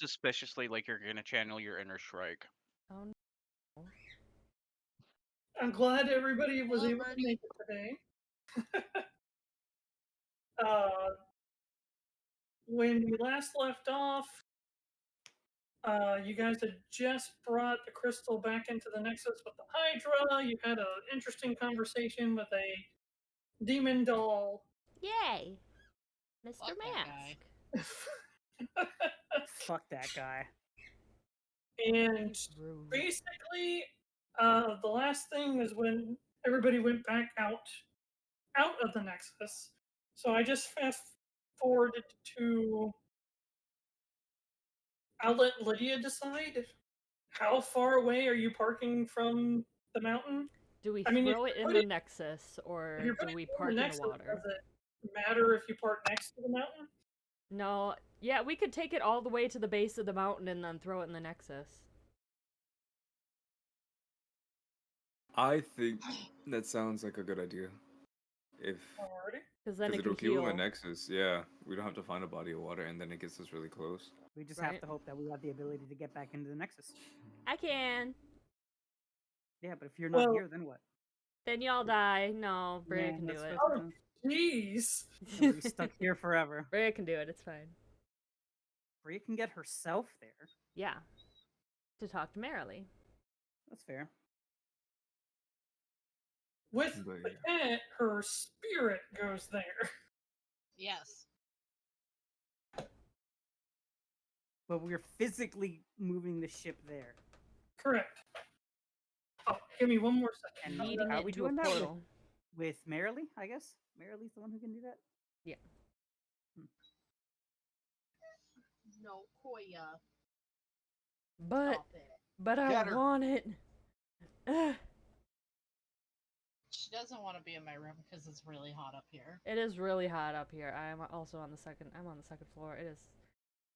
suspiciously like you're gonna channel your inner Shrike. Oh no. I'm glad everybody was able to make it today. When we last left off, you guys had just brought the crystal back into the Nexus with the Hydra. You had an interesting conversation with a demon doll. Yay! Mr. Fuck that guy. Mask. Fuck that guy. And Rude. basically, the last thing was when everybody went back out of the Nexus. So I just fast forwarded to. I'll let Lydia decide. How far away are you parking from the mountain? Do we I mean, throw it in the Nexus, or If you're do putting we it in park in Nexus, the water? does it matter if you park next to the mountain? No. Yeah, we could take it all the way to the base of the mountain and then throw it in the Nexus. I think that sounds like a good idea. If Alrighty. Because then it it'll can heal heal. the Nexus, yeah. We don't have to find a body of water, and then it gets us really close. We just Right. have to hope that we have the ability to get back into the Nexus. I can. Yeah, but if you're not Well- here, then what? Then y'all die. No, Brea Yeah, can do that's it. what- Oh, jeez. We'll be stuck here forever. Brea can do it. It's fine. Brea can get herself there. Yeah. To talk to Merrily. That's fair. With But the cat, her spirit goes there. Yes. But we're physically moving the ship there. Correct. Oh, give me one more second. And Leading how are it we to a doing that portal. with Merrily, I guess? Merrily's the one who can do that? No, Koya. But Stop it. I Get her. want it. Ugh. She doesn't want to be in my room because it's really hot up here. It is really hot up here. I'm also on the second. I'm on the second floor. It is.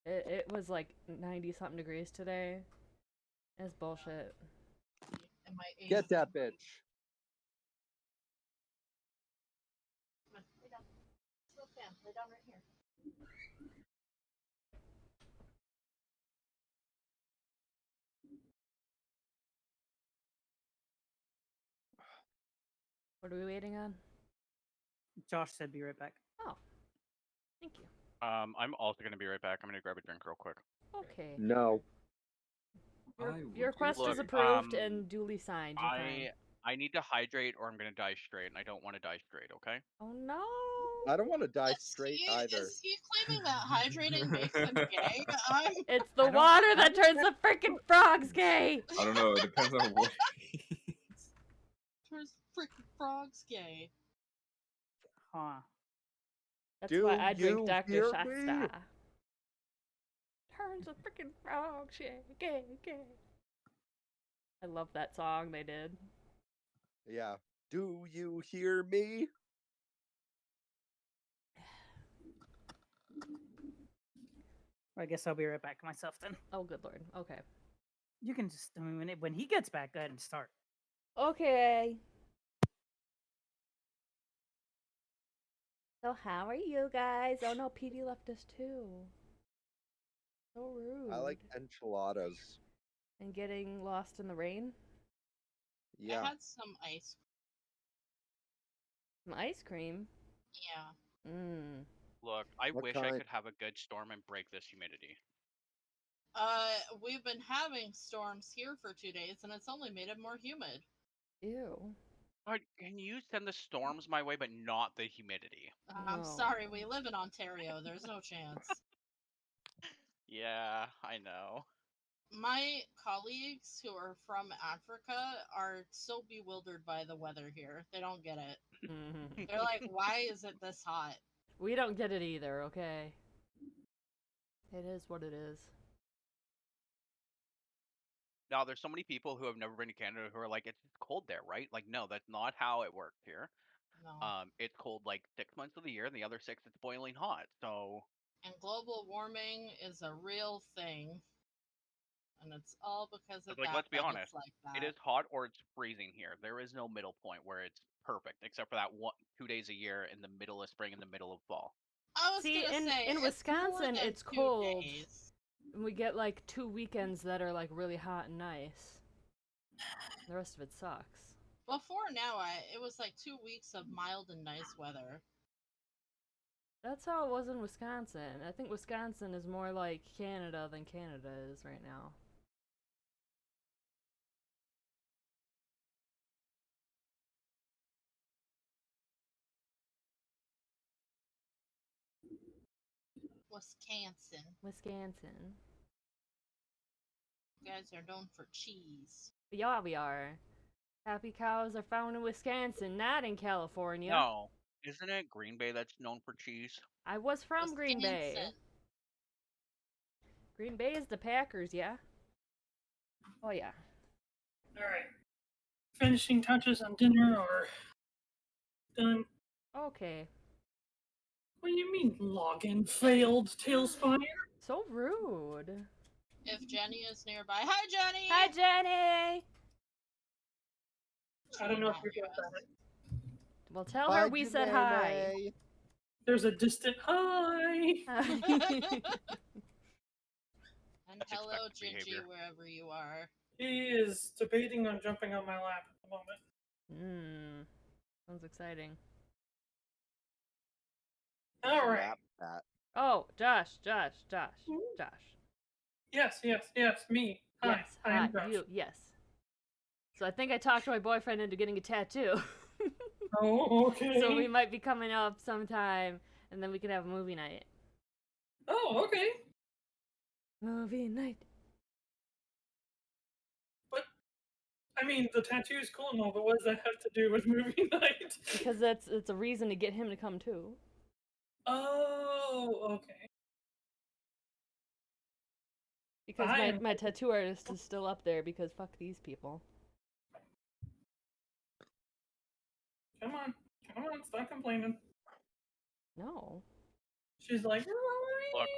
It was like 90 something degrees today. It's bullshit. And my AC Get that bitch. Come on, lay down. Slow fan. Lay down right here. What are we waiting on? Josh said be right back. Oh, thank you. I'm also gonna be right back. I'm gonna grab a drink real quick. Okay. No. Your request is Look, approved and duly signed. You're fine. I need to hydrate or I'm gonna die straight, and I don't want to die straight. Okay. Oh no. I don't want to die straight either. Is he claiming that hydrating makes him gay? It's the water that turns the freaking frogs gay. I don't know. It depends on what. Turns freaking frogs gay. Huh. That's Do why I drink you Dr. hear Shasta. me? Turns the freaking frogs gay. I love that song they did. Yeah. Do you hear me? I guess I'll be right back myself then. Oh, good lord. Okay. You can just, I mean, when he gets back, go ahead and start. Okay. So how are you guys? Oh no, Pedi left us too. So rude. I like enchiladas. And getting lost in the rain? Yeah. I had some ice. Some ice cream? Yeah. Mmm. Look, I What wish I kind? could have a good storm and break this humidity. We've been having storms here for 2 days, and it's only made it more humid. Ew. God, can you send the storms my way, but not the humidity? I'm No. sorry, we live in Ontario. There's no chance. Yeah, I know. My colleagues who are from Africa are so bewildered by the weather here. They don't get it. Mhm. They're like, why is it this hot? We don't get it either, okay? It is what it is. Now, there's so many people who have never been to Canada who are like, it's cold there, right? Like, no, that's not how it works here. No. It's cold like 6 months of the year, and the other 6 it's boiling hot. So And global warming is a real thing. And it's all because of like, that. let's be that honest, it's like that. it is hot or it's freezing here. There is no middle point where it's perfect, except for that 2 days a year in the middle of spring and the middle of fall. I was See, gonna say, in it's more Wisconsin, than it's 2 cold. days. And we get like 2 weekends that are like really hot and nice. The rest of it sucks. Before now, it was like 2 weeks of mild and nice weather. That's how it was in Wisconsin. I think Wisconsin is more like Canada than Canada is right now. Wisconsin. You guys are known for cheese. Yeah, we are. Happy cows are found in Wisconsin, not in California. No. Isn't it Green Bay that's known for cheese? I was from Green Bay. Wisconsin. Green Bay is the Packers, yeah? Oh, yeah. Alright. Finishing touches on dinner or done? Okay. What do you mean login failed, TaleSpire? So rude. If Jenny is nearby. Hi, Jenny! Hi, Jenny! I don't know if you get that. Well, tell her we said hi. There's a distant hi. And That's hello, expected Gingy, behavior. wherever you are. He is debating on jumping on my lap at the moment. Sounds exciting. Alright. Oh, Josh. Yes, me. Hi, Yes, I am Josh. you, yes. So I think I talked my boyfriend into getting a tattoo. Oh, okay. So we might be coming up sometime, and then we can have a movie night. Oh, okay. Movie night. But, I mean, the tattoo is cool and all, but what does that have to do with movie night? Because it's a reason to get him to come too. Oh, okay. Because Fine. my tattoo artist is still up there because fuck these people. Come on, stop complaining. No. She's like, Look,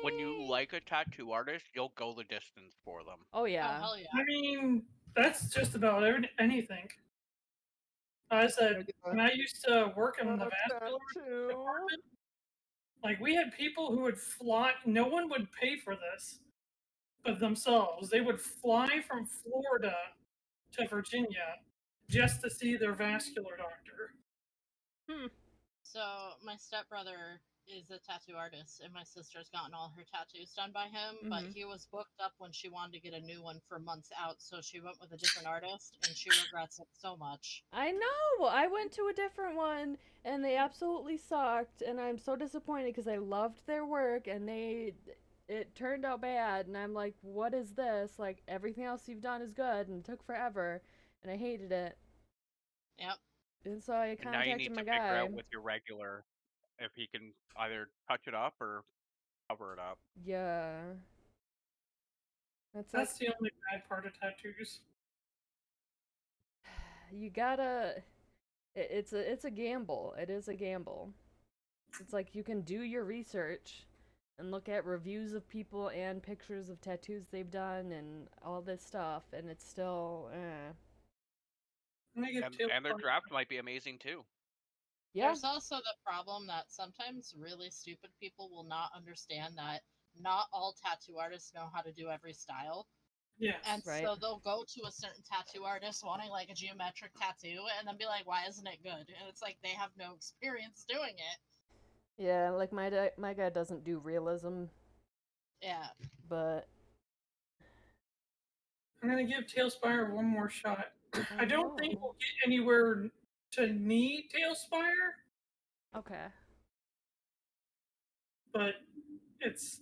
when you like a tattoo artist, you'll go the distance for them. Oh yeah. Oh, hell yeah. I mean, that's just about anything. I said, when I used to work in the vascular department, like, we had people who would fly, no one would pay for this but themselves. They would fly from Florida to Virginia just to see their vascular doctor. So, my stepbrother is a tattoo artist, and my sister's gotten all her tattoos done by him, but he was booked up when she wanted to get a new one for months out, so she went with a different artist, and she regrets it so much. I know! I went to a different one, and they absolutely sucked, and I'm so disappointed because I loved their work, and it turned out bad, and I'm like, what is this? Like, everything else you've done is good, and it took forever, and I hated it. Yep. And so I And now you contacted need my to figure guy. out with your regular if he can either touch it up or cover it up. Yeah. That's the only bad part of tattoos. You gotta. It's a gamble. It is a gamble. It's like you can do your research and look at reviews of people and pictures of tattoos they've done and all this stuff, and it's still. And their draft might be amazing too. Yeah. There's also the problem that sometimes really stupid people will not understand that not all tattoo artists know how to do every style. Yes. And Right. so they'll go to a certain tattoo artist wanting like a geometric tattoo and then be like, why isn't it good? And it's like they have no experience doing it. Yeah, like my guy doesn't do realism. Yeah. But I'm gonna give TaleSpire one more shot. I don't think we'll get anywhere to need TaleSpire. Okay. But it's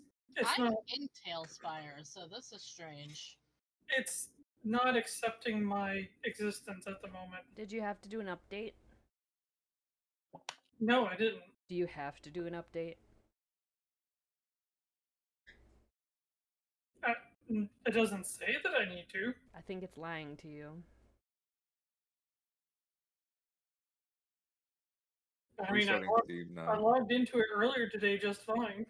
I'm not in TaleSpire, so this is strange. it's not accepting my existence at the moment. Did you have to do an update? No, I didn't. Do you have to do an update? It doesn't say that I need to. I think it's lying to you. I mean, I logged into it earlier today just fine.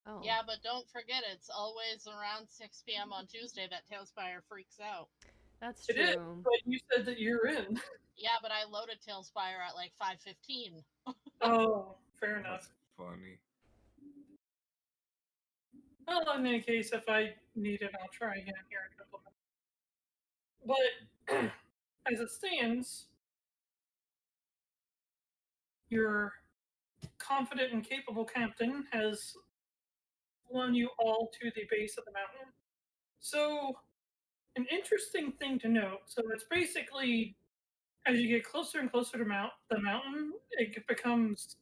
Oh. Yeah, but don't forget, it's always around 6 p.m. on Tuesday that TaleSpire freaks out. That's It true. is, but you said that you're in. Yeah, but I loaded TaleSpire at like 5:15. Oh, fair enough. Funny. Well, in any case, if I need it, I'll try again here in a couple of minutes. But as it stands, your confident and capable captain has flown you all to the base of the mountain. So, an interesting thing to note. So, it's basically as you get closer and closer to the mountain, it becomes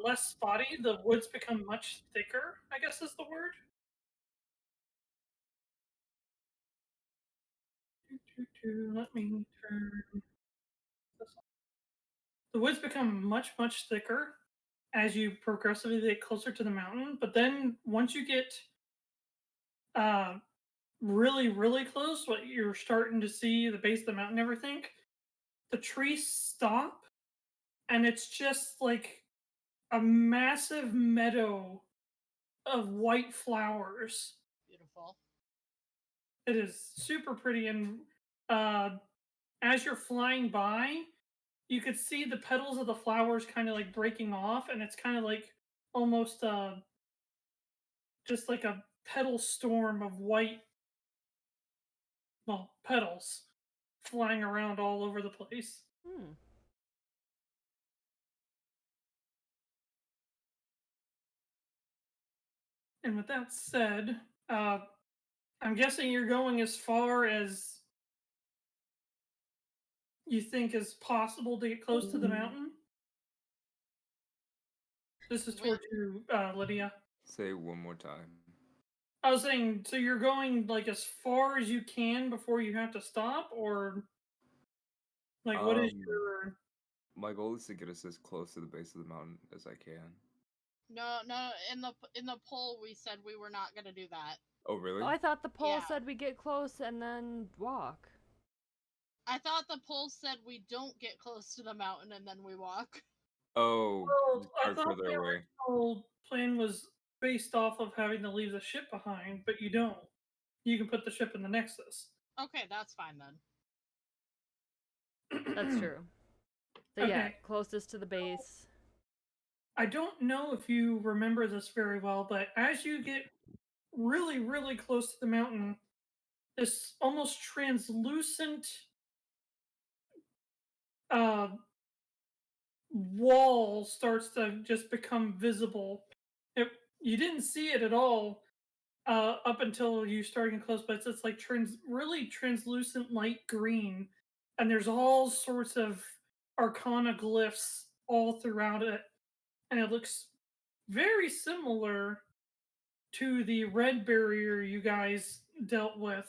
less spotty. The woods become much thicker, I guess is the word. Let me turn this on. The woods become much, much thicker as you progressively get closer to the mountain. But then once you get uh, really, really close, what you're starting to see the base of the mountain and everything, the trees stop and it's just like a massive meadow of white flowers. Beautiful. It is super pretty, and as you're flying by, you could see the petals of the flowers kind of like breaking off, and it's kind of like almost just like a petal storm of white, well, petals flying around all over the place. Hmm. And with that said, I'm guessing you're going as far as you think is possible to get close to the mountain. This is towards you, Lydia. Say it one more time. I was saying, so you're going like as far as you can before you have to stop, or like what is your? My goal is to get us as close to the base of the mountain as I can. No, in the poll we said we were not gonna do that. Oh, really? Oh, I thought the poll Yeah. said we get close and then walk. I thought the poll said we don't get close to the mountain and then we walk. Oh, Well, I start thought further the away. original plan was based off of having to leave the ship behind, but you don't. You can put the ship in the Nexus. Okay, that's fine then. That's true. So yeah, Okay. closest to the base. I don't know if you remember this very well, but as you get really, really close to the mountain, this almost translucent wall starts to just become visible. You didn't see it at all up until you started getting close, but it's like really translucent light green, and there's all sorts of arcana glyphs all throughout it, and it looks very similar to the red barrier you guys dealt with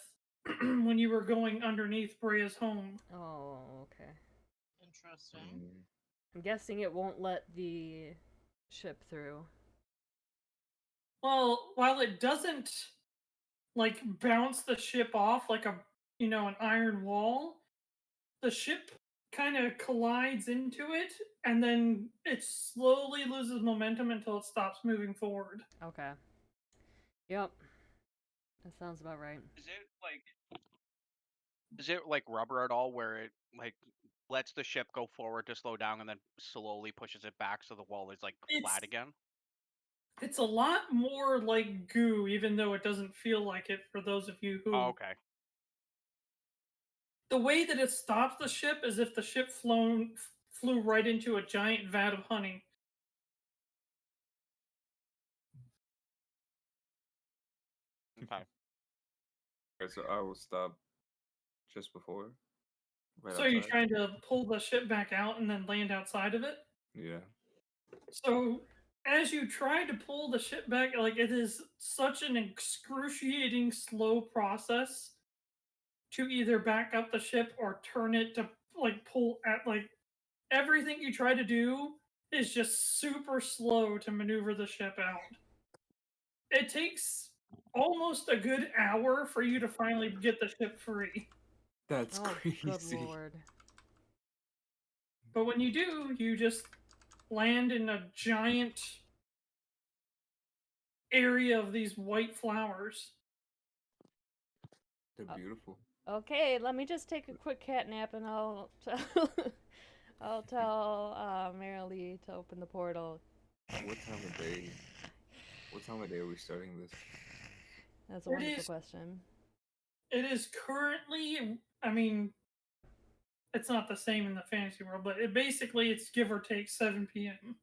when you were going underneath Brea's home. Oh, okay. Interesting. I'm guessing it won't let the ship through. Well, while it doesn't like bounce the ship off like an iron wall, the ship kind of collides into it and then it slowly loses momentum until it stops moving forward. Okay. Yep. That sounds about right. Is it like rubber at all, where it like lets the ship go forward to slow down and then slowly pushes it back so the wall is like flat again? It's a lot more like goo, even though it doesn't feel like it for those of you who. Oh, okay. The way that it stops the ship is if the ship flew right into a giant vat of honey. Okay. Okay, so I will stop just before. Right So you're outside. trying to pull the ship back out and then land outside of it? Yeah. So as you try to pull the ship back, like it is such an excruciating slow process to either back up the ship or turn it to like pull at like everything you try to do is just super slow to maneuver the ship out. It takes almost a good hour for you to finally get the ship free. That's Oh, crazy. good lord. But when you do, you just land in a giant area of these white flowers. They're beautiful. Okay, let me just take a quick cat nap and I'll tell Marilee to open the portal. What time of day? What time of day are we starting this? That's a It wonderful is- question. It is currently, I mean, it's not the same in the fantasy world, but it's give or take 7 p.m.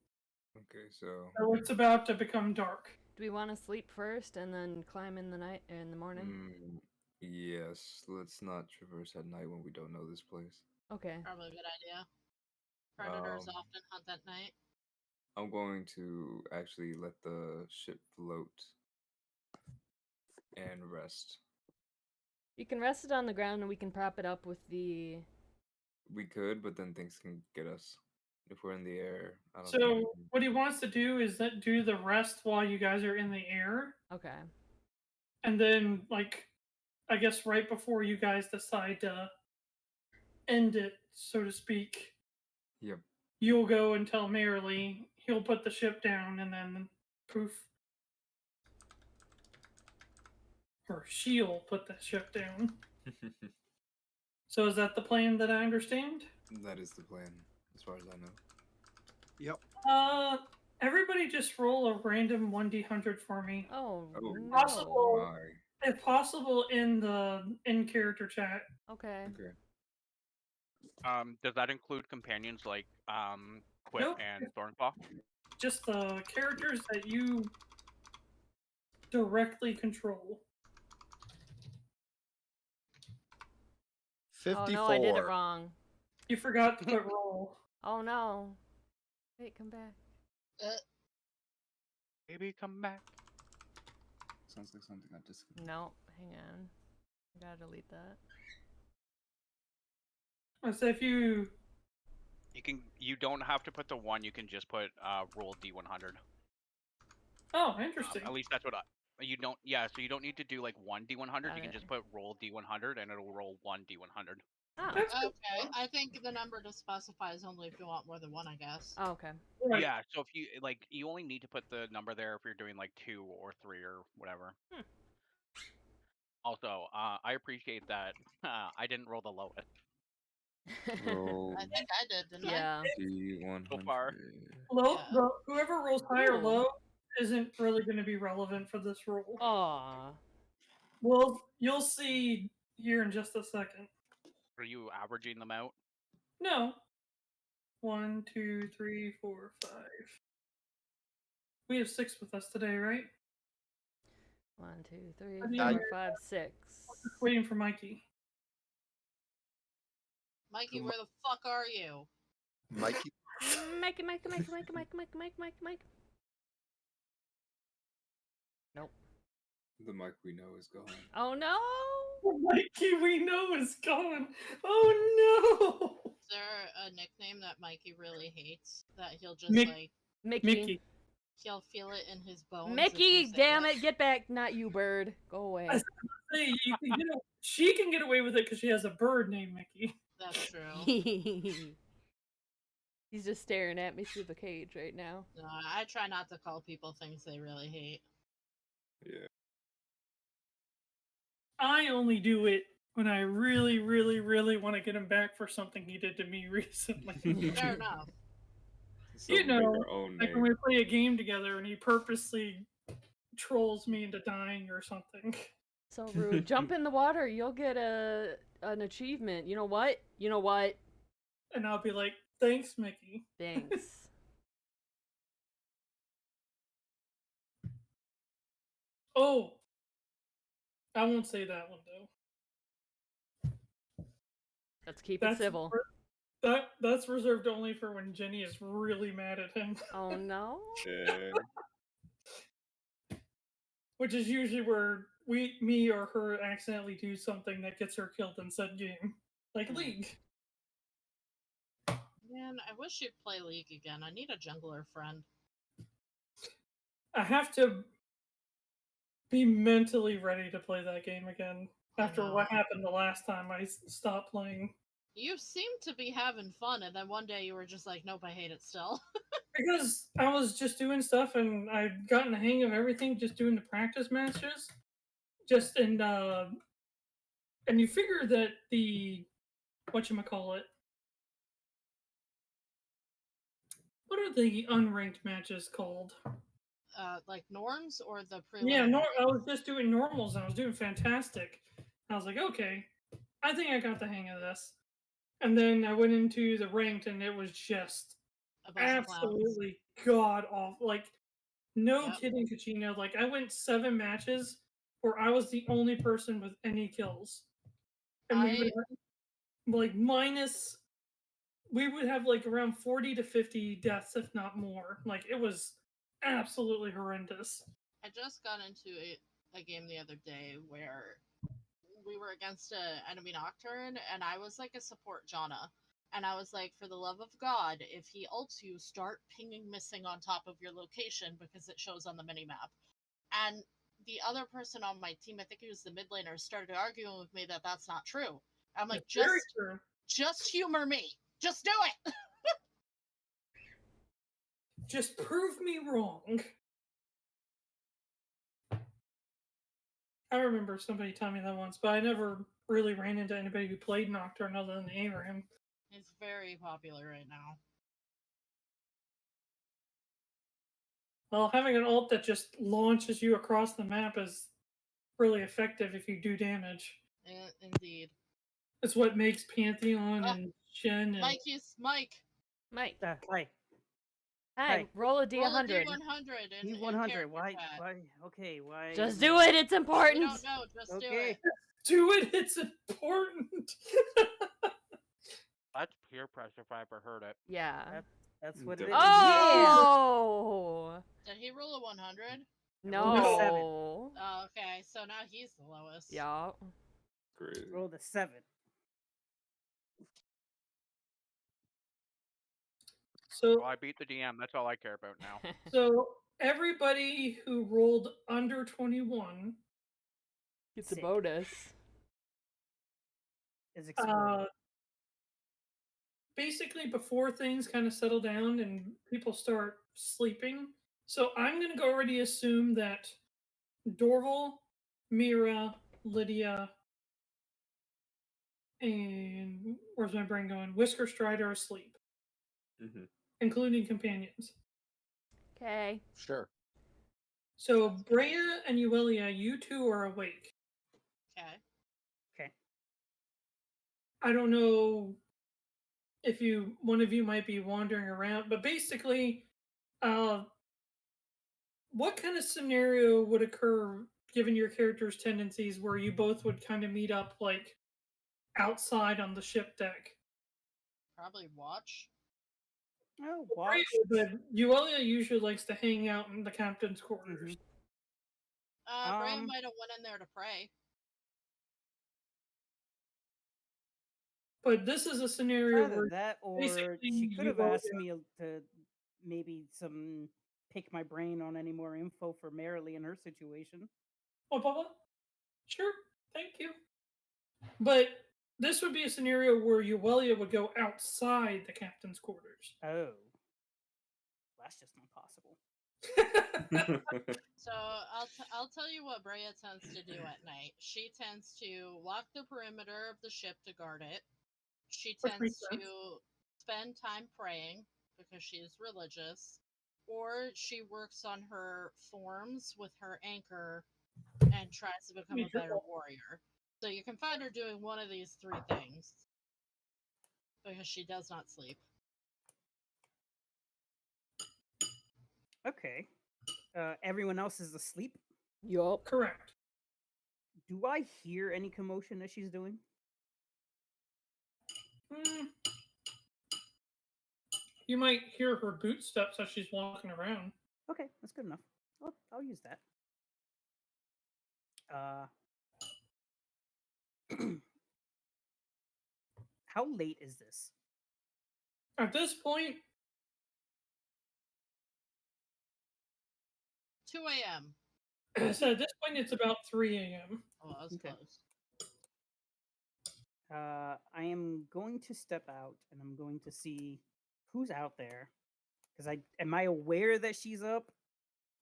Okay, so So it's about to become dark. Do we want to sleep first and then climb in the morning? yes, let's not traverse at night when we don't know this place. Okay. Probably a good idea. Predators Um, often hunt at night. I'm going to actually let the ship float and rest. You can rest it on the ground and we can prop it up with the... We could, but then things can get us. If we're in the air, I don't So think. what he wants to do is do the rest while you guys are in the air, Okay. and then I guess right before you guys decide to end it, so to speak, Yep. you'll go and tell Merrily. He'll put the ship down, and then poof. Or she'll put the ship down. So is that the plan that I understand? That is the plan, as far as I know. Yep. Everybody just roll a random 1d100 for me. Oh, Oh, no. Possible. my. If possible, in the in-character chat. Okay. Okay. Does that include companions like Quip Nope. and Thornclaw? Just the characters that you directly control. 54. Oh no, I did it wrong. You forgot to put roll. Oh no. Wait, come back. Baby, come back. Sounds like something I just. No, hang on. I gotta delete that. So if you You don't have to put the 1. You can just put roll D100. Oh, interesting. At least that's what you don't. Yeah, so you don't need to do like 1 D100. Got You can it. just put roll D100 and it'll roll 1 D100. Oh. That's good. Okay, I think the number to specify is only if you want more than one, I guess. Oh, okay. Right. Yeah, so if you you only need to put the number there if you're doing like 2 or 3 or whatever. Also, I appreciate that I didn't roll the lowest Roll I think I did, didn't Yeah. D100. so far. Low, Yeah. whoever rolls high or Ooh. low isn't really going to be relevant for this roll. Aw. Well, you'll see here in just a second. Are you averaging them out? No. 1, 2, 3, 4, 5. We have 6 with us today, right? 1, 2, 3, I mean, 4, you're- 5, 6. Just waiting for Mikey. Mikey, where the fuck are you? Mikey. Mikey. Nope. The mic we know is gone. Oh no! Mikey, we know is gone. Oh no! Is there a nickname that Mikey really hates that he'll just Mick- Mickey. Mickey. he'll feel it in his bones? if Mickey, you say damn that? it, get back! Not you, bird. Go away. I Hey, she can get away with it because she has a bird named Mickey. That's true. He's just staring at me through the cage right now. No, I try not to call people things they really hate. Yeah. I only do it when I really, really, really want to get him back for something he did to me recently. Fair enough. So You we make know, our own Like name. when we play a game together and he purposely trolls me into dying or something. So rude. Jump in the water, you'll get an achievement. You know what? You know what? And I'll be like, thanks, Mickey. Thanks. Oh, I won't say that one though. Let's keep it civil. That's reserved only for when Jenny is really mad at him. Oh no. Yeah. Which is usually where me or her accidentally do something that gets her killed in said game. Like League. Man, I wish you'd play League again. I need a jungler friend. I have to be mentally ready to play that game again after what know. happened the last time I stopped playing. You seem to be having fun, and then one day you were just like, nope, I hate it still. Because I was just doing stuff and I'd gotten the hang of everything, just doing the practice matches. And you figure that the whatchamacallit. What are the unranked matches called? like norms or the Yeah, preliminary? I was just doing normals and I was doing fantastic. I was like, okay, I think I got the hang of this. And then I went into the ranked and it was just A bunch of clowns. absolutely god awful. Like, no Yep. kidding, Kachina. Like, I went 7 matches where I was the only person with any kills. And we would have, like, we would have like around 40 to 50 deaths, if not more. Like, it was absolutely horrendous. I just got into a game the other day where we were against an enemy Nocturne, and I was like a support Janna. And I was like, for the love of God, if he ults you, start pinging missing on top of your location because it shows on the minimap. And the other person on my team, I think he was the mid laner, started arguing with me that that's not true. I'm like, It's very true. just humor me. Just do it. Just prove me wrong. I remember somebody telling me that once, but I never really ran into anybody who played Nocturne other than Abraham. It's very popular right now. Well, having an ult that just launches you across the map is really effective if you do damage. Indeed. It's what makes Pantheon and Shen and Mike. Mike. Hi. Hi. Roll a Roll a D100. D100. D100. Why? Okay. Why? Just do it. It's We important. don't know. Just do Okay. it. do it. It's important. That's peer pressure if I ever heard it. Yeah. That's what it is. Oh. Did he roll a 100? No. Oh, okay. So now he's the lowest. Yeah. Great. Roll the 7. So Well, I beat the DM. That's all I care about now. So everybody who rolled under 21 It's a bonus. Is exploding. basically before things kind of settle down and people start sleeping. So I'm going to already assume that Dorval, Mirra, Lydia, and where's my brain going? WhiskerStride are asleep, including companions. Okay. Sure. So Brea and Yuelia, you two are awake. Okay. I don't know if one of you might be wandering around, but basically, what kind of scenario would occur given your character's tendencies where you both would kind of meet up like outside on the ship deck? Probably watch. Oh, watch. But Yuelia usually likes to hang out in the captain's quarters. Brea might have went in there to pray. But this is a scenario Either where that, or basically she could have Yuelia- asked me to maybe pick my brain on any more info for Merrily in her situation. Oh, Bubba? Sure, thank you. But this would be a scenario where Yuelia would go outside the captain's quarters. Oh, that's just not possible. So I'll tell you what Brea tends to do at night. She tends to walk the perimeter of the ship to guard it. She Which tends makes to sense. spend time praying because she is religious, or she works on her forms with her anchor and tries to become a better warrior. So you can find her doing one of these 3 things because she does not sleep. Okay. Everyone else is asleep? Yup. Correct. Do I hear any commotion that she's doing? You might hear her bootsteps as she's walking around. Okay, that's good enough. I'll use that. How late is this? At this point, 2 a.m. so at this point, it's about 3 a.m. Oh, that was close. I am going to step out and I'm going to see who's out there. Because am I aware that she's up?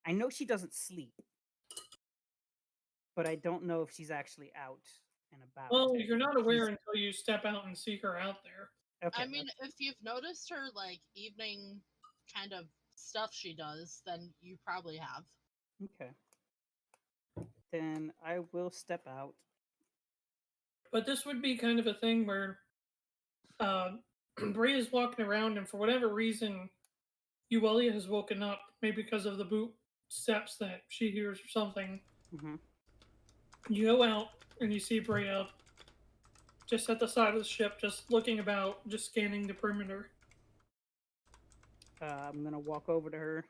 I know she doesn't sleep, but I don't know if she's actually out and about. Well, you're not aware until you step out and see her out there. Okay. I mean, if you've noticed her like evening kind of stuff she does, then you probably have. Okay. Then I will step out. But this would be kind of a thing where Bray is walking around, and for whatever reason, Yuelia has woken up, maybe because of the boot steps that she hears or something. Mm-hmm. You go out, and you see Bray up just at the side of the ship, just looking about, just scanning the perimeter. I'm gonna walk over to her.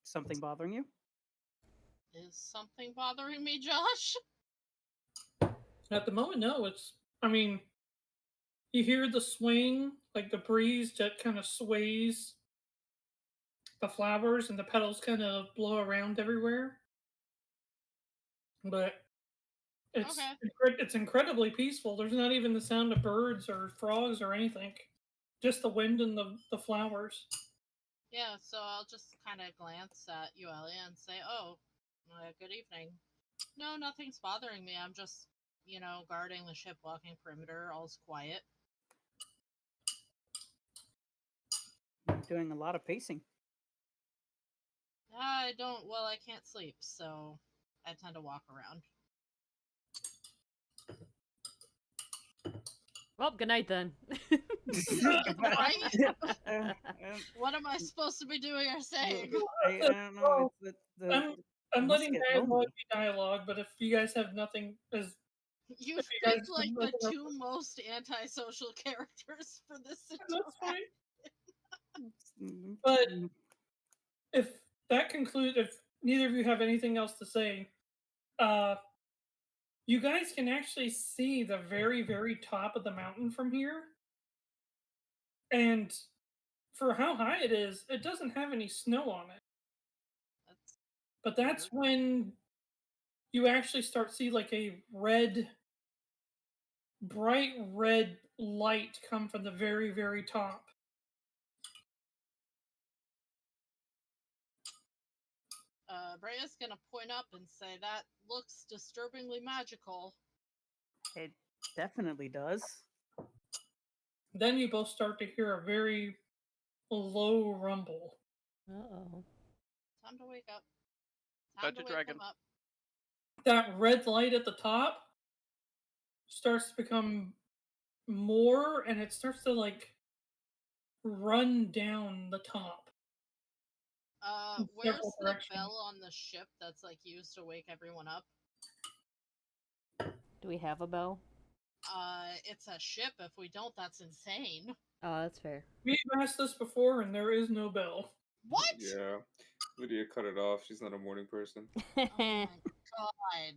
Something bothering you? Is something bothering me, Josh? At the moment, no. I mean, you hear the swing, like the breeze that kind of sways the flowers, and the petals kind of blow around everywhere. But it's Okay. it's incredibly peaceful. There's not even the sound of birds or frogs or anything. Just the wind and the flowers. Yeah, so I'll just kind of glance at Yuelia and say, "Oh, good evening." No, nothing's bothering me. I'm just, guarding the ship, walking perimeter. All's quiet. You're doing a lot of pacing. I don't. Well, I can't sleep, so I tend to walk around. Well, good night then. Right? What am I supposed to be doing or saying? I don't know. I'm must letting get dialogue lonely. be dialogue, but if you guys have nothing as You If you guys picked like have the nothing two most antisocial characters for this that's fine. Mm, But mm, if neither of you have anything else to say, you guys can actually see the very, very top of the mountain from here. And for how high it is, it doesn't have any snow on it. That's But that's when you actually start see like a bright red light come from the very, very top. Brea's gonna point up and say that looks disturbingly magical. It definitely does. Then you both start to hear a very low rumble. Uh-oh. Time to wake up. That's a dragon. Up. That red light at the top starts to become more, and it starts to like run down the top. Where's several the directions. bell on the ship that's like used to wake everyone up? Do we have a bell? It's a ship. If we don't, that's insane. Oh, that's fair. We've asked this before, and there is no bell. What? Yeah. Lydia cut it off. She's not a morning person. Oh my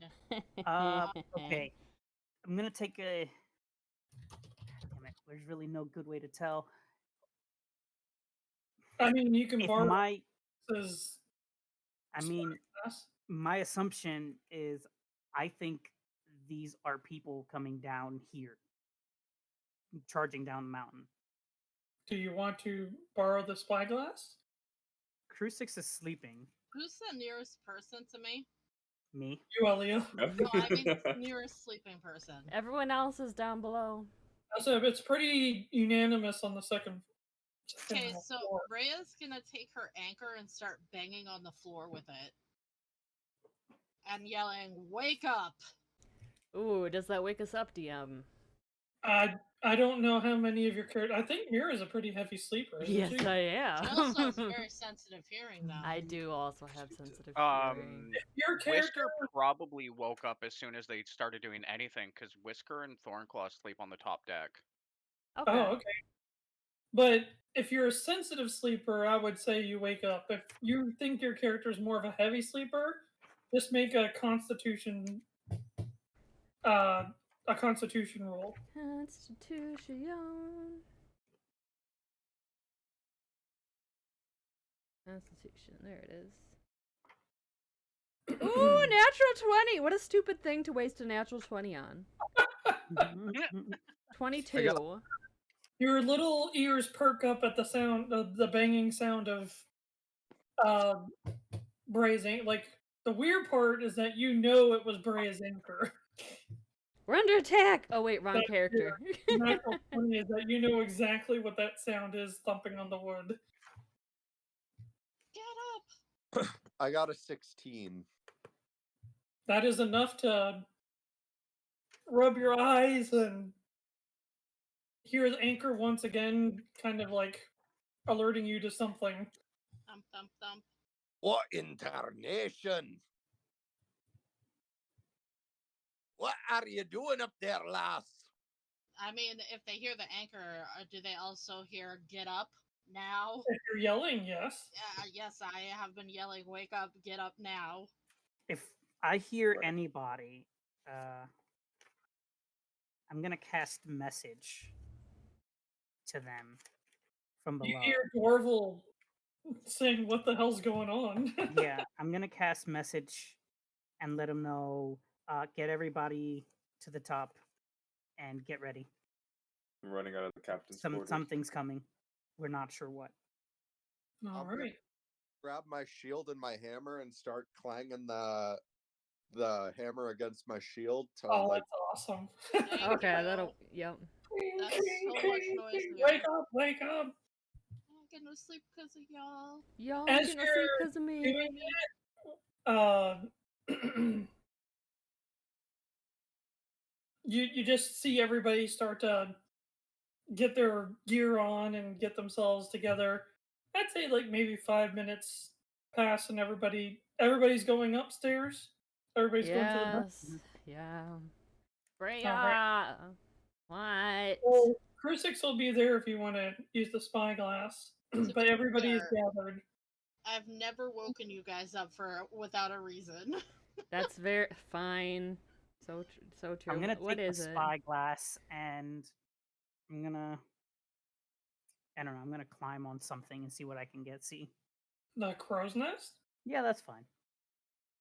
god. Okay. I'm gonna take a. Damn it! There's really no good way to tell. I mean, you can If borrow my, this. I mean, my assumption is, I think these are people coming down here, charging down the mountain. Do you want to borrow the spyglass? Crusix is sleeping. Who's the nearest person to me? Me. Yuelia. No, I mean the nearest sleeping person. Everyone else is down below. So it's pretty unanimous on the second. Okay, so Rhea's gonna take her anchor and start banging on the floor with it. And yelling, "Wake up!" Ooh, does that wake us up, DM? I don't know how many of your characters. I think Mirra is a pretty heavy sleeper. Yes, Isn't she? I am. She also has very sensitive hearing, though. I do also have sensitive hearing. Your character. Whisker probably woke up as soon as they started doing anything, because Whisker and Thornclaw sleep on the top deck. Okay. Oh, okay. But if you're a sensitive sleeper, I would say you wake up. If you think your character is more of a heavy sleeper, just make a Constitution roll. Constitution. Constitution. There it is. Ooh, natural 20! What a stupid thing to waste a natural 20 on. 22. Your little ears perk up at the sound of the banging sound of Bray's. Like, the weird part is that you know it was Bray's anchor. We're under attack! Oh wait, wrong character. Natural 20 is that you know exactly what that sound is thumping on the wood. I got a 16. That is enough to rub your eyes and hear the anchor once again, kind of like alerting you to something. Thump, thump, thump. What in tarnation? What are you doing up there, lass? I mean, if they hear the anchor, do they also hear "get up now"? If you're yelling, yes. Yes, I have been yelling, "Wake up, get up now." If I hear Right. anybody, I'm gonna cast message to them from You below. hear Dorval saying, "What the hell's going on?" Yeah, I'm gonna cast message and let them know. Get everybody to the top and get ready. I'm running out of the captain's quarters. Something's coming. We're not sure what. All I'm gonna right. grab my shield and my hammer and start clanging the hammer against my shield to Oh, like that's awesome. Thank Okay, you. that'll. Yep. That's so much noisier. Wake up, wake up. I'm getting to sleep because of y'all. Y'all As gonna you're sleep because of me. doing that, you just see everybody start to get their gear on and get themselves together. I'd say like maybe 5 minutes pass and everybody's going upstairs. Everybody's going to the bed. Yes. Yeah. Freya. Alright. What? Well, Crusix will be there if you want to use the spyglass, To but be everybody is fair, gathered. I've never woken you guys up without a reason. That's very fine. So true. I'm gonna What take is the it? spyglass and I'm gonna. I don't know. I'm gonna climb on something and see what I can see. The crow's nest? Yeah, that's fine.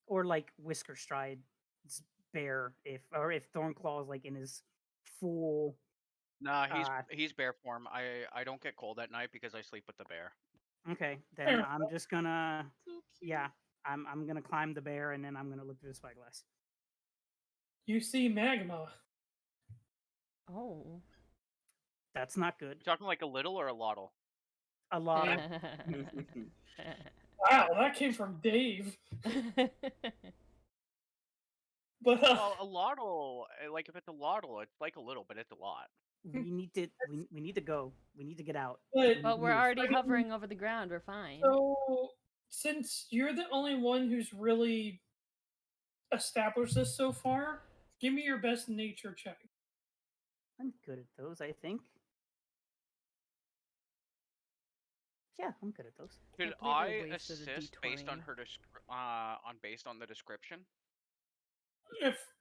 Or like WhiskerStride's bear, if Thornclaw is like in his full. Nah, Uh, he's bear form. I don't get cold at night because I sleep with the bear. Okay, Fair then enough. I'm just gonna. So cute. Yeah, I'm gonna climb the bear and then I'm gonna look through the spyglass. You see magma. Oh. That's not good. You talking like a little or a lottle? A lot. Wow, that came from Dave. But Well, a lottle, like if it's a lottle, it's like a little, but it's a lot. We need to. We need to go. We need to get out. But- We need But to we're move. already I mean- hovering over the ground. We're fine. so, since you're the only one who's really established this so far, give me your best nature check. I'm good at those. I think. Yeah, I'm good at those. Could Can't believe I we wasted a assist based on D20. her based on the description?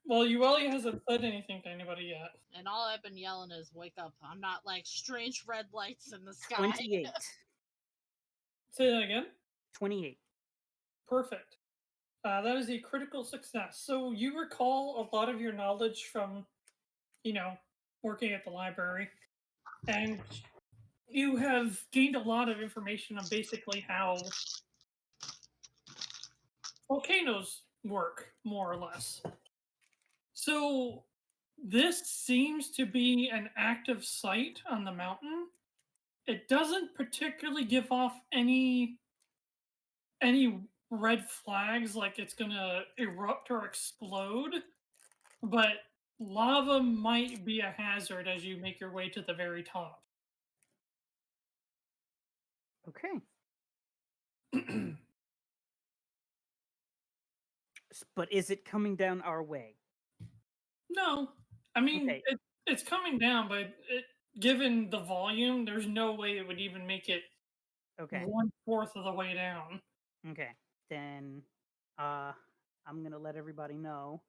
Yuelia hasn't said anything to anybody yet. And all I've been yelling is "wake up." I'm not like strange red lights in the sky. 28. Say that again. 28. Perfect. That is a critical success. So you recall a lot of your knowledge from, working at the library, and you have gained a lot of information on basically how volcanoes work, more or less. So this seems to be an active site on the mountain. It doesn't particularly give off any red flags like it's gonna erupt or explode, but lava might be a hazard as you make your way to the very top. Okay. But is it coming down our way? No, I mean Okay. it's coming down, but given the volume, there's no way it would even make it Okay. 1/4 of the way down. Okay. Then I'm gonna let everybody know.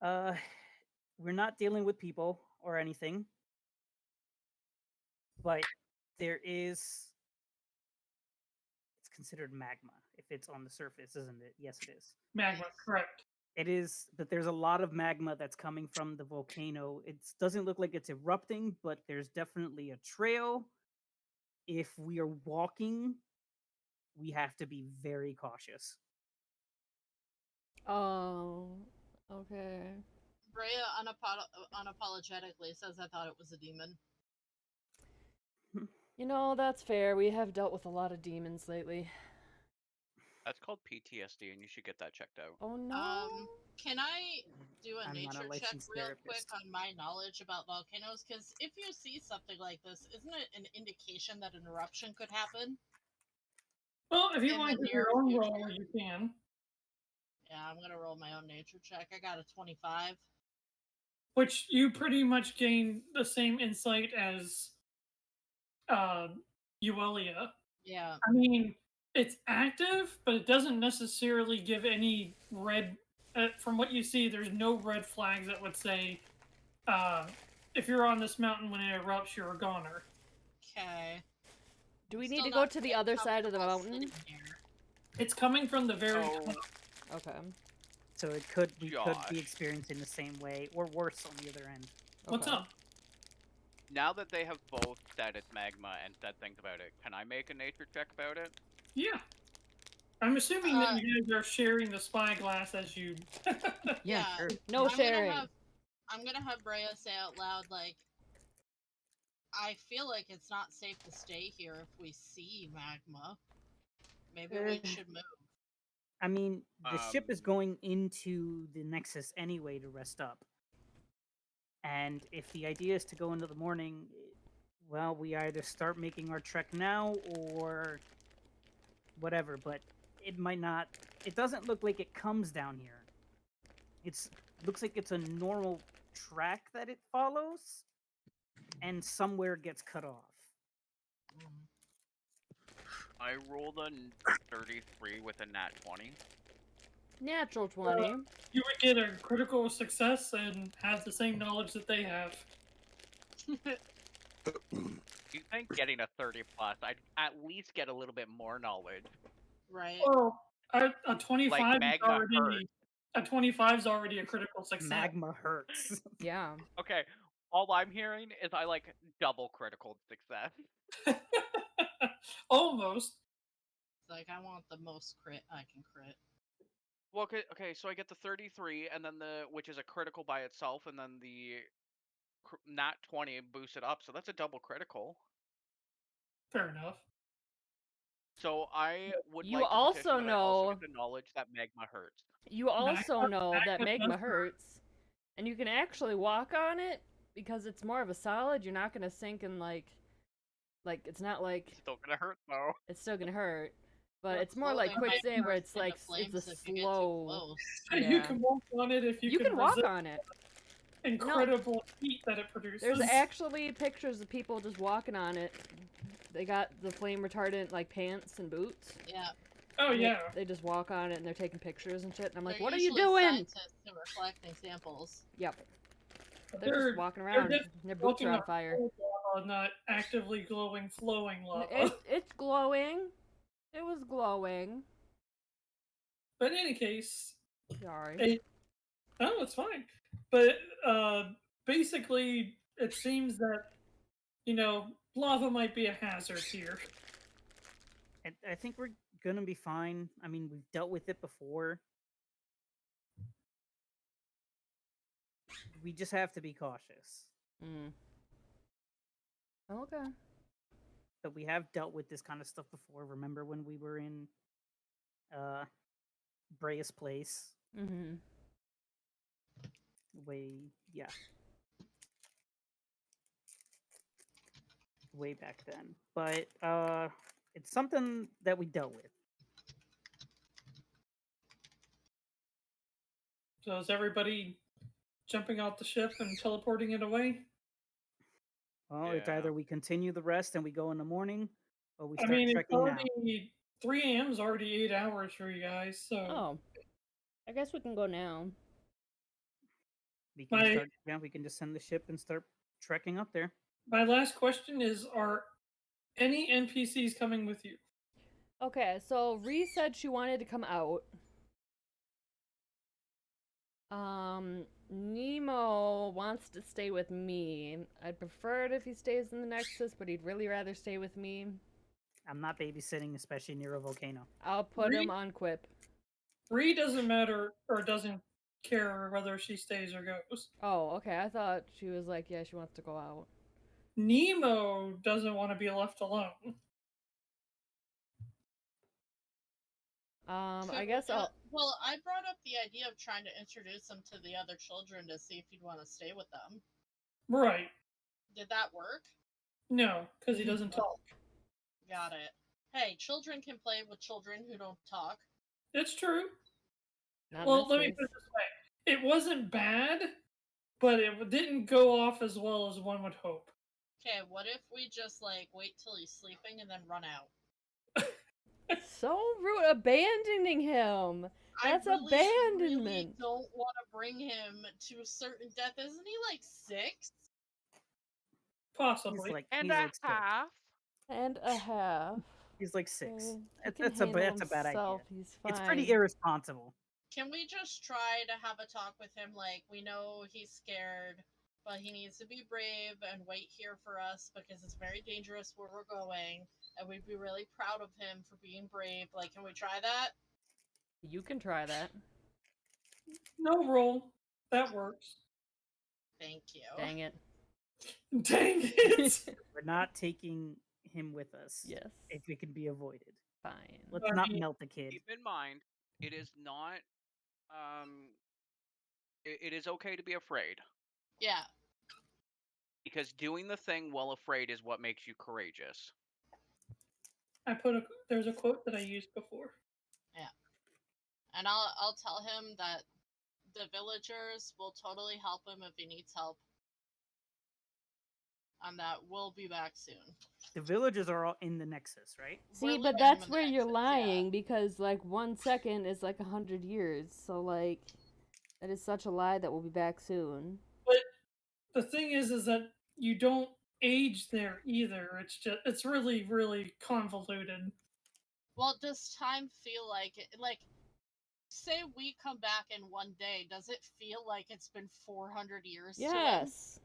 We're not dealing with people or anything. But there is it's considered magma if it's on the surface, isn't it? Yes, it is. Magma, correct. It is, but there's a lot of magma that's coming from the volcano. It doesn't look like it's erupting, but there's definitely a trail. If we are walking, we have to be very cautious. Oh. Okay. Brea unapologetically says, "I thought it was a demon." You know, that's fair. We have dealt with a lot of demons lately. That's called PTSD, and you should get that checked out. Oh no. Can I do a I'm not a nature check licensed real quick therapist. on my knowledge about volcanoes? Because if you see something like this, isn't it an indication that an eruption could happen? Well, if you In want the to do near your own future. roll, you can. Yeah, I'm gonna roll my own nature check. I got a 25. Which you pretty much gain the same insight as Yuelia. Yeah. I mean, it's active, but it doesn't necessarily give any red. From what you see, there's no red flags that would say, if you're on this mountain when it erupts, you're a goner. Okay. Do we Still need to go not to the quite other side of the comfortable mountain? sitting here. It's coming from the very Oh, top. Okay. So we could be Josh. experiencing the same way, or worse on the other end. What's Okay. up? now that they have both said it's magma and said things about it, can I make a nature check about it? Yeah. I'm assuming that you guys are sharing the spyglass as you. Yeah. Sure. No I'm sharing. gonna have Brea say out loud, like, I feel like it's not safe to stay here if we see magma. Maybe we should move. I mean, the ship is Um, going into the Nexus anyway to rest up. And if the idea is to go into the morning, well, we either start making our trek now or whatever, but it might not. It doesn't look like it comes down here. It's looks like it's a normal track that it follows, and somewhere gets cut off. I rolled a 33 with a nat 20. Natural 20. You would get a critical success and have the same knowledge that they have. You think getting a 30 plus, I'd at least get a little bit more knowledge. Right. Well, a 25 Like is magma already hurt. a 25 is already a critical success. Magma hurts. Yeah. Okay, all I'm hearing is I like double critical success. Almost. It's like, I want the most crit I can crit. Well, okay, so I get the 33, and then which is a critical by itself, and then the nat 20 boosts it up, so that's a double critical. Fair enough. So I would You like to also petition that I also know. get the knowledge that magma hurts. You also know that magma magma does hurts, and you can actually walk on it because it's more of a solid. You're not gonna sink and like it's not like It's still gonna hurt though. it's still gonna hurt, but Your it's more like clothing might quicksand where burst it's into like it's flames a if you get too slow. close. You Yeah. can walk on it if you, You can walk resist on it. the incredible heat that it produces. There's actually pictures of people just walking on it. They got the flame retardant like pants and boots. Yeah. Oh and yeah. They just walk on it and they're taking pictures and shit. And I'm like, They're what are you usually doing? scientists who are collecting samples. Yep. They're just walking around. definitely Their boots are walking on fire. cold lava, not actively glowing, flowing lava. It's glowing. It was glowing. But in any case, Sorry. oh, it's fine. But basically, it seems that lava might be a hazard here. I think we're gonna be fine. I mean, we've dealt with it before. We just have to be cautious. Okay. But we have dealt with this kind of stuff before. Remember when we were in Brea's place? Mm-hmm. Way back then. But it's something that we dealt with. So is everybody jumping out the ship and teleporting it away? Well, it's either we continue the rest and we go in the morning, or we start it's trekking now. already 3 a.m. is already 8 hours for you guys. So Oh, I guess we can go now. We can we can just send the ship and start trekking up there. My last question is: are any NPCs coming with you? Okay, so Ree said she wanted to come out. Nemo wants to stay with me. I'd prefer it if he stays in the Nexus, but he'd really rather stay with me. I'm not babysitting, especially near a volcano. I'll put him on Quip. Ree doesn't matter or doesn't care whether she stays or goes. Oh, okay. I thought she was like, yeah, she wants to go out. Nemo doesn't want to be left alone. I guess I'll. Well, I brought up the idea of trying to introduce him to the other children to see if he'd want to stay with them. Right. Did that work? No, because he doesn't talk. Got it. Hey, children can play with children who don't talk. It's true. Not Well, in let this me put case. it this way. It wasn't bad, but it didn't go off as well as one would hope. Okay, what if we just like wait till he's sleeping and then run out? So rude, abandoning him. That's I really abandonment. don't want to bring him to a certain death. Isn't he like 6? Possibly. And he's a like 6. half. And a half. He's like 6. He That's can a handle that's a bad idea. himself, he's fine. It's pretty irresponsible. Can we just try to have a talk with him? Like, we know he's scared, but he needs to be brave and wait here for us because it's very dangerous where we're going, and we'd be really proud of him for being brave. Like, can we try that? You can try that. No roll. That works. Thank you. Dang it. Dang it! We're not taking him with us. Yes. If it can be avoided. Fine. Let's not melt the kid. Keep in mind, it is not. It is okay to be afraid. Yeah. Because doing the thing while afraid is what makes you courageous. There's a quote that I used before. Yeah. And I'll tell him that the villagers will totally help him if he needs help. And that we'll be back soon. The villagers are all in the Nexus, right? See, but that's where you're lying, because, like, 1 second is like 100 years. So, like, that is such a lie that we'll be back soon. But the thing is that you don't age there either. It's really, really convoluted. Well, does time feel like it? Like, say we come back in 1 day, does it feel like it's been 400 years? Yes.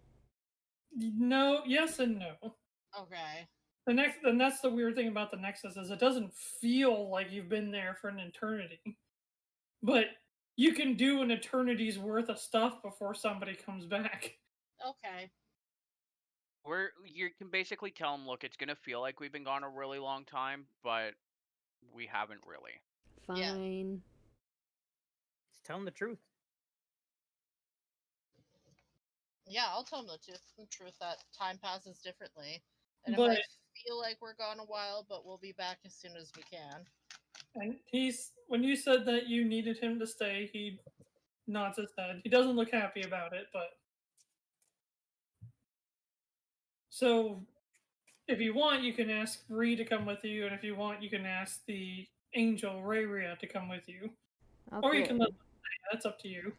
No, yes and no. Okay. And that's the weird thing about the Nexus is it doesn't feel like you've been there for an eternity. But you can do an eternity's worth of stuff before somebody comes back. Okay. You can basically tell them, look, it's gonna feel like we've been gone a really long time, but we haven't really. Fine. Just tell him the truth. Yeah, I'll tell him the truth that time passes differently. And it But- might feel like we're gone a while, but we'll be back as soon as we can. And when you said that you needed him to stay, he nods his head. He doesn't look happy about it, but so if you want, you can ask Bree to come with you, and if you want, you can ask the angel Rayria to come with you. Okay. Or you can let them stay. That's up to you.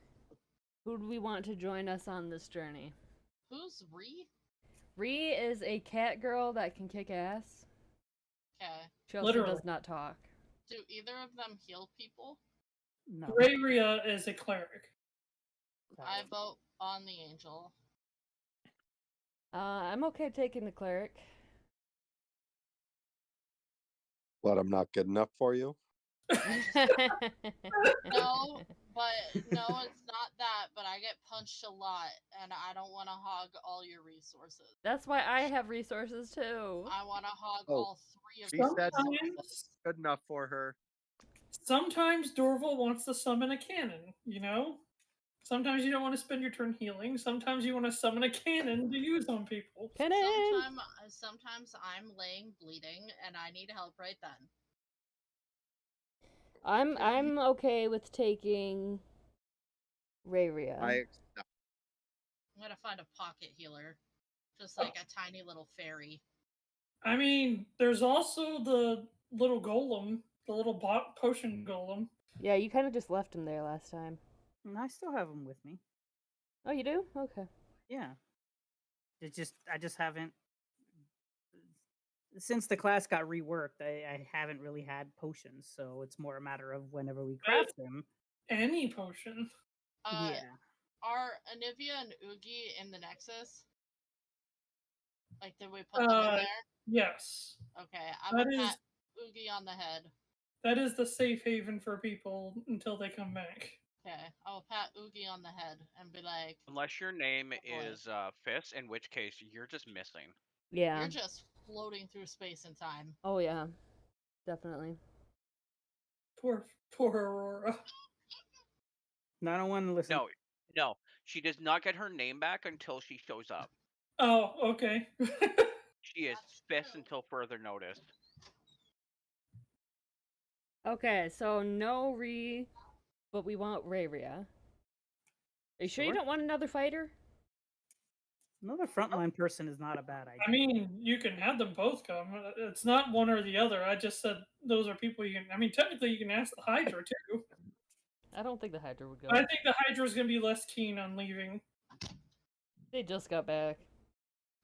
Who do we want to join us on this journey? Who's Ree? Ree is a cat girl that can kick ass. Okay. She also Literally. does not talk. Do either of them heal people? No. Rayria is a cleric. I vote on the angel. I'm okay taking the cleric. But I'm not good enough for you. No, it's not that, but I get punched a lot, and I don't want to hog all your resources. That's why I have resources too. I want to hog Oh, all 3 of She your said resources. good enough for her. Sometimes Dorval wants to summon a cannon, you know? Sometimes you don't want to spend your turn healing. Sometimes you want to summon a cannon to use on people. Cannon! Sometimes I'm laying bleeding, and I need help right then. I'm okay with taking Rayria. I I'm gonna find a pocket healer. Just like a tiny little fairy. I mean, there's also the little golem, the little potion golem. Yeah, you kind of just left him there last time. I still have him with me. Oh, you do? Okay. Yeah. I just haven't. Since the class got reworked, I haven't really had potions, so it's more a matter of whenever we craft them. Any potion. Yeah. Are Anivia and Oogie in the Nexus? Like, did we put them in there? Yes. Okay, I will pat Oogie on the head. That is the safe haven for people until they come back. Okay, I will pat Oogie on the head and be like... Unless your name is Fist, in which case you're just missing. Yeah. You're just floating through space and time. Oh, yeah. Definitely. Poor Aurora. No, I don't want to listen. No. She does not get her name back until she shows up. Oh, okay. She is That's fifth true. until further notice. Okay, so no Re, but we want Rayria. Are you sure you Sure. don't want another fighter? Another frontline person is not a bad idea. I mean, you can have them both come. It's not one or the other. I just said those are people you can. I mean, technically, you can ask the Hydra too. I don't think the Hydra would go. I think the Hydra is going to be less keen on leaving. They just got back.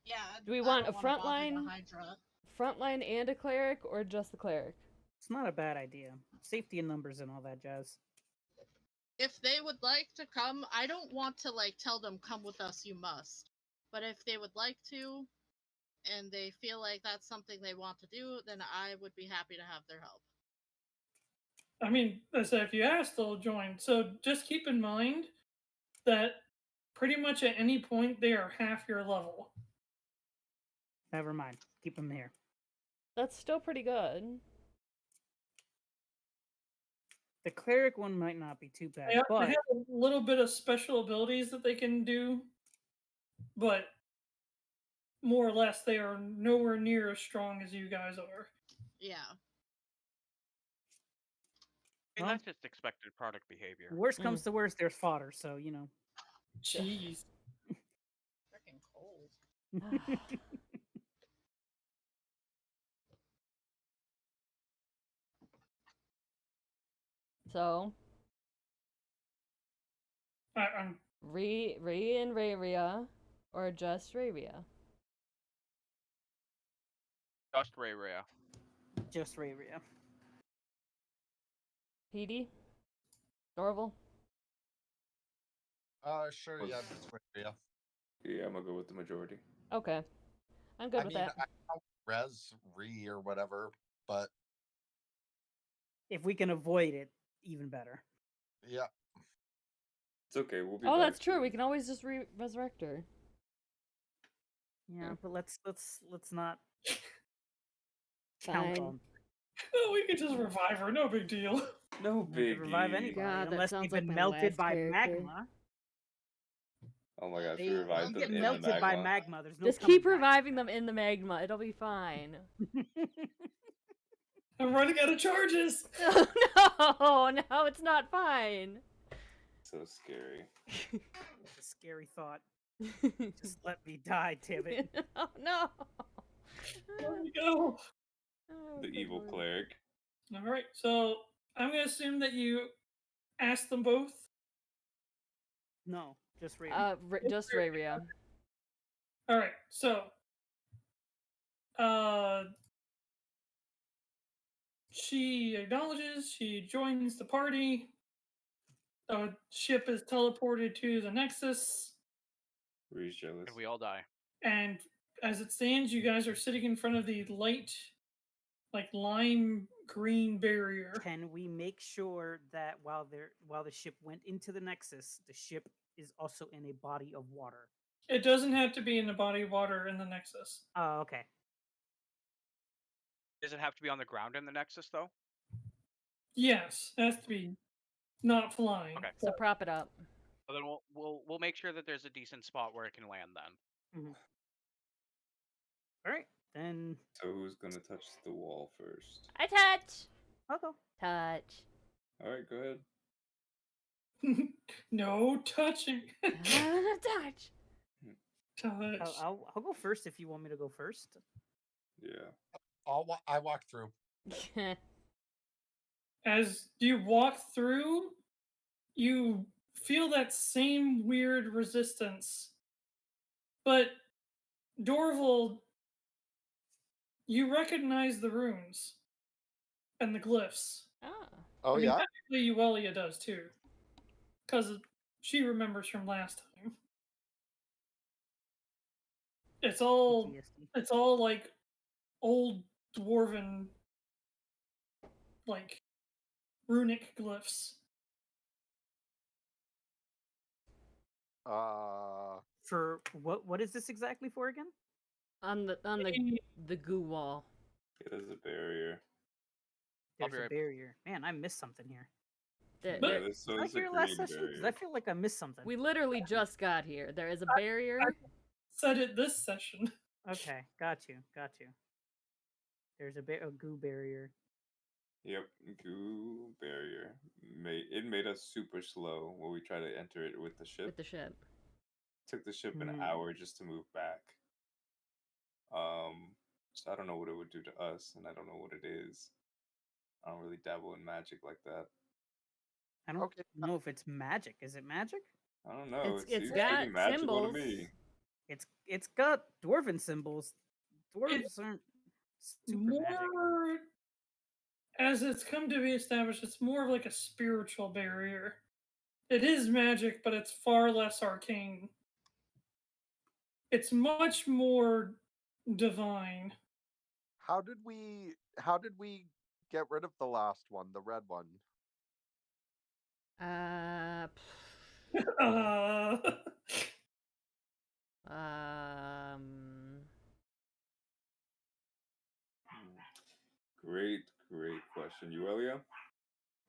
Yeah. Do we I want don't a wanna bother frontline? the Hydra. Frontline and a cleric, or just the cleric? It's not a bad idea. Safety in numbers and all that jazz. If they would like to come, I don't want to like tell them come with us, you must. But if they would like to, and they feel like that's something they want to do, then I would be happy to have their help. I mean, I said if you ask, they'll join. So just keep in mind that pretty much at any point they are half your level. Never mind. Keep them here. That's still pretty good. The cleric one might not be too bad, They but have a little bit of special abilities that they can do, but more or less they are nowhere near as strong as you guys are. Yeah. I mean, Well, that's just expected product behavior. worst comes to worst, there's fodder, so you know. Jeez. Freaking cold. So, I'm Re and Rayria, or just Rayria? Just Rayria. Just Rayria. Pedi? Dorval? Sure, yeah, just wait, yeah. Yeah, I'm gonna go with the majority. Okay. I'm good I with mean, that. I don't res re or whatever, but If we can avoid it, even better. yeah. It's okay. We'll be Oh, back that's true. soon. We can always just resurrect her. Yeah, but let's not count Fine. on. oh, we could just revive her, no big deal. No We can revive biggie. anybody God, that unless sounds they've like been my melted last by character. magma. Oh my gosh, They we revived they'll them get in the melted by magma. magma. There's no Just coming keep back. reviving them in the magma. It'll be fine. I'm running out of charges. Oh, no, it's not fine. So scary. It's a scary thought. Just let me die, damn it. Oh, no. There we go. Oh, The good evil lord. cleric. All right, so I'm gonna assume that you asked them both. No, just Rayria. Just Rayria. All right, so she acknowledges. She joins the party. A ship is teleported to the Nexus, Ree's jealous. And we all die. and as it stands, you guys are sitting in front of the light, like lime green barrier. Can we make sure that while the ship went into the Nexus, the ship is also in a body of water? It doesn't have to be in the body of water in the Nexus. Oh, okay. Does it have to be on the ground in the Nexus, though? Yes, it has to be not flying. Okay. So prop it up. So then we'll make sure that there's a decent spot where it can land then. All right, then So who's gonna touch the wall first? I touch. I'll go. Touch. All right, go ahead. No touching. Touch. Touch. I'll go first if you want me to go first. Yeah. I walk through. As you walk through, you feel that same weird resistance. But Dorval, you recognize the runes and the glyphs. Ah. Oh I mean, yeah. technically Yuelia does too, because she remembers from last time. It's all PTSD. like old dwarven, like runic glyphs. For what is this exactly for again? On the goo wall. It is a barrier. I'll be There's a right. barrier. Man, I missed something here. There- But- there- Yeah, this Was I was a here last green session? Because I barrier. feel like I missed something. we literally just got here. There is a barrier. Said it this session. Okay, got you. There's a goo barrier. Yep, goo barrier. It made us super slow when we tried to enter it with the ship. With the ship. Took the ship an Hmm. hour just to move back. So I don't know what it would do to us, and I don't know what it is. I don't really dabble in magic like that. I don't Okay. know if it's magic. Is it magic? I don't know. It's- It it's seems got pretty magical symbols. to me. It's got dwarven symbols. Dwarves aren't super magic. More, as it's come to be established, it's more of like a spiritual barrier. It is magic, but it's far less arcane. It's much more divine. How did we get rid of the last one, the red one? Uh, Great question. Yuelia?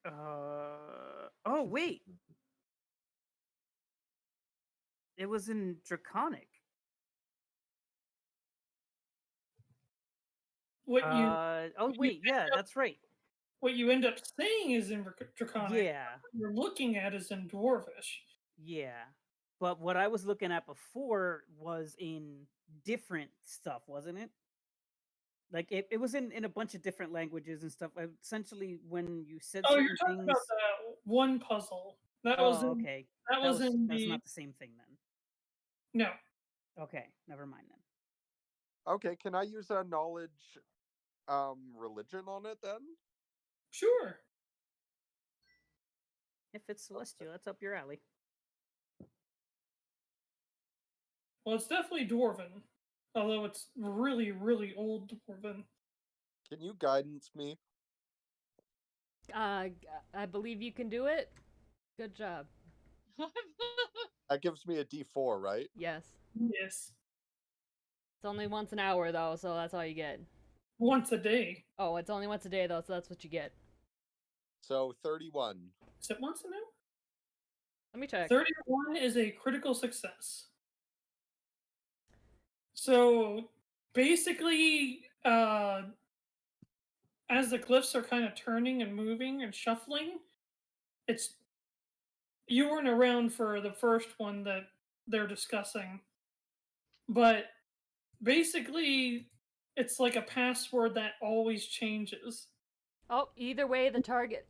Oh wait. It was in Draconic. what you Oh wait, yeah, that's right. what you end up saying is in Draconic. Yeah, What you're looking at is in Dwarvish. yeah. But what I was looking at before was in different stuff, wasn't it? Like it was in a bunch of different languages and stuff. Essentially, when you said Oh, certain you're talking things. about that one puzzle. That Oh, was in, okay. that was in that's the not the same thing then. no. Okay, never mind then. Okay, can I use a knowledge religion on it then? Sure. If it's celestial, that's up your alley. Well, it's definitely Dwarven, although it's really, really old Dwarven. Can you guidance me? I believe you can do it. Good job. That gives me a D4, right? Yes. Yes. It's only once an hour though, so that's all you get. Once a day. Oh, it's only once a day though, so that's what you get. So 31. Is it once a day? Let me check. 31 is a critical success. So basically, as the glyphs are kind of turning and moving and shuffling, it's you weren't around for the first one that they're discussing, but basically, it's like a password that always changes. Oh, either way, the target.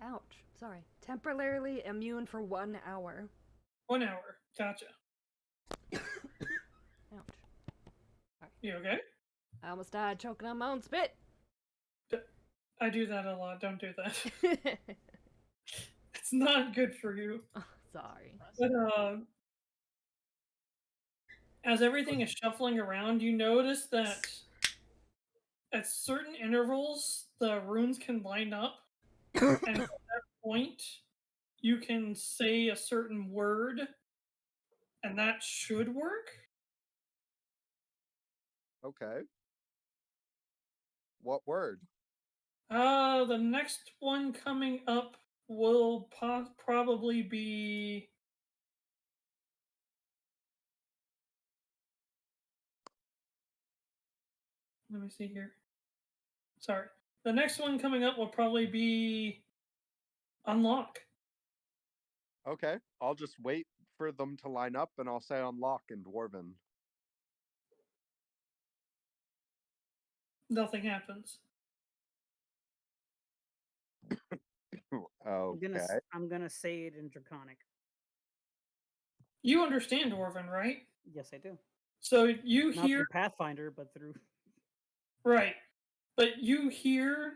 Ouch. Sorry. Temporarily immune for 1 hour. 1 hour. Gotcha. Ouch. You okay? I almost died choking on my own spit. I do that a lot. Don't do that. It's not good for you. Oh, sorry. But as everything is shuffling around, you notice that at certain intervals the runes can line up, and at that point you can say a certain word, and that should work. Okay. What word? The next one coming up will probably be. Let me see here. Sorry. The next one coming up will probably be unlock. Okay, I'll just wait for them to line up and I'll say unlock in Dwarven. Nothing happens. Okay. I'm gonna say it in Draconic. You understand Dwarven, right? Yes, I do. So you Not hear through Pathfinder, but through. right, but you hear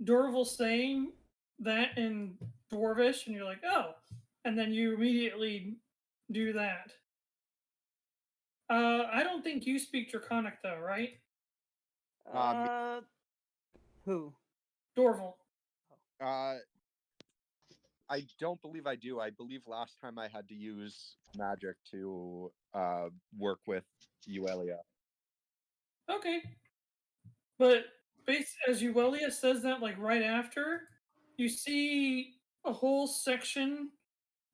Dorval saying that in Dwarvish, and you're like, oh, and then you immediately do that. I don't think you speak Draconic though, right? Who? Dorval. I don't believe I do. I believe last time I had to use magic to work with Yuelia. Okay, but as Yuelia says that, like right after, you see a whole section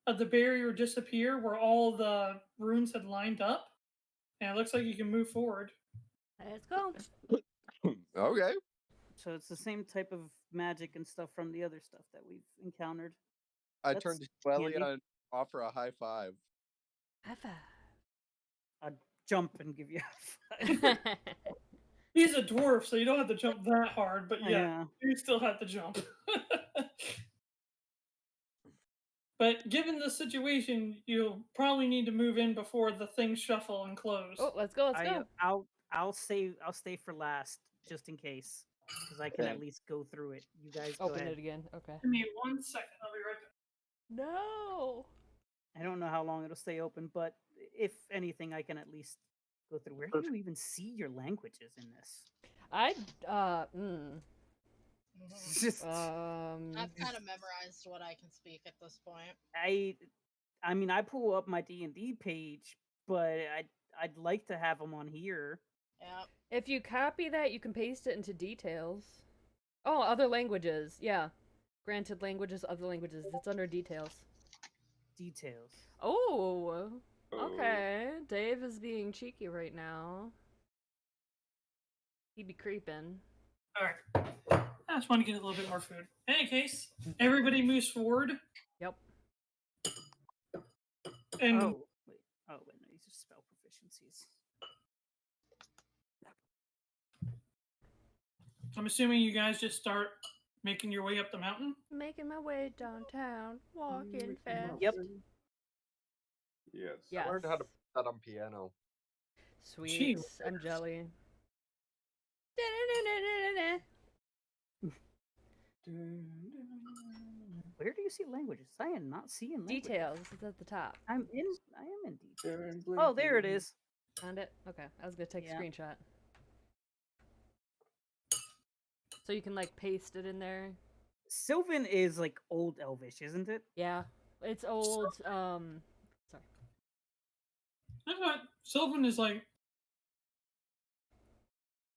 of the barrier disappear where all the runes had lined up, and it looks like you can move forward. Let's go. Okay. So it's the same type of magic and stuff from the other stuff that we've encountered. I That's turn to handy. Yuelia and offer a high five. High five. I'd jump and give you a five. He's a dwarf, so you don't have to jump that hard, but yeah, Yeah. you still have to jump. But given the situation, you'll probably need to move in before the things shuffle and close. Oh, let's go. Let's go. I'll stay for last just in case, because I can Okay. at least go through it. You guys go Open ahead. it again. Okay. Give me 1 second. I'll be right back. No. I don't know how long it'll stay open, but if anything, I can at least go through. Where do you even see your languages in this? I Just I've kind of memorized what I can speak at this point. I mean, I pull up my D&D page, but I'd like to have them on here. Yeah. If you copy that, you can paste it into details. Oh, other languages. Yeah. Granted languages, other languages. It's under details. Details. Oh. Okay. Dave is being cheeky right now. He'd be creeping. All right. I just want to get a little bit more food. In any case, everybody moves forward. Yep. And Oh wait, no, these are spell proficiencies. I'm assuming you guys just start making your way up the mountain. Making my way downtown, walking fast. Yep. Yes. Yes. I learned how to play that on piano. Sweet. Gee I'm jelly. Where do you see languages? I am not seeing languages. Details is at the top. I am in details. Oh, there it is. Found it? Okay. I was gonna take Yeah. a screenshot. So you can like paste it in there. Sylvan is like old Elvish, isn't it? Yeah. It's old, sorry. I thought Sylvan is like,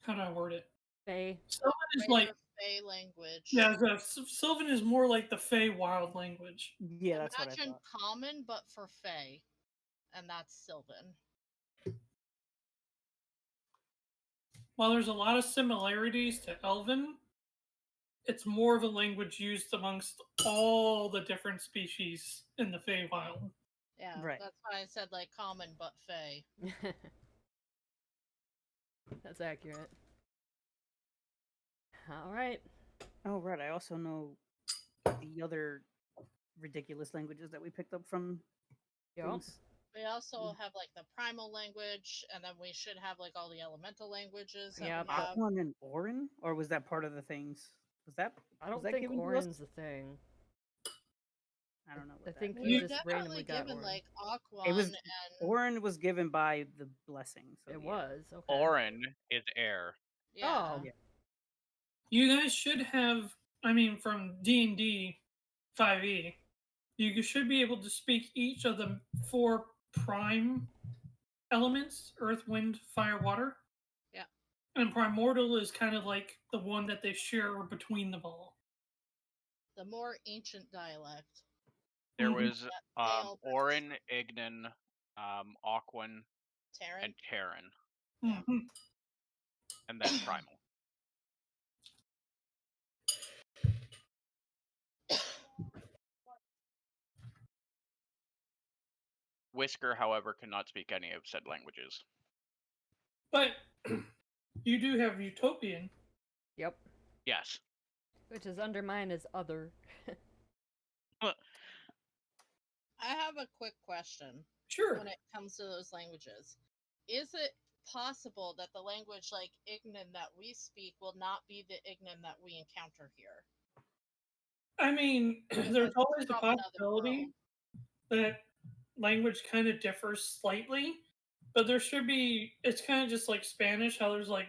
how do I word it? Fae. Sylvan is Regular like, Fey language. yeah, Sylvan is more like the Fey wild language. Yeah, that's what I Imagine thought. common, but for Fey. And that's Sylvan. While there's a lot of similarities to Elven, it's more of a language used amongst all the different species in the Feywild. Yeah, Right. that's why I said like common, but Fey. That's accurate. Alright. Oh, right. I also know the other ridiculous languages that we picked up from Yep. things. We also have like the primal language, and then we should have like all the elemental languages. That Yep. we have. Aquan and Orin? Or was that part of the things? Was that I don't was that think given to us? Orin's a thing. I don't know what I that think was. you We're just definitely randomly got given Orin. like Aquan It was and Orin was given by the blessing. So It yeah. was. Okay. Orin is air. yeah. Oh. Yeah. You guys should have, I mean, from D&D 5e, you should be able to speak each of the 4 prime elements: earth, wind, fire, water. Yeah. And primordial is kind of like the one that they share between them all. The more ancient dialect. There Mhm. was all Orin, Ignan, Aquan, Terran. and Terran, Mhm. and then Primal. Whisker, however, cannot speak any of said languages. But you do have Utopian. Yep. Yes. Which is under mine as other. I have a quick question Sure. when it comes to those languages. Is it possible that the language like Ignan that we speak will not be the Ignan that we encounter here? I mean, Because there's it's always the from another possibility world. that language kind of differs slightly, but there should be, it's kind of just like Spanish, how there's like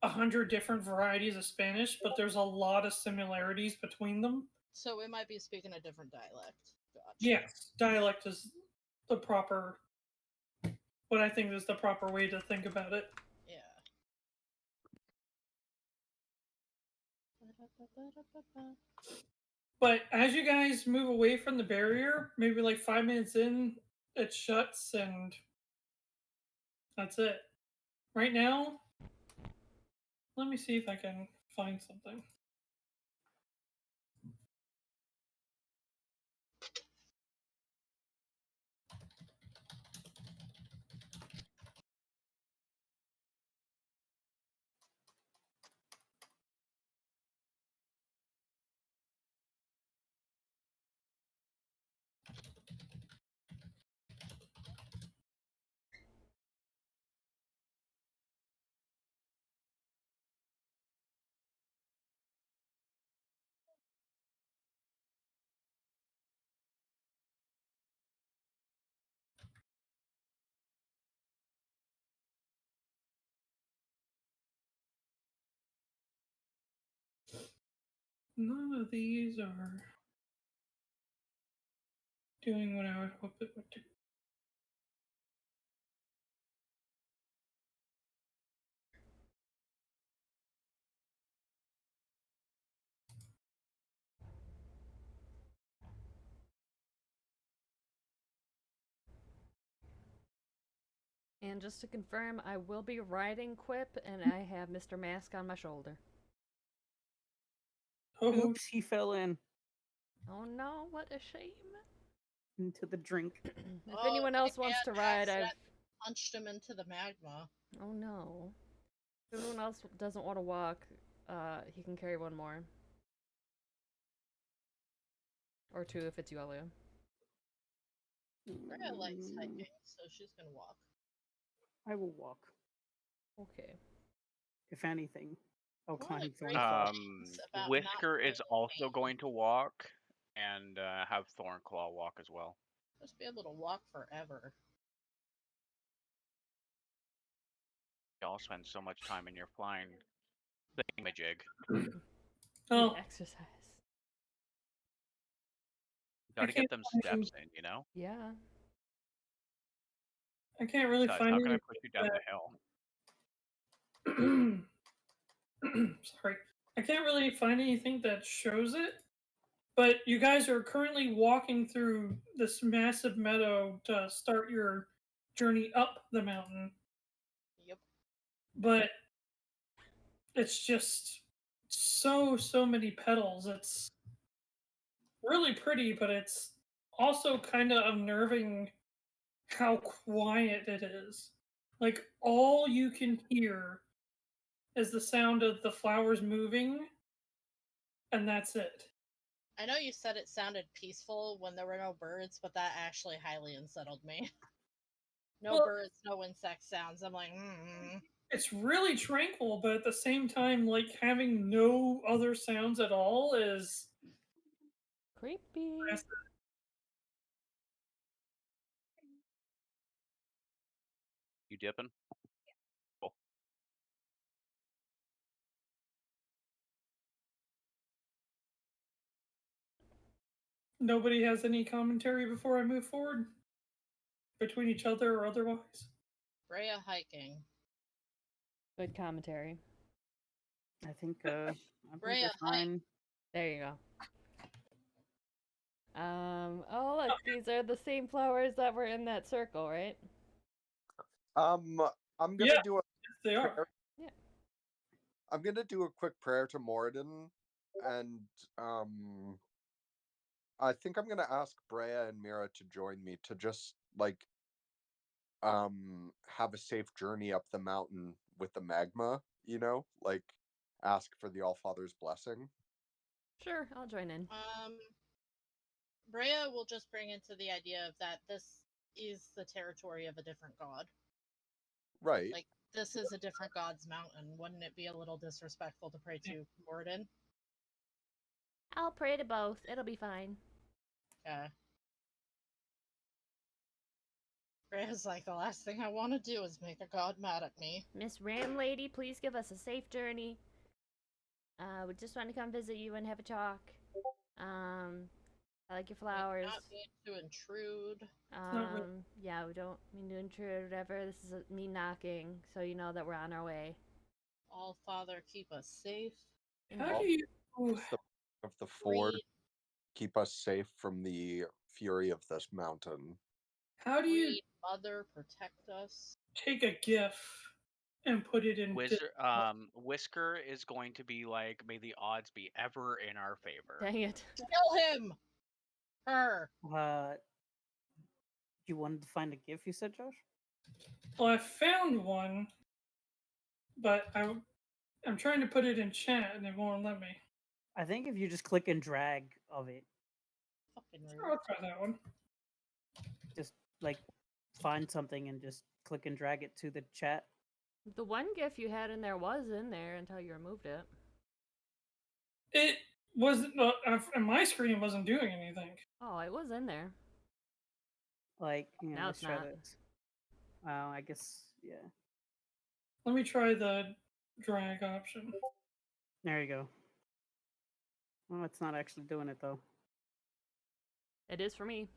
100 different varieties of Spanish, but there's a lot of similarities between them. So we might be speaking a different dialect. Gotcha. Yes, dialect is the proper, what I think is the proper way to think about it. Yeah. But as you guys move away from the barrier, maybe like 5 minutes in, it shuts and that's it. Right now, let me see if I can find something. None of these are doing what I would hope it would do. And just to confirm, I will be riding Quip, and I have Mr. Mask on my shoulder. Oh, Oops, he fell in Oh no, what a shame. into the drink. If Oh, anyone else maybe wants I'd to ride, I've... accidentally punched him into the magma. Oh no. If anyone else doesn't want to walk, he can carry one more. Or two if it's Yuelia. Freya likes hiking, so she's gonna walk. I will walk. Okay. If anything, I'll What a climb great Thornclaw. things about Whisker not is being also pain. going to walk and have Thornclaw walk as well. Just be able to walk forever. Y'all spend so much time in your flying thingamajig. oh, Exercise. Gotta can't get them find- steps in, you know? Yeah. I can't really Besides, find how can I any. push you down the hill? Sorry, I can't really find anything that shows it. But you guys are currently walking through this massive meadow to start your journey up the mountain. Yep. But it's just so many petals. It's really pretty, but it's also kind of unnerving how quiet it is. Like all you can hear is the sound of the flowers moving, and that's it. I know you said it sounded peaceful when there were no birds, but that actually highly unsettled me. No Well- birds, no insect sounds. I'm like, It's really tranquil, but at the same time, like having no other sounds at all is Creepy. You dipping? Cool. nobody has any commentary before I move forward between each other or otherwise. Freya hiking. Good commentary. I think we're Freya, fine. There you go. Oh look, these are the same flowers that were in that circle, right? I'm gonna Yeah. do a Yes, they are. prayer. Yeah. I'm gonna do a quick prayer to Moradin, and I think I'm gonna ask Brea and Mirra to join me to just like have a safe journey up the mountain with the magma. You know, like ask for the Allfather's blessing. Sure, I'll join in. Brea will just bring into the idea of that this is the territory of a different god. Right. Like, this is a different god's mountain. Wouldn't it be a little disrespectful to pray to Moradin? I'll pray to both. It'll be fine. Okay. Brea's like, the last thing I want to do is make a god mad at me. Miss Ram Lady, please give us a safe journey. We just want to come visit you and have a talk. I like your flowers. Not mean to intrude. Not really. Yeah, we don't mean to intrude or whatever. This is me knocking, so you know that we're on our way. All Father, keep us safe. How do you Ooh, Of the fort, Read, keep us safe from the fury of this mountain. how do you read, mother, protect us. take a GIF and put it in? Whisker is going to be like, may the odds be ever in our favor. Dang it. Kill him! Her! You wanted to find a GIF, you said, Josh? Well, I found one, but I'm trying to put it in chat and it won't let me. I think if you just click and drag of it, Fucking Sure, rude. I'll try that one. just like find something and just click and drag it to the chat. The one GIF you had in there was in there until you removed it. It wasn't on my screen. It wasn't doing anything. Oh, it was in there. Like, you know, Now let's it's try not. this. Oh, I guess, yeah. Let me try the drag option. There you go. Oh, it's not actually doing it though. It is for me.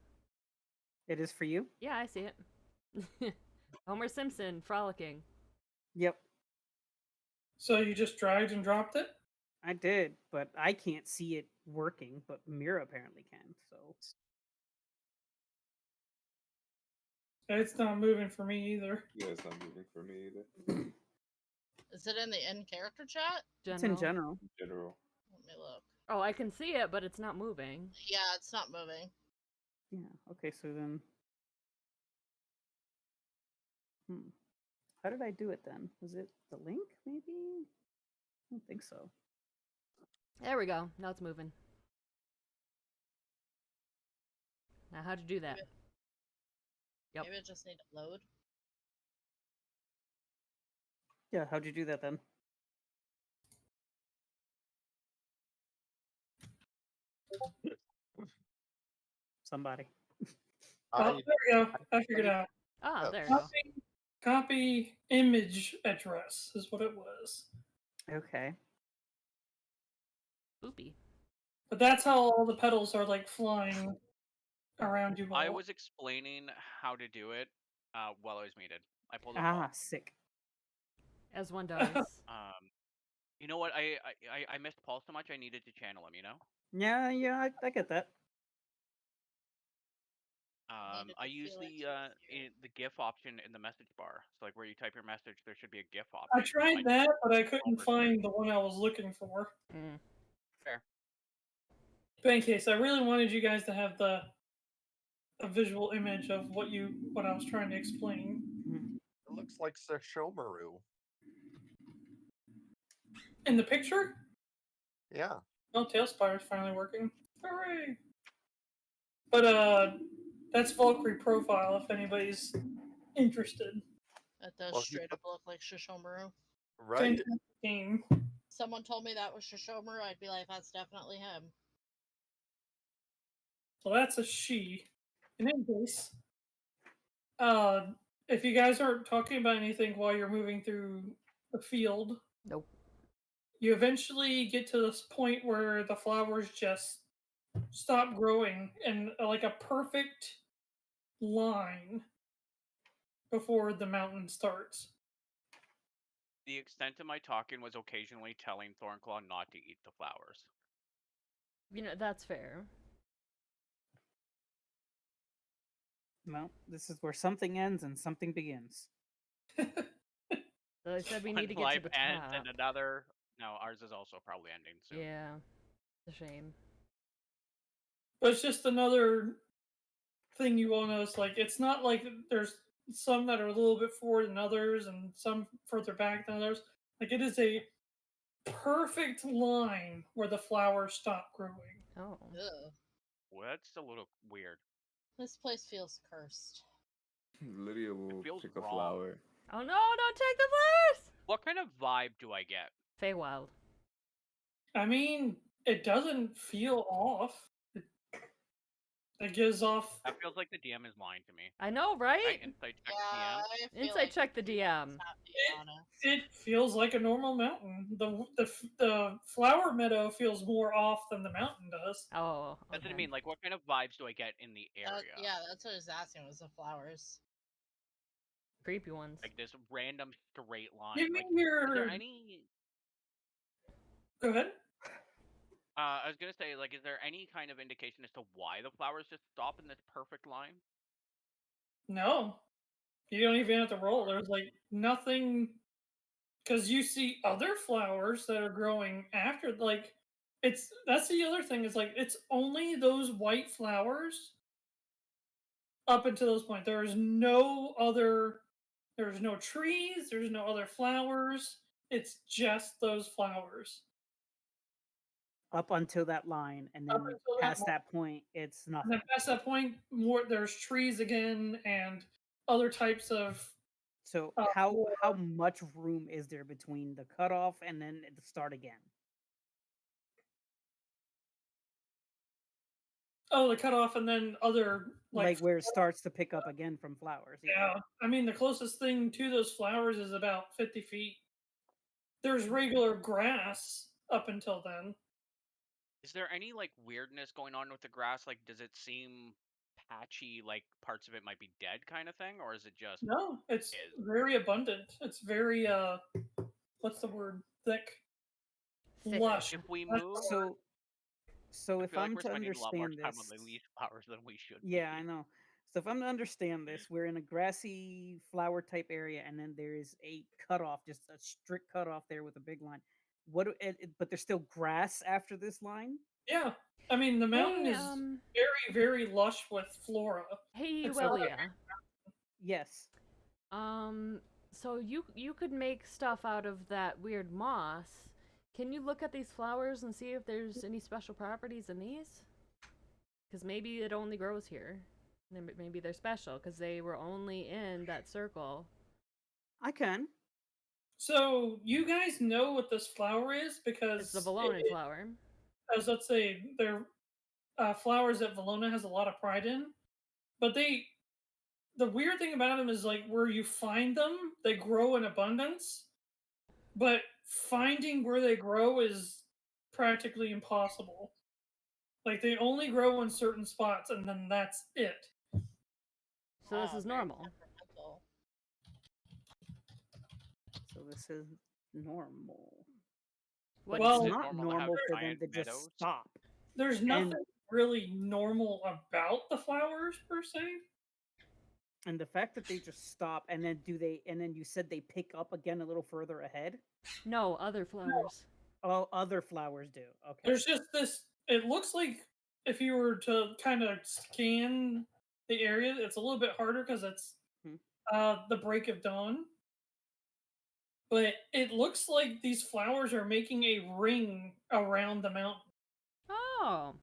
It is for you? Yeah, I see it. Homer Simpson frolicking. Yep, So you just dragged and dropped it? I did, but I can't see it working, but Mirra apparently can, so. It's not moving for me either. Yeah, it's not moving for me either. Is it in the in character chat? It's in general. In general. Let me look. Oh, I can see it, but it's not moving. Yeah, it's not moving. Yeah, okay, so then. How did I do it then? Was it the link, maybe? I don't think so. There we go. Now it's moving. Now how'd you do that? Yep. Maybe it just need to load. Yeah, how'd you do that then? Somebody. Oh, there we go. I figured it out. Ah, there we go. Copy image address is what it was. Okay. Boopy. But that's how all the petals are like flying around you all. I was explaining how to do it while I was muted. I pulled it Ah, off. sick. As one does. You know what? I missed Paul so much. I needed to channel him. You know. Yeah, I get that. I use the GIF option in the message bar. So like where you type your message, there should be a GIF option. I tried that, but I couldn't find the one I was looking for. Fair. But in case, I really wanted you guys to have a visual image of what I was trying to explain. It looks like Sashomaru. In the picture? Yeah. Oh, TaleSpire is finally working. Hooray! But that's Valkyrie profile if anybody's interested. That does Well, straight up look like Shishomaru. Right? Fantastic game. Someone told me that was Shishomaru, I'd be like, that's definitely him. So that's a she. In any case, if you guys aren't talking about anything while you're moving through the field, Nope. you eventually get to this point where the flowers just stop growing in like a perfect line before the mountain starts. The extent of my talking was occasionally telling Thornclaw not to eat the flowers. You know, that's fair. Well, this is where something ends and something begins. So I said we need to One get to life the ends top. and another. No, ours is also probably ending soon. Yeah. It's a shame. But it's just another thing you all notice. Like, it's not like there's some that are a little bit forward than others and some further back than others. Like, it is a perfect line where the flowers stop growing. Oh. Ugh. Well, that's a little weird. This place feels cursed. Lydia will feels pick a wrong. flower. Oh no, don't take the flowers! What kind of vibe do I get? Feywild. I mean, it doesn't feel off. It gives off. That feels like the DM is lying to me. I know, I right? insight check Yeah, DM. I feel Insight like check the it's DM. not being honest. It feels like a normal mountain. The flower meadow feels more off than the mountain does. Oh. That's what I okay. mean. Like, what kind of vibes do I get in the area? Yeah, that's what I was asking, was the flowers. Creepy ones. Like this random straight line. Give me Like, is your. there any? Go ahead. I was gonna say, like, is there any kind of indication as to why the flowers just stop in this perfect line? No, you don't even have to roll. There's like nothing, because you see other flowers that are growing after. Like, that's the other thing, is like it's only those white flowers up until this point. There is no other. There's no trees. There's no other flowers. It's just those flowers. Up until that line, and Up then until past that that point, it's And nothing. then past that point, there's trees again and other types of. So how much room is there between the cutoff and then the start again? Oh, the cutoff, and then other Like where it starts to pick up again from flowers. Yeah, I mean the closest thing to those flowers is about 50 feet. There's regular grass up until then. Is there any like weirdness going on with the grass? Like, does it seem patchy? Like parts of it might be dead, kind of thing, or is it just No, it's very abundant. It's very what's the word? Thick. Lush. If we That's move, the word. So I if feel like I'm we're to spending a lot more understand time on this, the leaf flowers than we should. yeah, I know. So if I'm to understand this, we're in a grassy flower type area, and then there is a cutoff, just a strict cutoff there with a big line. But there's still grass after this line. Yeah, I mean the mountain Hey, is very, very lush with flora. Hey, It's not Yuelia. Yes. So you could make stuff out of that weird moss. Can you look at these flowers and see if there's any special properties in these? Because maybe it only grows here. Maybe they're special because they were only in that circle. I can. So you guys know what this flower is because It's the Valonan flower. As let's say they're flowers that Valona has a lot of pride in, but the weird thing about them is like where you find them, they grow in abundance, but finding where they grow is practically impossible. Like they only grow in certain spots, and then that's it. So this is normal. So this is normal. What Well, it's is it not normal to have normal for them giant to just meadows? stop. There's nothing really normal about the flowers per se. And the fact that they just stop and then you said they pick up again a little further ahead? No, other flowers. Oh, other flowers do. Okay. There's just this. It looks like if you were to kind of scan the area, it's a little bit harder because it's the break of dawn. But it looks like these flowers are making a ring around the mountain. Oh.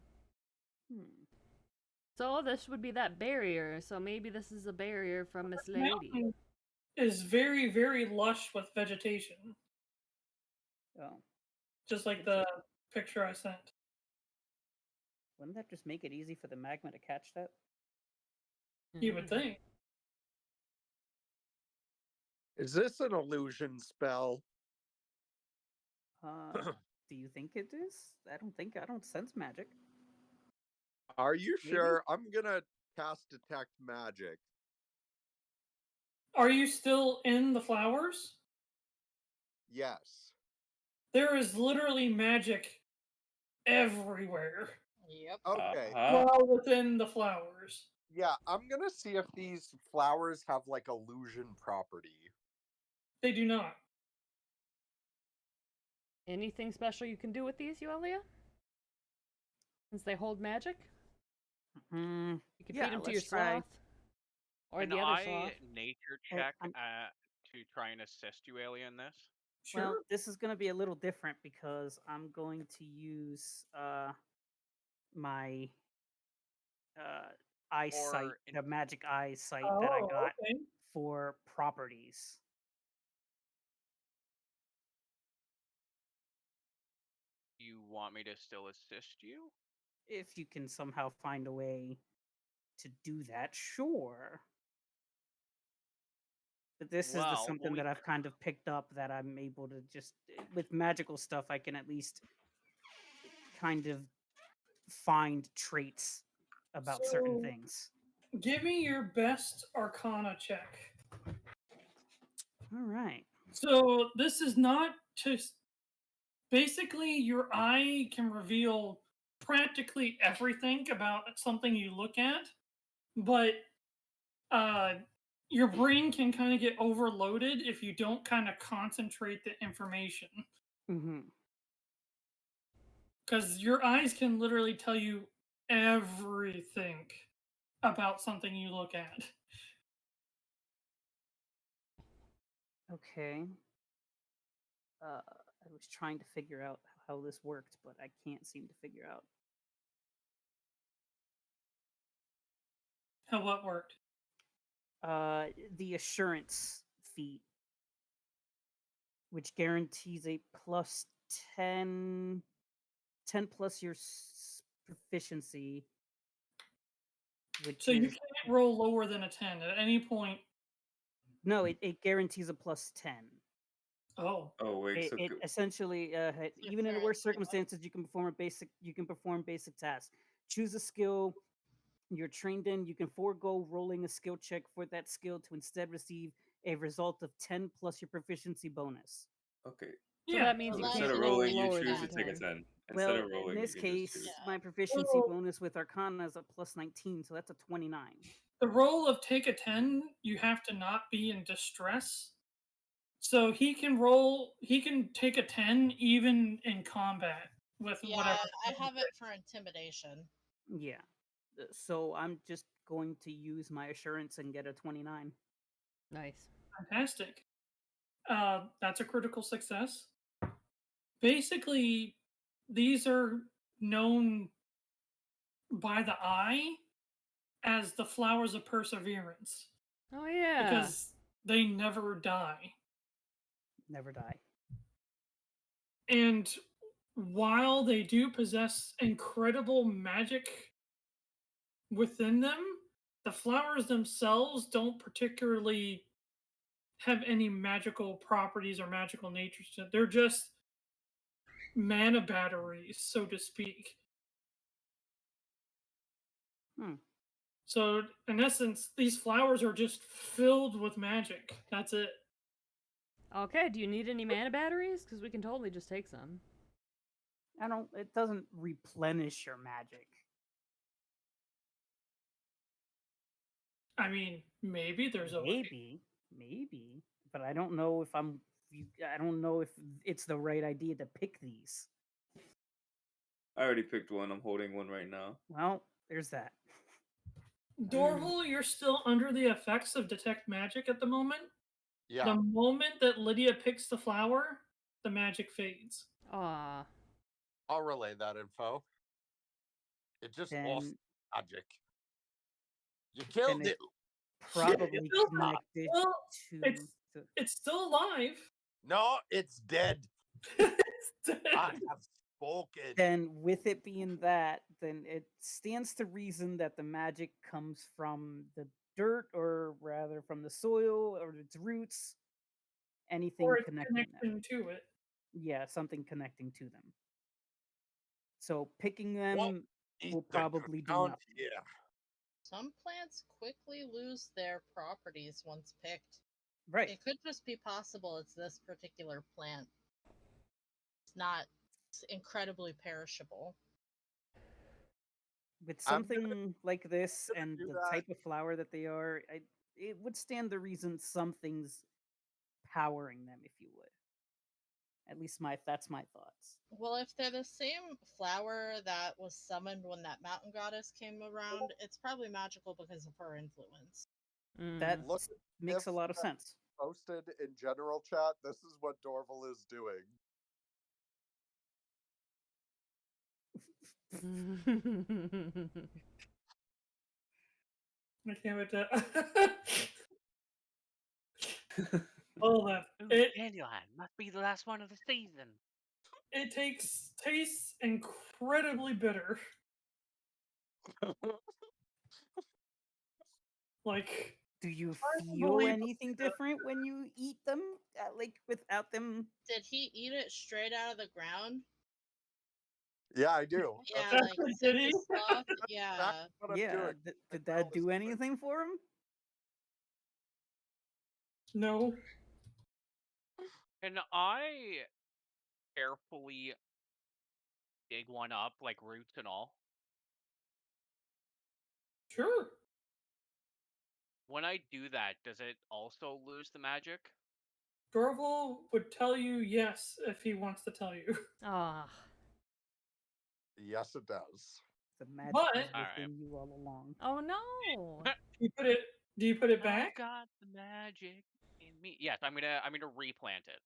So this would be that barrier. So maybe this is a barrier from Miss Lady. Is very, very lush with vegetation. Oh. Just like the picture I sent. Wouldn't that just make it easy for the magma to catch that? You would think. Is this an illusion spell? Do you think it is? I don't sense magic. Are you Maybe? sure? I'm gonna cast Detect Magic. Are you still in the flowers? Yes. There is literally magic everywhere. Yep. Okay. Well, within the flowers. Yeah, I'm gonna see if these flowers have like illusion property. They do not. Anything special you can do with these, Yuelia? Since they hold magic? You can feed them to your sloth. Or the other sloth. Nature check to try and assist Yuelia in this? Sure. Well, this is going to be a little different because I'm going to use my eyesight, the magic eyesight that I got for properties. You want me to still assist you? If you can somehow find a way to do that, sure. But this is something that I've kind of picked up that I'm able to just, with magical stuff, I can at least kind of find traits about certain things. Give me your best Arcana check. All right. So this is not to basically your eye can reveal practically everything about something you look at, but your brain can kind of get overloaded if you don't kind of concentrate the information. Mm-hmm. Because your eyes can literally tell you everything about something you look at. Okay. I was trying to figure out how this worked, but I can't seem to figure out. How what worked? The assurance feat, which guarantees a plus 10 plus your proficiency. Which So you is, can't roll lower than a 10 at any point. no, it guarantees a plus 10. Oh. Oh wait, It, so it essentially, even in the worst circumstances, you can perform basic tasks. Choose a skill you're trained in. You can forego rolling a skill check for that skill to instead receive a result of 10 plus your proficiency bonus. okay. So Yeah. that means So you that's Instead can't of roll rolling, you lower choose than to take a 10. 10. Instead Well, of rolling, in this you can just case, choose. my proficiency Well- bonus with Arcana is a plus 19, so that's a 29. The roll of take a 10, you have to not be in distress. So he can take a 10 even in combat with Yeah, whatever. I have it for intimidation. Yeah. So I'm just going to use my assurance and get a 29. Nice. Fantastic. That's a critical success. Basically, these are known by the eye as the flowers of perseverance Oh yeah. because they never die. Never die. And while they do possess incredible magic within them, the flowers themselves don't particularly have any magical properties or magical natures to them. They're just mana batteries, so to speak. Hmm. So, in essence, these flowers are just filled with magic. That's it. Okay, do you need any mana batteries? Because we can totally just take some. It doesn't replenish your magic. I mean, maybe there's a way. Maybe, but I don't know if I don't know if it's the right idea to pick these. I already picked one. I'm holding one right now. Well, there's that. Dorval, you're still under the effects of detect magic at the moment. Yeah. The moment that Lydia picks the flower, the magic fades. Aw. I'll relay that info. It just lost Then magic. You killed it's it. probably Still connected Well, to it's still alive. No, it's dead. It's dead. I have spoken. then with it being that, then it stands to reason that the magic comes from the dirt, or rather from the soil or its roots. Anything Or it's connecting them. connection to it. Yeah, something connecting to them. So picking What them needs will to go probably do down nothing. here? Some plants quickly lose their properties once picked. Right. It could just be possible it's this particular plant. It's not incredibly perishable. With I'm gonna- something like this and do the that. type of flower that they are, it would stand the reason something's powering them, if you would. At least that's my thoughts. Well, if they're the same flower that was summoned when that mountain goddess came around, it's probably magical because of her influence. That Look makes a if lot of that- sense. Posted in general chat, this is what Dorval is doing. I can't wait to. Hold on. Ooh, It dandelion must be the last one of the season. tastes incredibly bitter. Like, Do you hard to feel believe anything different when you eat them? Like without them? Did he eat it straight out of the ground? Yeah, I do. Yeah, That's like what zippy did he? stuff. Yeah. That's what I'm Yeah. doing. Did that do anything for him? No. Can I carefully dig one up, like roots and all? Sure. When I do that, does it also lose the magic? Dorval would tell you yes if he wants to tell you. Ah. Yes, it does. The magic But- is Alright. within you all along. Oh no. Do you put it I've back? got the magic in me. Yes, I'm gonna replant it.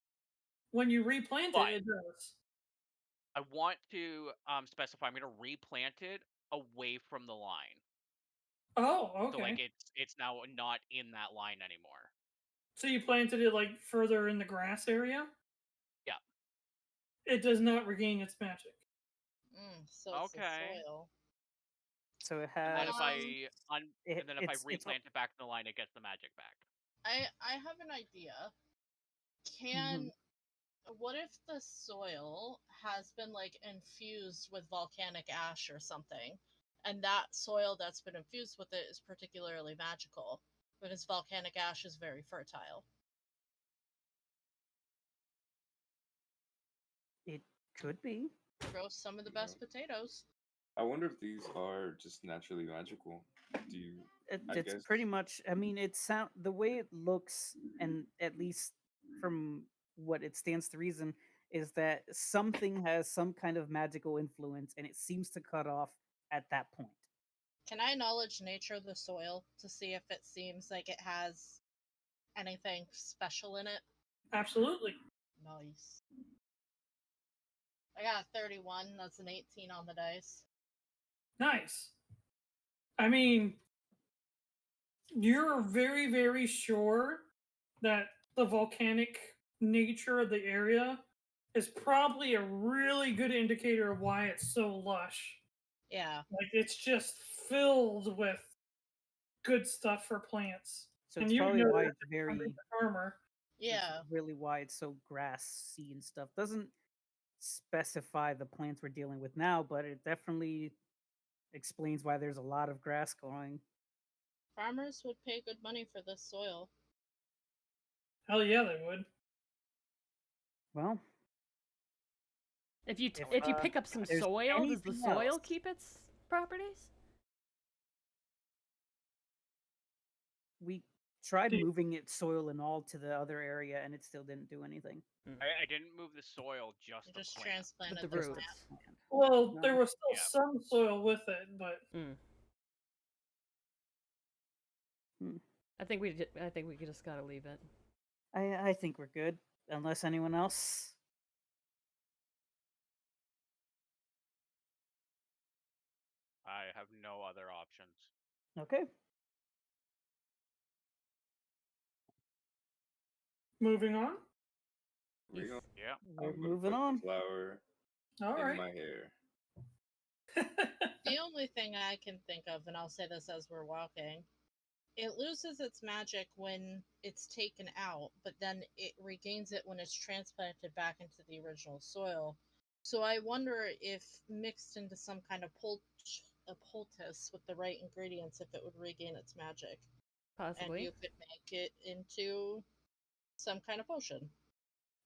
When you replant But- it, it does. I want to specify I'm gonna replant it away from the line. Oh, okay. So like it's now not in that line anymore. So you planted it like further in the grass area? Yeah. It does not regain its magic. So it's Okay. the soil. So it And then has. if I and then if I it's- replant it back in the line, it gets the magic back. I have an idea. Can what if the soil has been like infused with volcanic ash or something, and that soil that's been infused with it is particularly magical because volcanic ash is very fertile. It could be. Grow some of the best potatoes. I wonder if these are just naturally magical. Do you? I It's guess- pretty much. I mean, the way it looks, and at least from what it stands to reason, is that something has some kind of magical influence, and it seems to cut off at that point. Can I knowledge nature the soil to see if it seems like it has anything special in it? Absolutely. Nice. I got a 31. That's an 18 on the dice. Nice. I mean, you're very, very sure that the volcanic nature of the area is probably a really good indicator of why it's so lush. Yeah. Like, it's just filled with good stuff for plants. So And it's you probably know why that it's from very. being a farmer. That's Yeah. really why it's so grassy and stuff. Doesn't specify the plants we're dealing with now, but it definitely explains why there's a lot of grass growing. Farmers would pay good money for this soil. Hell yeah, they would. Well, If you If, pick up some there's soil, does the anything soil else- keep its properties? we tried Do you- moving its soil and all to the other area, and it still didn't do anything. I didn't move the soil, just You the just plant. transplanted the the roots. plant. Well, No. there was still Yeah. some soil with it, but I think we just gotta leave it. I think we're good, unless anyone else. I have no other options. Okay. moving on. We gonna- Yeah. We're I'm gonna moving put on. the flower All in right. my hair. The only thing I can think of, and I'll say this as we're walking, it loses its magic when it's taken out, but then it regains it when it's transplanted back into the original soil. So I wonder if mixed into some kind of a poultice with the right ingredients, if it would regain its magic. And Possibly. you could make it into some kind of potion.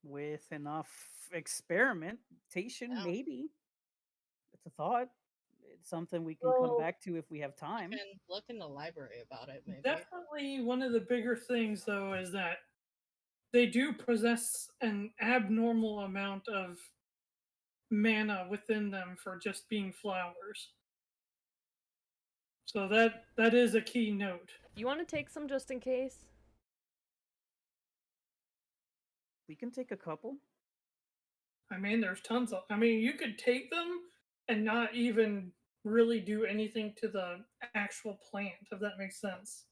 With enough experimentation, Yeah. maybe. It's a thought. It's something we can come Well, back to if we have time. And look in the library about it, maybe. Definitely one of the bigger things, though, is that they do possess an abnormal amount of mana within them for just being flowers. So that is a key note. You want to take some just in case? We can take a couple. I mean, there's tons of. I mean, you could take them and not even really do anything to the actual plant, if that makes sense.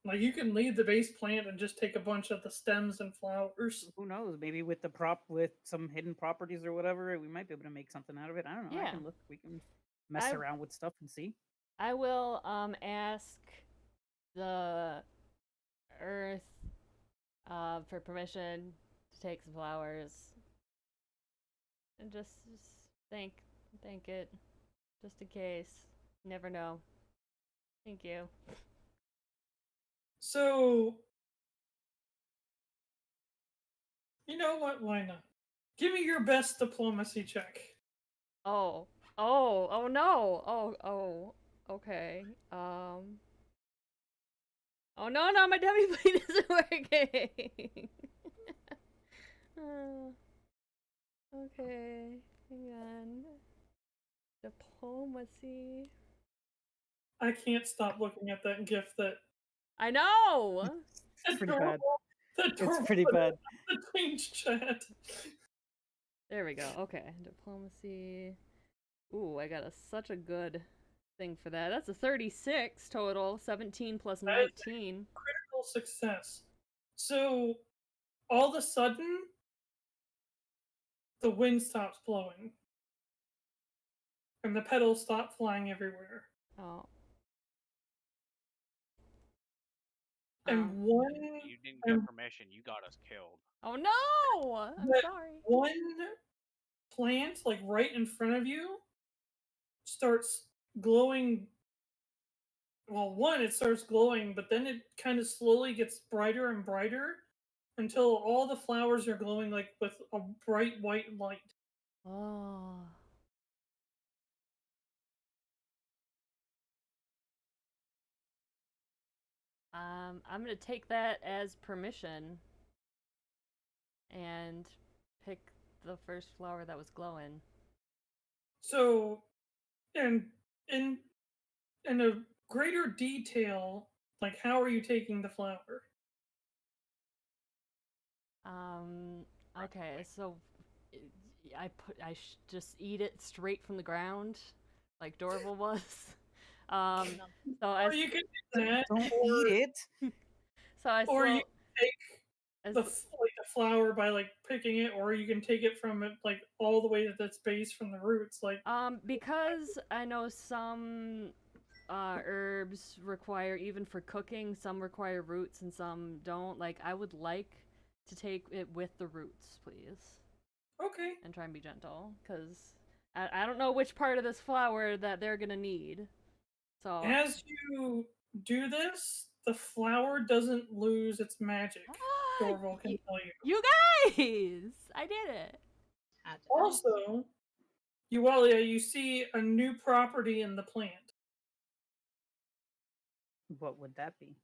Like, you can leave the base plant and just take a bunch of the stems and flowers. Who knows? Maybe with with some hidden properties or whatever, we might be able to make something out of it. I don't know. I Yeah. can look. We can mess I- around with stuff and see. I will ask the earth for permission to take some flowers and just thank it just in case. You never know. Thank you. So, you know what? Why not? Give me your best diplomacy check. Oh no. Okay. Oh no, my dummy plate isn't working. Okay, hang on. Diplomacy. I can't stop looking at that GIF that I know. It's pretty bad. It's It's pretty bad. The Queen's chat. There we go. Okay, diplomacy. Ooh, I got such a good thing for that. That's a 36 total. 17 plus 19. Critical success. So, all of a sudden, the wind stops blowing. And the petals stop flying everywhere. Oh. And one... You didn't get permission. You got us killed. Oh no! I'm sorry. One plant, like right in front of you, starts glowing. Well, one, it starts glowing, but then it kind of slowly gets brighter and brighter until all the flowers are glowing like with a bright white light. Oh. I'm gonna take that as permission and pick the first flower that was glowing. So, and in a greater detail, like how are you taking the flower? Okay, so I just eat it straight from the ground, like Dorval was. So Or you can do that, Don't eat it. So I or you as, take the flower by like picking it, or you can take it from it like all the way to its base from the roots. Like because I know some herbs require, even for cooking, some require roots and some don't. Like, I would like to take it with the roots, please. Okay. And try and be gentle, because I don't know which part of this flower that they're gonna need. So as you do this, the flower doesn't lose its magic. Dorval can tell you. You guys! I did it! Also, Yuelia, you see a new property in the plant. What would that be?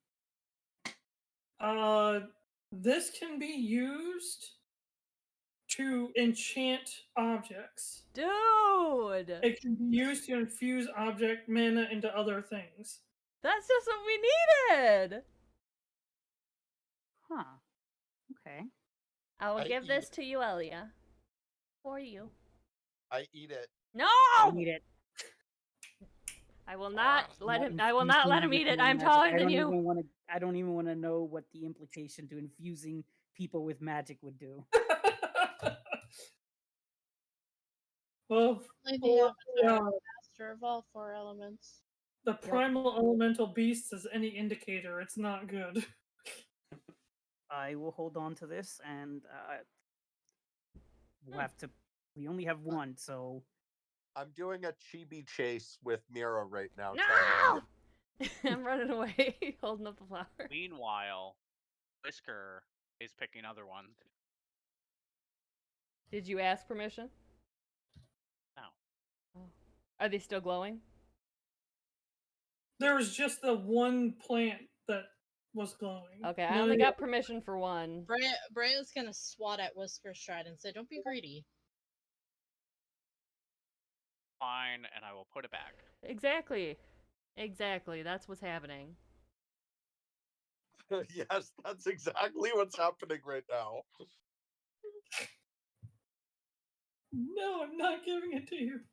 This can be used to enchant objects. Dude! It can be used to infuse object mana into other things. That's just what we needed! Huh. Okay. I will give eat this to Yuelia. For you. I eat it. No! I eat it. I will not let him. I will Infusing not let him eat it. everything I'm with taller magic. than you. I don't even want to know what the implication to infusing people with magic would do. Well, Lydia, master of all 4 elements. the primal elemental beast is any indicator. It's not good. I will hold on to this, and we'll have to. We only have one, so I'm doing a chibi chase with Mirra right now. No! I'm running away, holding up the flower. Meanwhile, Whisker is picking other ones. Did you ask permission? No. Oh. Are they still glowing? There was just the one plant that was glowing. Okay, I only got permission for one. Brea's gonna swat at WhiskerStride and say, "Don't be greedy." Fine, and I will put it back. Exactly. That's what's happening. Yes, that's exactly what's happening right now. No, I'm not giving it to you.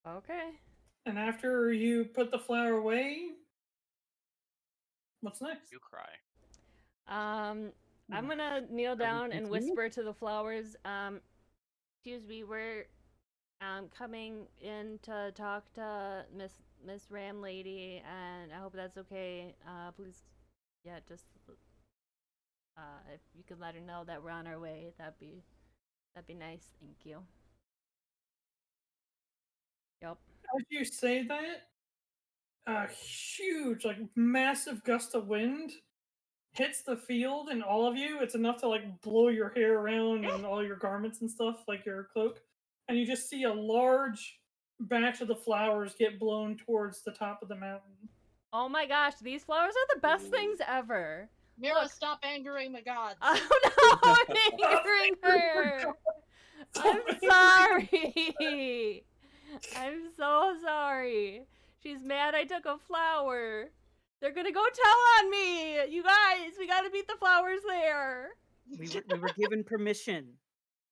Okay. And after you put the flower away, what's next? You cry. I'm gonna kneel down and whisper to the flowers. Excuse me, we're coming in to talk to Miss Ram Lady, and I hope that's okay. Please, yeah, just if you could let her know that we're on our way, that'd be nice. Thank you. Yep. As you say that, a huge, like massive gust of wind hits the field and all of you. It's enough to like blow your hair around and all your garments and stuff, like your cloak. And you just see a large batch of the flowers get blown towards the top of the mountain. Oh my gosh, these flowers are the best things ever. Mirra, Look. stop angering the gods. Oh no, I'm angering her. I'm sorry. I'm so sorry. She's mad I took a flower. They're gonna go tell on me. You guys, we gotta beat the flowers there. We were given permission.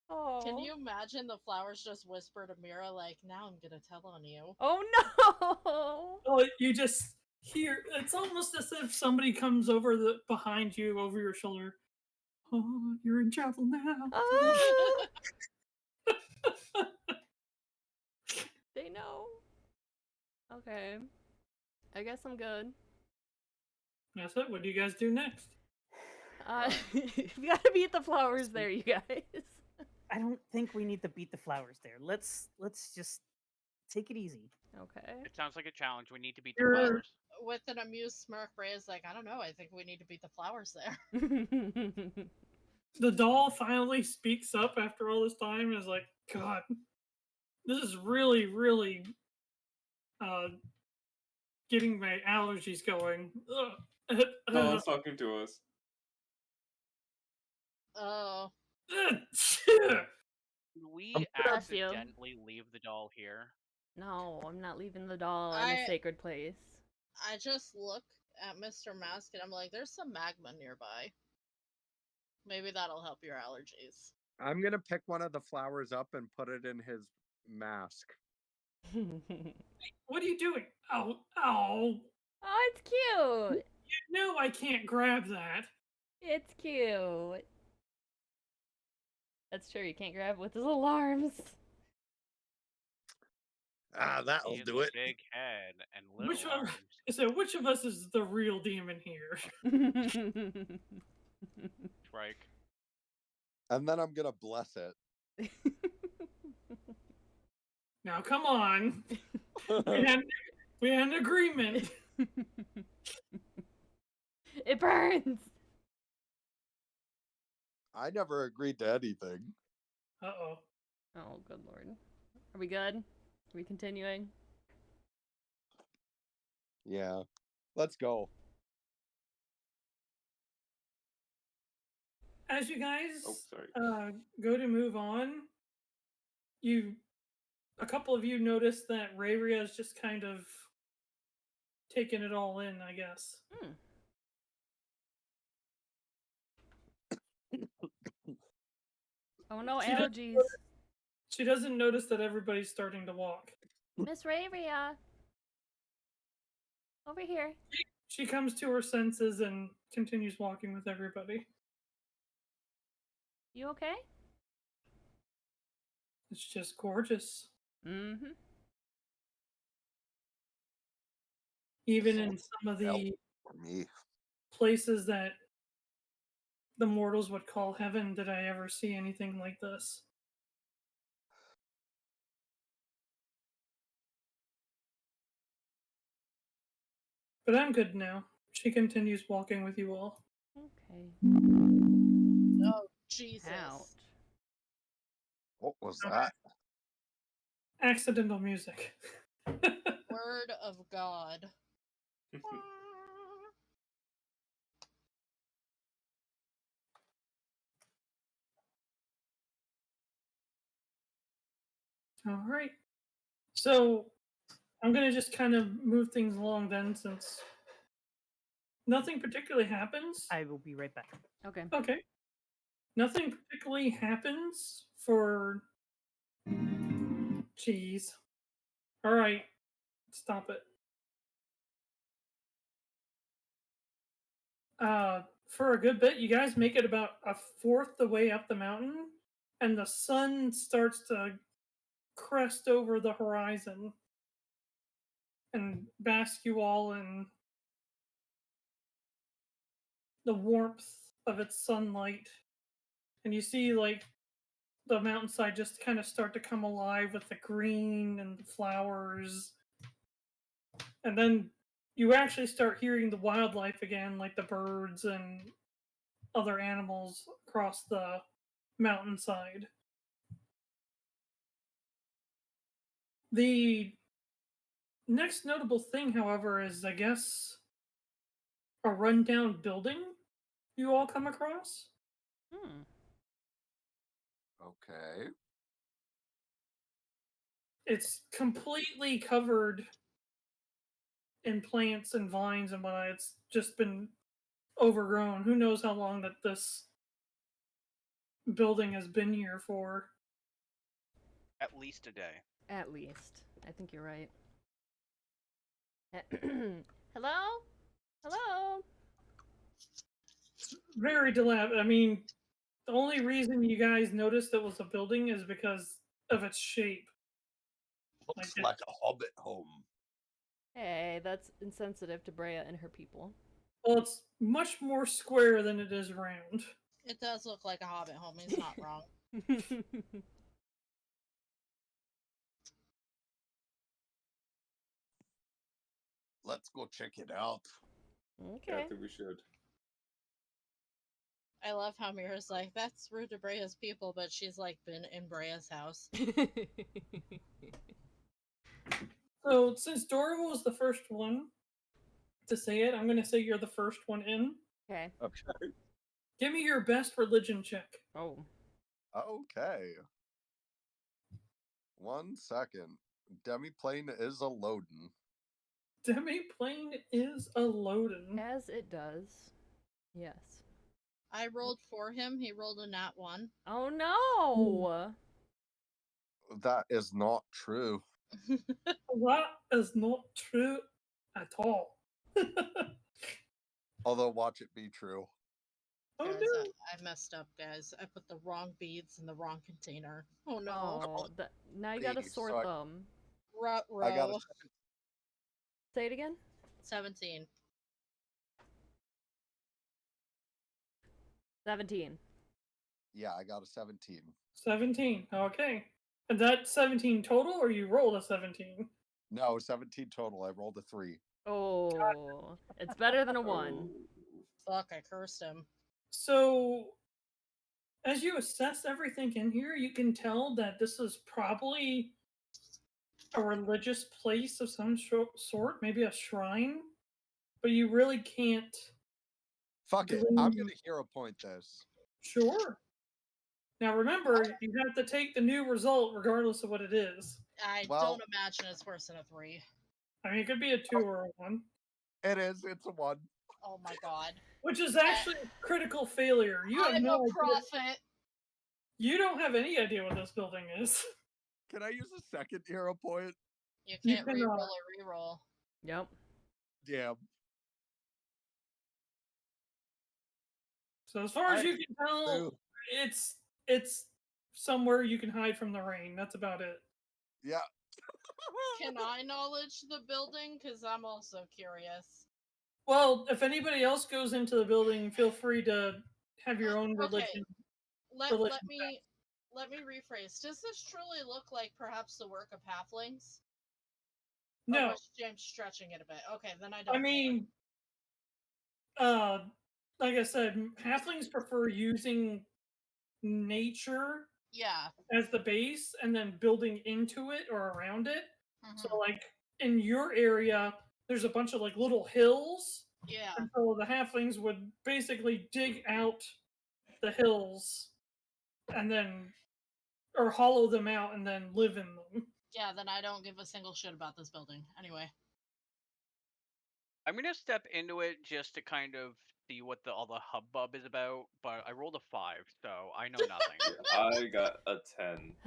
Oh. Can you imagine the flowers just whisper to Mirra, like, now I'm gonna tell on you? Oh no. Oh, you just hear, it's almost as if somebody comes over behind you, over your shoulder. Oh, you're in trouble now. Ah. They know. Okay. I guess I'm good. That's it. What do you guys do next? We gotta beat the flowers there, you guys. I don't think we need to beat the flowers there. Let's just take it easy. Okay. It sounds like a challenge. We need to beat the You're- flowers. With an amused smirk, Ray's like, I don't know, I think we need to beat the flowers there. The doll finally speaks up after all this time and is like, God, this is really, really getting my allergies going. Oh, it's talking to us. Oh. We Bless you. accidentally leave the doll here. No, I'm not leaving the doll in a I- sacred place. I just look at Mr. Mask and I'm like, there's some magma nearby. Maybe that'll help your allergies. I'm gonna pick one of the flowers up and put it in his mask. What are you doing? Oh, Oh, it's cute. you know I can't grab that. It's cute. That's true. You can't grab it with his little arms. Ah, He that'll has do a it. Big head and little Which one? arms. So, which of us is the real demon here? Trike. And then I'm gonna bless it. Now, come on. We had an agreement. It burns. I never agreed to anything. Uh-oh. Oh, good lord. Are we good? Are we continuing? Yeah. Let's go. As you guys Oh, sorry. go to move on, a couple of you notice that Rayria is just kind of taking it all in, I guess. Oh no, She does- allergies. She doesn't notice that everybody's starting to walk. Miss Rayria. Over here. She comes to her senses and continues walking with everybody. You okay? It's just gorgeous. Mm-hmm. Even in some of the Help for me. places that the mortals would call heaven, did I ever see anything like this? But I'm good now. She continues walking with you all. Okay. Oh, Jesus. Ouch. What was that? Accidental music. Word of God. All right. So I'm going to just kind of move things along then, since nothing particularly happens. I will be right back. Okay. Okay. Nothing particularly happens for. Jeez. All right. Stop it. For a good bit, you guys make it about a fourth the way up the mountain, and the sun starts to crest over the horizon and bask you all in the warmth of its sunlight. And you see, like, the mountainside just kind of start to come alive with the green and the flowers. And then you actually start hearing the wildlife again, like the birds and other animals across the mountainside. The next notable thing, however, is, I guess, a rundown building you all come across. Hmm. Okay. It's completely covered in plants and vines and whatnot. It's just been overgrown. Who knows how long that this building has been here for? At least a day. At least. I think you're right. Hello? Hello? Very dilapidated. I mean, the only reason you guys noticed it was a building is because of its shape. Looks Like like a hobbit home. Hey, that's insensitive to Brea and her people. Well, it's much more square than it is round. It does look like a hobbit home. He's not wrong. Let's go check it out. Yeah, Okay. I think we should. I love how Mirra's like, that's rude to Brea's people, but she's like been in Brea's house. So, since Dorval was the first one to say it, I'm going to say you're the first one in. Okay. Okay. Give me your best religion check. Oh. Okay. 1 second. Demiplane is a loading. Demiplane is a loading. As it does. Yes. I rolled for him. He rolled a nat 1. Oh no! That is not true. That is not true at all. Although, watch it be true. Oh Guys, no! I messed up, guys. I put the wrong beads in the wrong container. Oh no. Oh, now you gotta Please, sort so I- them. Ruh-roh. I got a Say it again? 17. 17. Yeah, I got a 17. 17. Okay. And that 17 total, or you rolled a 17? No, 17 total. I rolled a 3. Oh, it's better than a 1. Fuck, I cursed him. So, as you assess everything in here, you can tell that this is probably a religious place of some sort, maybe a shrine, but you really can't. Fuck it. I'm going to hero point this. Sure. Now remember, you have to take the new result regardless of what it is. I Well- don't imagine it's worse than a 3. I mean, it could be a 2 or a 1, It is. It's a 1. Oh my god. which is actually a critical failure. You have I'm no a idea. prophet. You don't have any idea what this building is. Can I use a second hero point? You You can't cannot. reroll a reroll. Yep. Damn. So as far as I- you can tell, Ew. it's somewhere you can hide from the rain. That's about it. Yeah. Can I knowledge the building? Because I'm also curious. Well, if anybody else goes into the building, feel free to have your own Okay. religion. Let Religion me rephrase. Does this truly look like perhaps the work of halflings? Or No, was James stretching it a bit? Okay, then I don't. I mean, like I said, halflings prefer using nature Yeah. as the base and then building into it or around it. So, Mhm. like in your area, there's a bunch of like little hills, Yeah. and so the halflings would basically dig out the hills and then, or hollow them out and then live in them. Yeah, then I don't give a single shit about this building. Anyway. I'm gonna step into it just to kind of see what all the hubbub is about, but I rolled a 5, so I know nothing. I got a 10.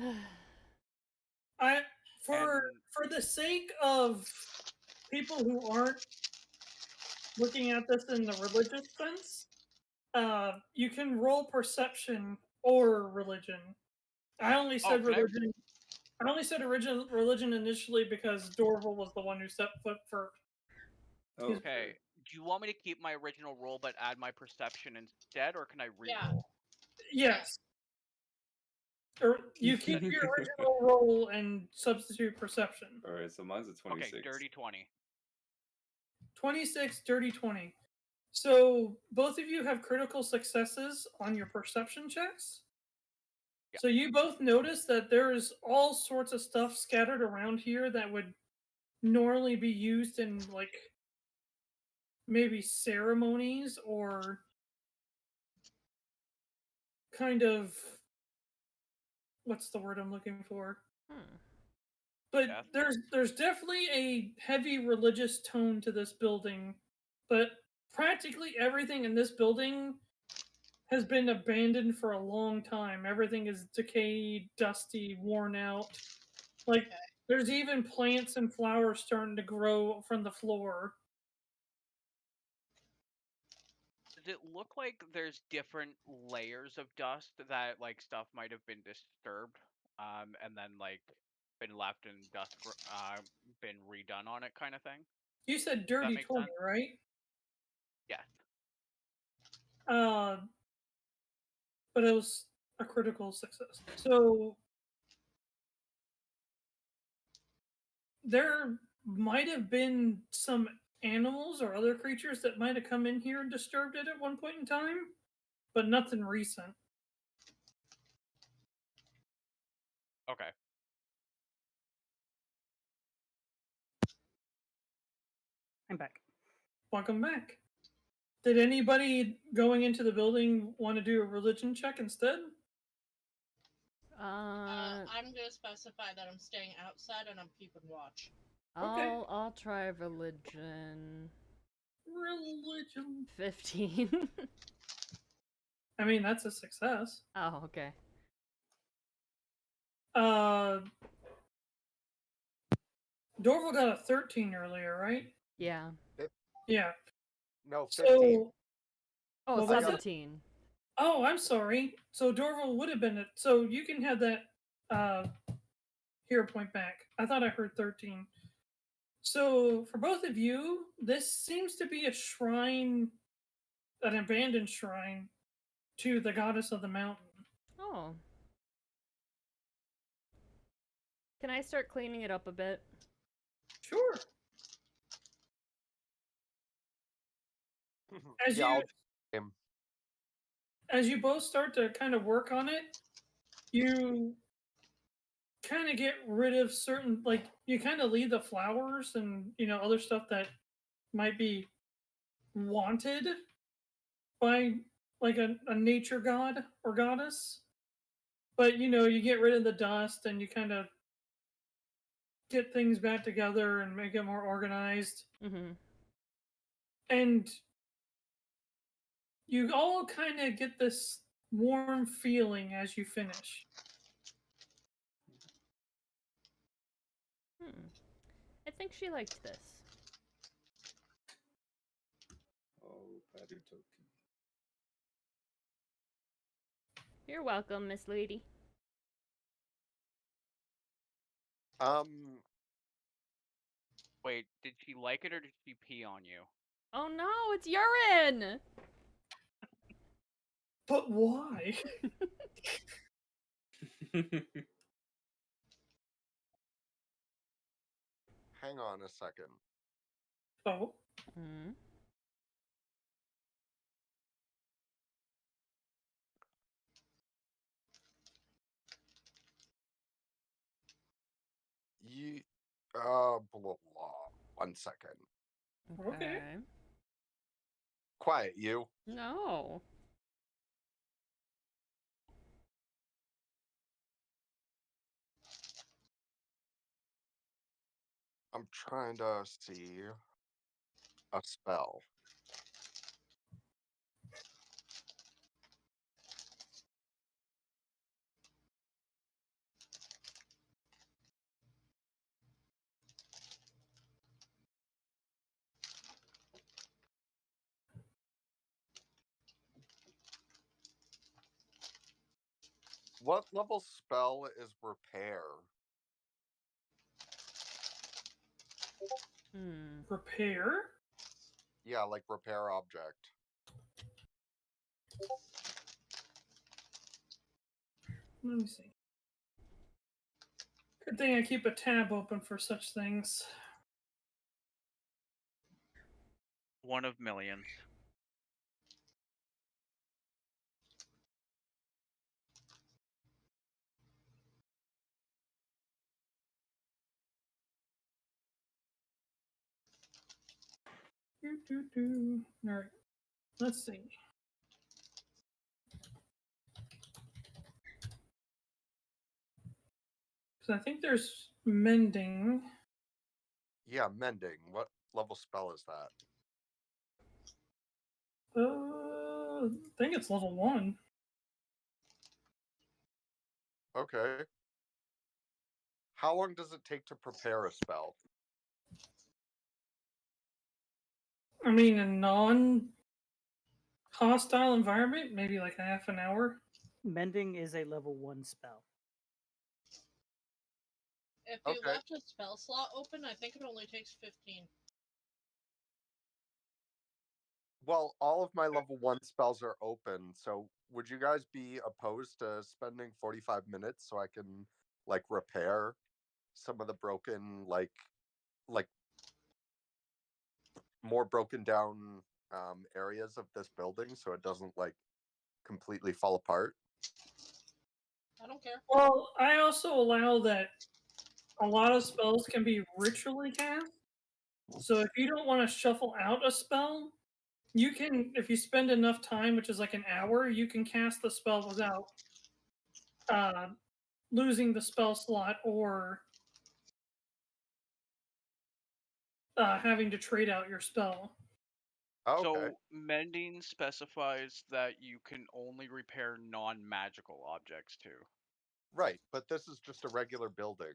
For And the sake of people who aren't looking at this in the religious sense, you can roll perception or religion. I only said can I- religion. I only said religion initially because Dorval was the one who set foot first. Oh, okay, do you want me to keep my original roll but add my perception instead, or can I reroll? Yeah. Yes. Or you keep your original roll and substitute perception. Alright, so mine's a 26. Okay, dirty 20. 26, dirty 20. So both of you have critical successes on your perception checks. Yeah. So you both notice that there's all sorts of stuff scattered around here that would normally be used in like maybe ceremonies or kind of, what's the word I'm looking for? But Yeah. there's definitely a heavy religious tone to this building, but practically everything in this building has been abandoned for a long time. Everything is decayed, dusty, worn out. Like Okay. there's even plants and flowers starting to grow from the floor. Does it look like there's different layers of dust that like stuff might have been disturbed, and then like been left and dust been redone on it, kind of thing? You said Does that dirty make 20, sense? right? Yeah. But it was a critical success. So there might have been some animals or other creatures that might have come in here and disturbed it at one point in time, but nothing recent. Okay. I'm back. Welcome back. Did anybody going into the building want to do a religion check instead? I'm going to specify that I'm staying outside and I'm keeping watch. Okay. I'll try religion. Religion. 15. I mean, that's a success. Oh, okay. Dorval got a 13 earlier, right? Yeah. Yeah. No, 15. So, Oh, What was it? 17. oh, I'm sorry. So Dorval would have been it. So you can have that hero point back. I thought I heard 13. So for both of you, this seems to be a shrine, an abandoned shrine to the goddess of the mountain. Oh. Can I start cleaning it up a bit? Sure. As Yeah, you as you both start to kind of work on it, you kind of get rid of certain, like you kind of leave the flowers and other stuff that might be wanted by like a nature god or goddess, but you get rid of the dust and you kind of get things back together and make it more organized, Mm-hmm. and you all kind of get this warm feeling as you finish. I think she liked this. Oh, Pedi token. You're welcome, Miss Lady. Wait, did she like it or did she pee on you? Oh no, it's urine! But why? hang on a second. Oh, Mm. You, blah, blah. 1 second. Okay. Quiet, you. No. I'm trying to see a spell. What level spell is repair? Repair? Yeah, like repair object. Let me see. Good thing I keep a tab open for such things. One of millions. All right. Let's see. So I think there's mending. Yeah, mending. What level spell is that? I think it's level 1. Okay. How long does it take to prepare a spell? I mean, a non-hostile environment, maybe like a half an hour. Mending is a level 1 spell. If you Okay. left a spell slot open, I think it only takes 15. Well, all of my level 1 spells are open, so would you guys be opposed to spending 45 minutes so I can like repair some of the broken like more broken down areas of this building so it doesn't like completely fall apart? I don't care. Well, I also allow that a lot of spells can be ritually cast. So if you don't want to shuffle out a spell, you can, if you spend enough time, which is like an hour, you can cast the spell without losing the spell slot or having to trade out your spell. Okay. So mending specifies that you can only repair non-magical objects too. Right, but this is just a regular building.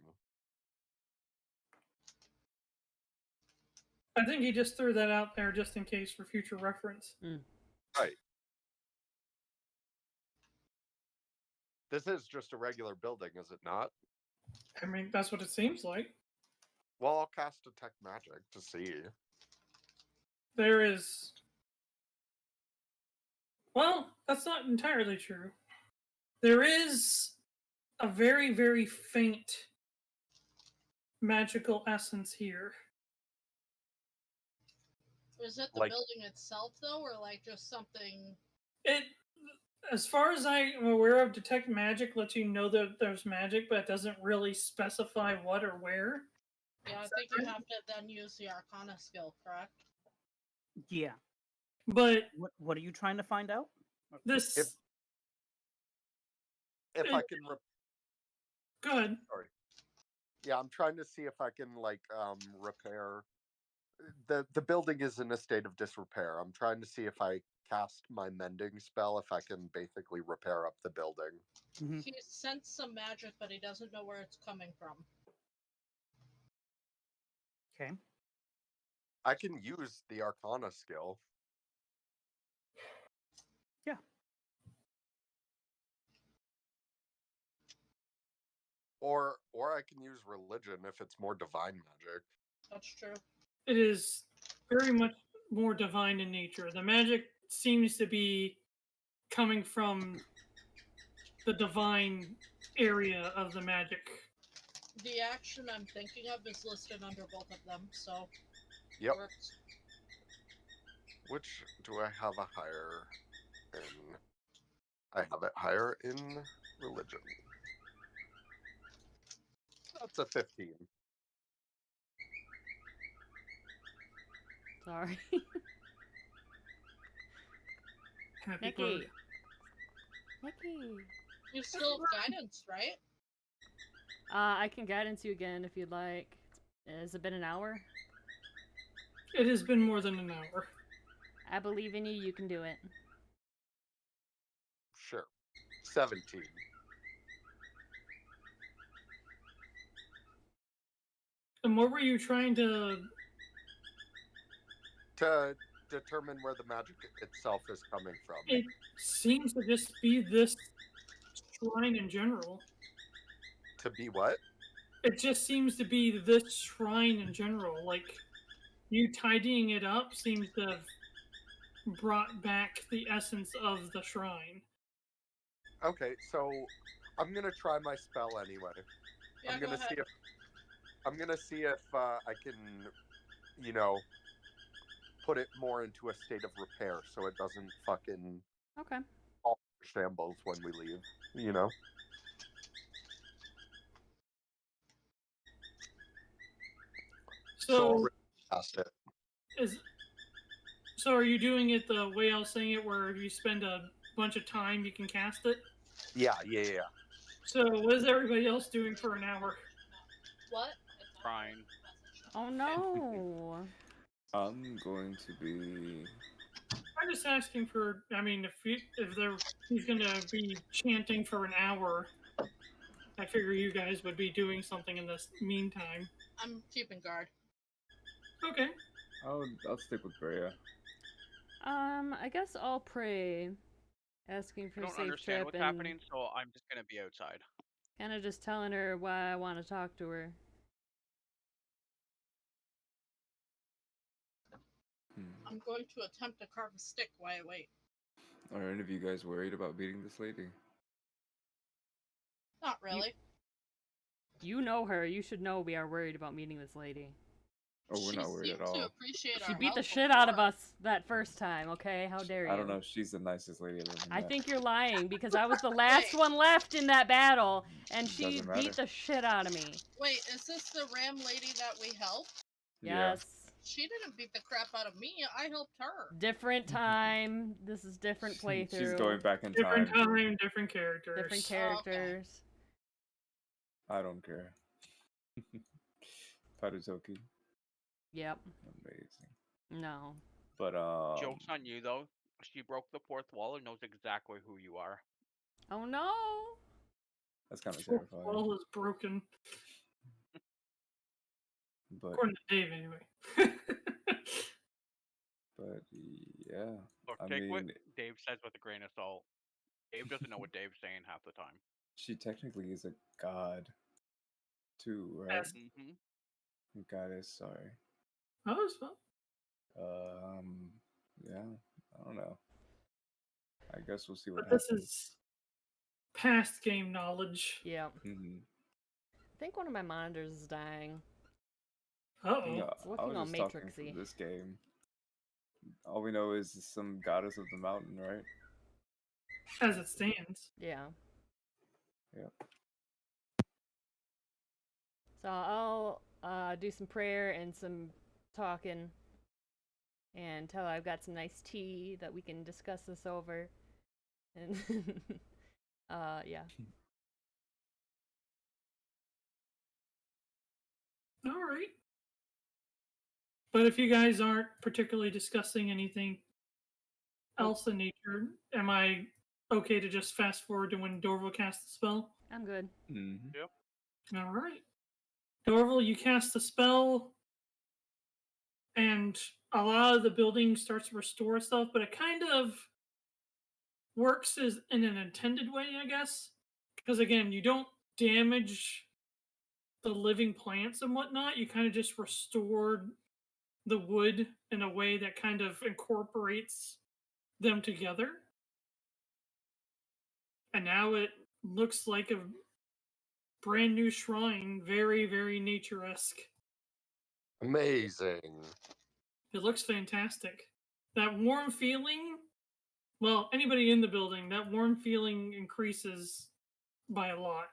I think he just threw that out there just in case for future reference. Right. This is just a regular building, is it not? I mean, that's what it seems like. Well, I'll cast Detect Magic to see. There is. Well, that's not entirely true. There is a very, very faint magical essence here. Is it the Like- building itself, though, or like just something? It, as far as I am aware of, Detect Magic lets you know that there's magic, but it doesn't really specify what or where. Yeah, I think you have to then use the Arcana skill, correct? Yeah. But What are you trying to find out? this. If I can Good. sorry. Yeah, I'm trying to see if I can like repair the building is in a state of disrepair. I'm trying to see if I cast my mending spell if I can basically repair up the building. Mhm. He sensed some magic, but he doesn't know where it's coming from. Okay. I can use the Arcana skill. Yeah. Or I can use religion if it's more divine magic. That's true. It is very much more divine in nature. The magic seems to be coming from the divine area of the magic. The action I'm thinking of is listed under both of them, so Yep. works. Which do I have a higher in? I have it higher in religion. That's a 15. Sorry. Happy Mickey. bird. Mickey. You still have guidance, right? I can guidance you again if you'd like. Has it been an hour? It has been more than an hour. I believe in you. You can do it. Sure. 17. And what were you trying to... To determine where the magic itself is coming from. It seems to just be this shrine in general. To be what? It just seems to be this shrine in general. Like, you tidying it up seems to have brought back the essence of the shrine. Okay, so I'm gonna try my spell anyway. Yeah, I'm go gonna ahead. see if I can, you know, put it more into a state of repair so it doesn't fucking Okay. fall into shambles when we leave. You know. So Past it. So are you doing it the way I was saying it, where if you spend a bunch of time, you can cast it? Yeah. So what is everybody else doing for an hour? What? Crying. Oh no. I'm going to be. I'm just asking for. I mean, if he's gonna be chanting for an hour, I figure you guys would be doing something in this meantime. I'm keeping guard. Okay. I'll stick with Brea. I guess I'll pray, asking I for a don't safe understand trip what's and happening, so I'm just gonna be outside. kind of just telling her why I want to talk to her. I'm going to attempt to carve a stick while I wait. Are any of you guys worried about meeting this lady? Not really. You know her. You should know we are worried about meeting this lady. Oh, we're She not worried seemed at to all. appreciate She our beat the help shit out of before. us that first time, okay? How dare you? I don't know. She's the nicest lady I've ever met. I think you're lying because I was the last one left in that battle and she Doesn't matter. beat the shit out of me. Wait, is this the ram lady that we helped? Yes. She didn't beat the crap out of me. I helped her. Different time. This is different playthrough. She's going back in Different time. time, different characters. Different Oh, okay. characters. I don't care. Parutoki. Yep. Amazing. No. But Joke's on you though. She broke the fourth wall and knows exactly who you are. Oh no. that's kind of Fourth terrifying. wall is broken, But according to Dave, anyway. yeah, Look, I take what mean, Dave says with a grain of salt. Dave doesn't know what Dave's saying half the time. she technically is a god, too, right? Yes. Mm-hmm. Goddess, sorry. That was fun. Yeah, I don't know. I guess we'll see what But happens. this is past game knowledge. Yep. Mm-hmm. I think one of my monitors is dying. Uh-oh. No, It's looking I was all just talking matrixy. from this game. All we know is some goddess of the mountain, right? As it stands. Yeah. Yep. So I'll do some prayer and some talking and tell her I've got some nice tea that we can discuss this over. And yeah. All right. But if you guys aren't particularly discussing anything else in nature, am I okay to just fast forward to when Dorval casts the spell? I'm good. Mm-hmm. Yep. All right. Dorval, you cast the spell, and a lot of the building starts to restore itself, but it kind of works as in an intended way, I guess. Because again, you don't damage the living plants and whatnot. You kind of just restored the wood in a way that kind of incorporates them together. And now it looks like a brand new shrine, very, very nature-esque. Amazing. It looks fantastic. That warm feeling, well, anybody in the building, that warm feeling increases by a lot.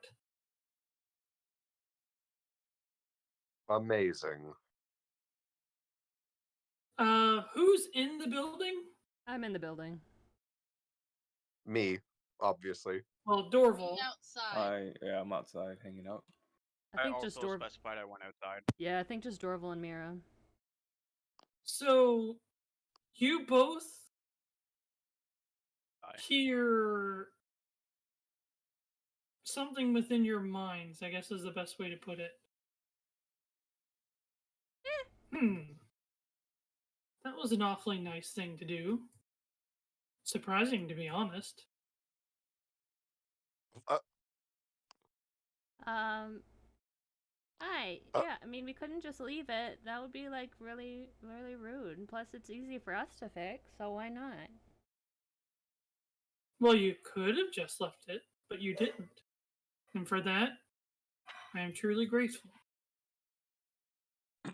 Amazing. Who's in the building? I'm in the building. Me, obviously. Well, Dorval. Outside. I'm outside hanging out. I think also just Dorval. specified I went outside. Yeah, I think just Dorval and Mirra. So, you both Aye. hear something within your minds, I guess is the best way to put it. That was an awfully nice thing to do. Surprising, to be honest. Hi. Yeah, I mean, we couldn't just leave it. That would be, like, really, really rude. And plus, it's easy for us to fix, so why not? Well, you could have just left it, but you didn't. And for that, I am truly grateful. I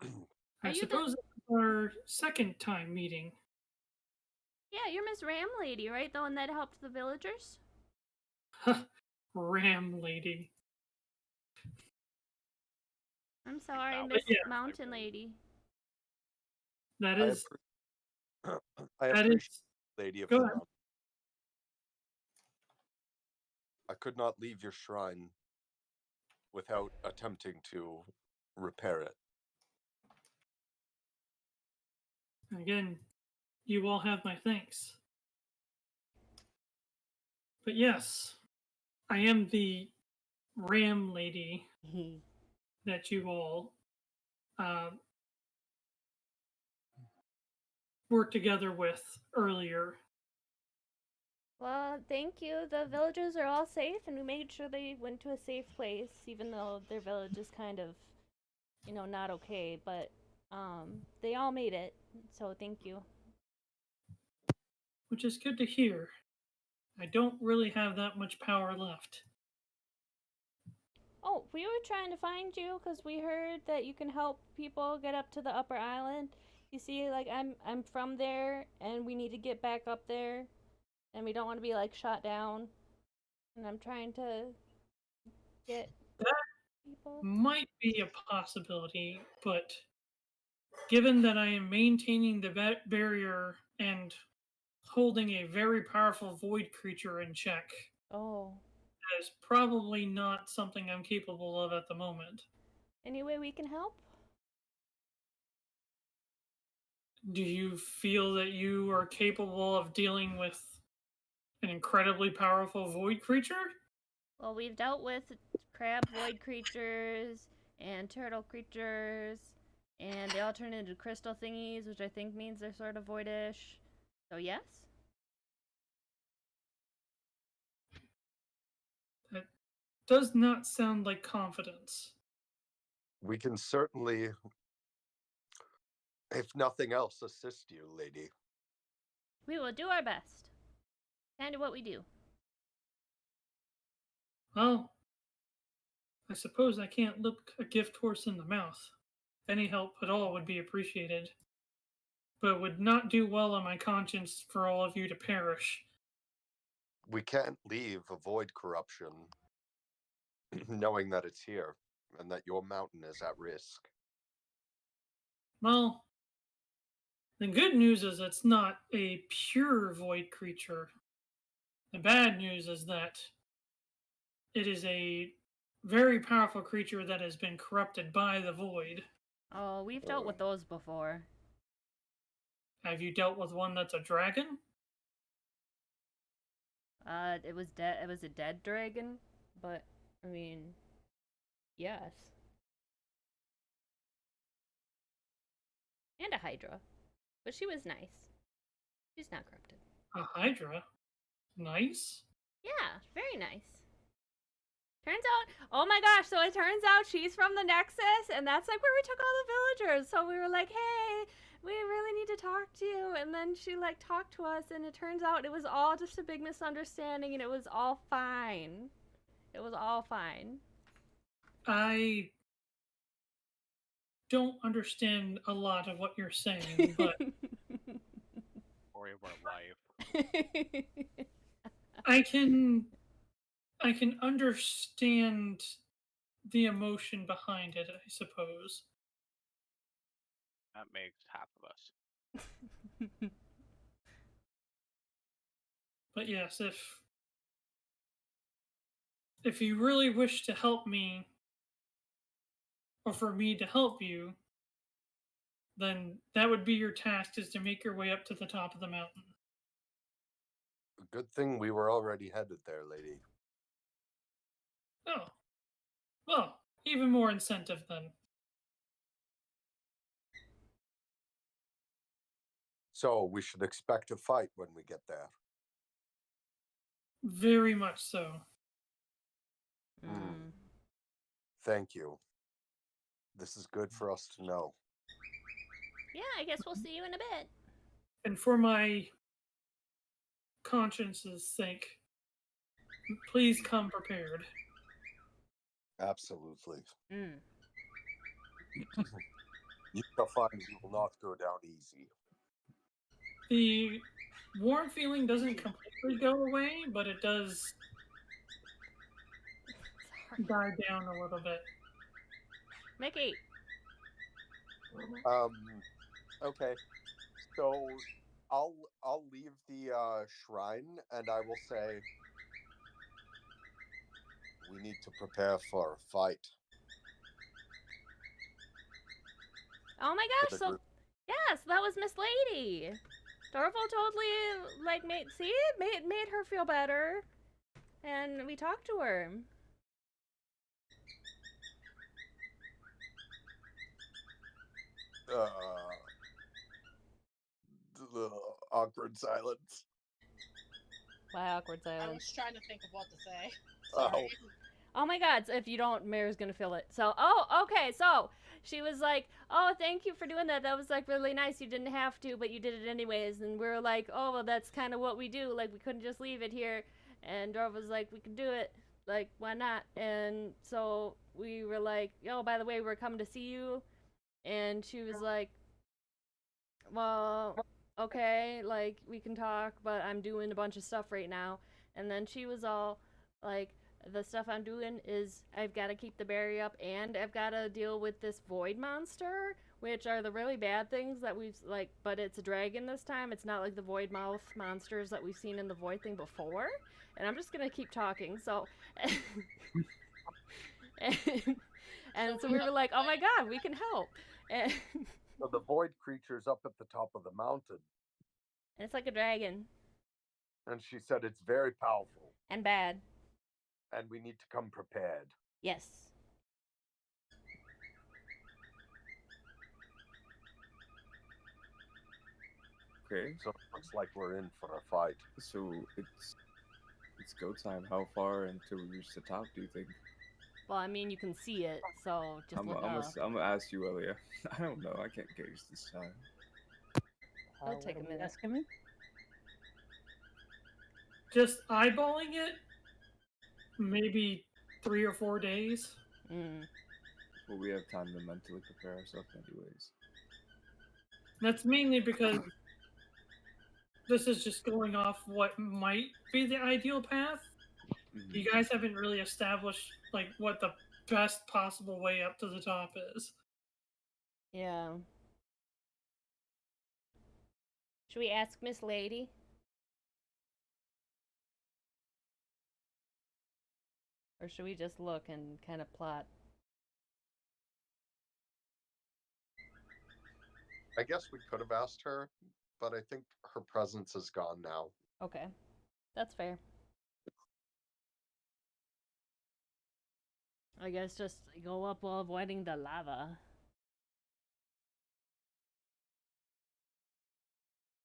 Are you suppose it's our second time meeting. Yeah, you're Miss Ram Lady, right? The one that helped the villagers? Ram Lady. I'm sorry, That Miss yeah. Mountain Lady. That I is. I That appreciate is. Lady of Go the ahead. Mountain. I could not leave your shrine without attempting to repair it. Again, you all have my thanks. But yes, I am the Ram Lady that you all worked together with earlier. Well, thank you. The villagers are all safe, and we made sure they went to a safe place, even though their village is kind of, not okay. But they all made it, so thank you. Which is good to hear. I don't really have that much power left. Oh, we were trying to find you because we heard that you can help people get up to the upper island. You see, like I'm from there, and we need to get back up there, and we don't want to be like shot down. And I'm trying to get That people. might be a possibility, but given that I am maintaining the barrier and holding a very powerful void creature in check, Oh, that is probably not something I'm capable of at the moment. any way we can help? Do you feel that you are capable of dealing with an incredibly powerful void creature? Well, we've dealt with crab void creatures and turtle creatures, and they all turn into crystal thingies, which I think means they're sort of voidish. So yes. That does not sound like confidence. We can certainly, if nothing else, assist you, lady. We will do our best. Kind of what we do. Well, I suppose I can't look a gift horse in the mouth. Any help at all would be appreciated, but would not do well on my conscience for all of you to perish. We can't leave a void corruption knowing that it's here and that your mountain is at risk. Well, the good news is it's not a pure void creature. The bad news is that it is a very powerful creature that has been corrupted by the void. Oh, we've dealt with those before. Have you dealt with one that's a dragon? It was dead. It was a dead dragon, but I mean, yes. And a hydra, but she was nice. She's not corrupted. A hydra? Nice. Yeah, very nice. Turns out, oh my gosh, so it turns out she's from the Nexus, and that's like where we took all the villagers. So we were like, hey, we really need to talk to you. And then she like talked to us, and it turns out it was all just a big misunderstanding, and it was all fine. It was all fine. I don't understand a lot of what you're saying, but Story of our life. I can understand the emotion behind it, I suppose. That makes half of us. But yes, if you really wish to help me, or for me to help you, then that would be your task, is to make your way up to the top of the mountain. Good thing we were already headed there, lady. Oh. Well, even more incentive then. So we should expect a fight when we get there. Very much so. Thank you. This is good for us to know. Yeah, I guess we'll see you in a bit. And for my conscience's sake, please come prepared. Absolutely. You shall find you will not go down easy. The warm feeling doesn't completely go away, but it does die down a little bit. Mickey. Okay. So I'll leave the shrine and I will say we need to prepare for a fight. Oh my For gosh, the so group. yes, that was Miss Lady. Dorval totally like made her feel better. And we talked to her. Awkward silence. Why awkward I silence? was trying to think of what to say. Sorry. Oh my god, so if you don't, Mirra's gonna feel it. So, okay, so she was like, oh, thank you for doing that. That was like really nice. You didn't have to, but you did it anyways. And we were like, oh, well, that's kind of what we do. Like, we couldn't just leave it here. And Dorf was like, we can do it. Like, why not? And so we were like, oh, by the way, we're coming to see you. And she was like, well, okay, like, we can talk, but I'm doing a bunch of stuff right now. And then she was all like, the stuff I'm doing is I've got to keep the barrier up and I've got to deal with this void monster, which are the really bad things that we've, like, but it's a dragon this time. It's not like the void mouth monsters that we've seen in the void thing before. And I'm just going to keep talking, so... and so we were like, oh my god, we can help. And So the void creature's up at the top of the mountain. it's like a dragon. And she said it's very powerful. And bad. And we need to come prepared. Yes. Okay. So it looks like we're in for a fight. So it's go time. How far until we reach the top, do you think? Well, I mean, you can see it, so just look up. I'm gonna ask you, Yuelia. I don't know. I can't gauge this time. It'll take a minute. Asking me? Just eyeballing it, maybe 3 or 4 days. Well, we have time to mentally prepare ourselves anyways. That's mainly because this is just going off what might be the ideal path. You guys haven't really established like what the best possible way up to the top is. Yeah. Should we ask Miss Lady? Or should we just look and kind of plot? I guess we could have asked her, but I think her presence is gone now. Okay. That's fair. I guess just go up while avoiding the lava.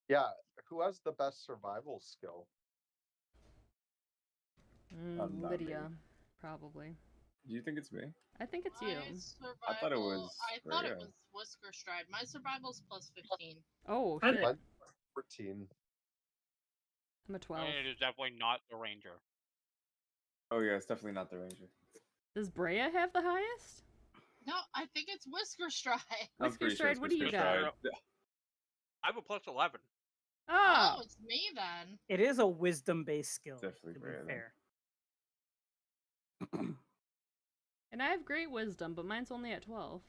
Yeah, who has the best survival skill? Lydia, probably. Do you think it's me? I think it's you. I thought it was. I thought it was WhiskerStride. My survival's plus 15. Oh, I- shit. 14. I'm a 12. It is definitely not the ranger. Oh yeah, it's definitely not the ranger. Does Brea have the highest? No, I think it's WhiskerStride. I'm pretty sure WhiskerStride, it's what do you got? WhiskerStride. I have a plus 11. Oh! Oh, it's me then. It is a wisdom-based skill. Definitely to be Brea, then. fair. And I have great wisdom, but mine's only at 12.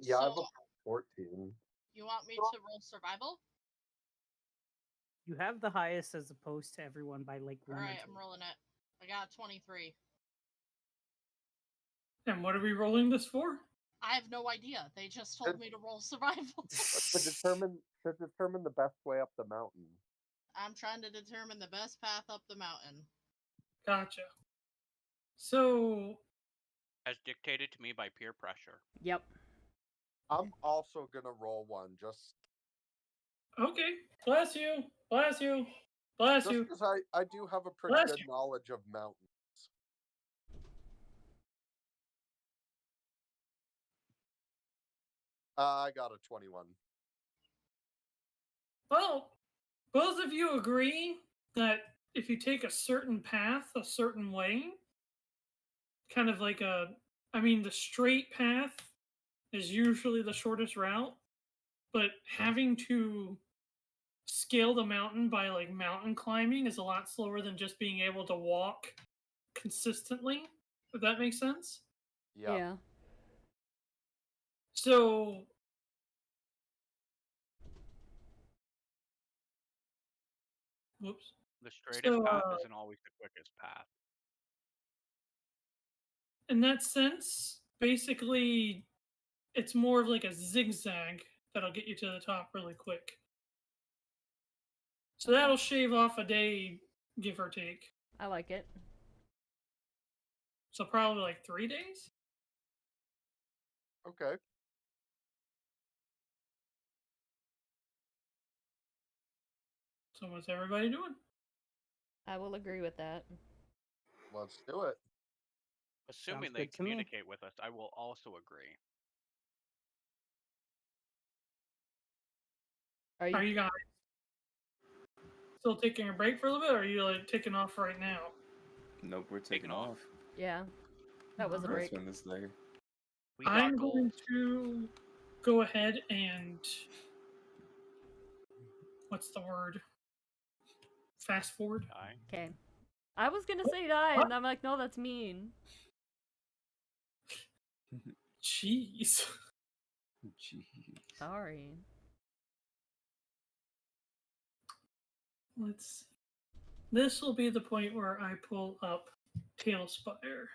Yeah, I have a So, 14. you want me to roll survival? You have the highest as opposed to everyone by like 1 or Alright, 2. I'm rolling it. I got 23. And what are we rolling this for? I have no idea. They just told me to roll survival. To determine the best way up the mountain. I'm trying to determine the best path up the mountain. Gotcha. So, As dictated to me by peer pressure. Yep. I'm also gonna roll one, just okay. Bless you. Bless you. Bless you. because I do have a pretty Bless good you. knowledge of mountains. I got a 21. Well, both of you agree that if you take a certain path a certain way, kind of like the straight path is usually the shortest route, but having to scale the mountain by like mountain climbing is a lot slower than just being able to walk consistently, if that makes sense. Yeah. So whoops. The straightest So path isn't always the quickest path. in that sense, basically it's more of like a zigzag that'll get you to the top really quick. So that'll shave off a day, give or take. I like it. So probably like 3 days. Okay. So what's everybody doing? I will agree with that. Let's do it. Assuming Sounds they good to me. communicate with us, I will also agree. Are you guys still taking a break for a little bit, or are you like taking off right now? Nope, we're Taking taking off. off. Yeah. That was a break. Rest this day. We got I'm goals. going to go ahead and what's the word? Fast forward. Die. Okay. I was gonna say die, What? and I'm like, no, that's mean. Jeez. Jeez. Sorry. Let's see. This will be the point where I pull up TaleSpire.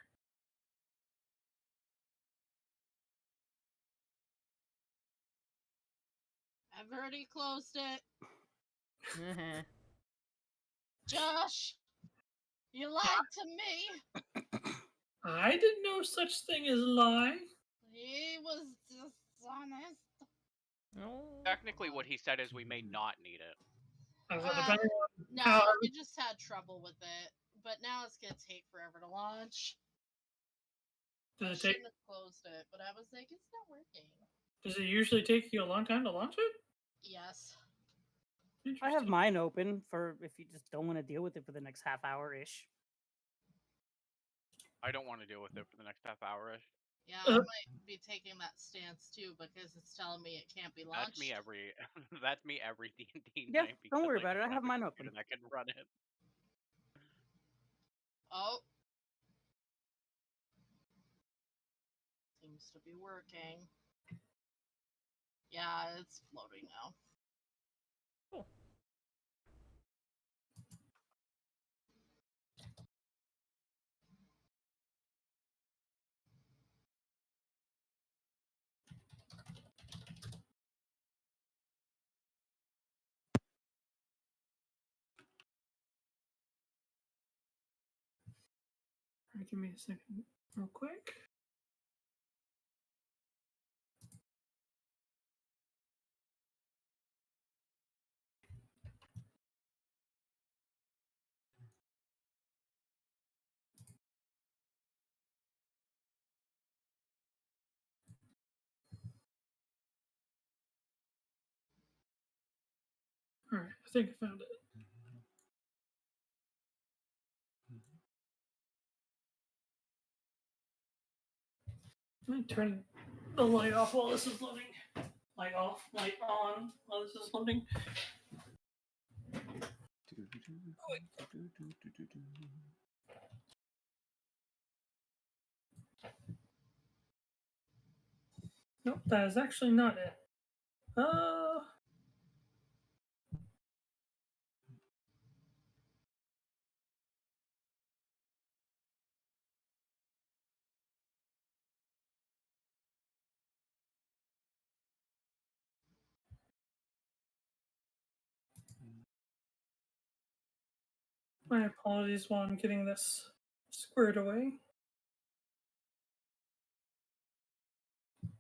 I've already closed it. Uh-huh. Josh, you lied to me. I didn't know such thing as lie. He was dishonest. No. Technically, what he said is we may not need it. Depending on No, how we just had trouble with it. But now it's gonna take forever to launch. I does it take. shouldn't have closed it, but I was like, it's not working. Does it usually take you a long time to launch it? Yes. I have mine open for if you just don't want to deal with it for the next half hour ish. I don't want to deal with it for the next half hour-ish. Yeah, I might be taking that stance too because it's telling me it can't be launched. That's me every. That's me every D&D Yeah, night. don't because worry about it. I don't have a mine computer open. that can run it. Oh. Seems to be working. Yeah, it's floating now. Cool. Alright, give me a second, real quick. Alright, I think I found it. Let me turn the light off while this is loading. Light off, light on while this is loading. Nope, that is actually not it. My apologies while I'm getting this squared away.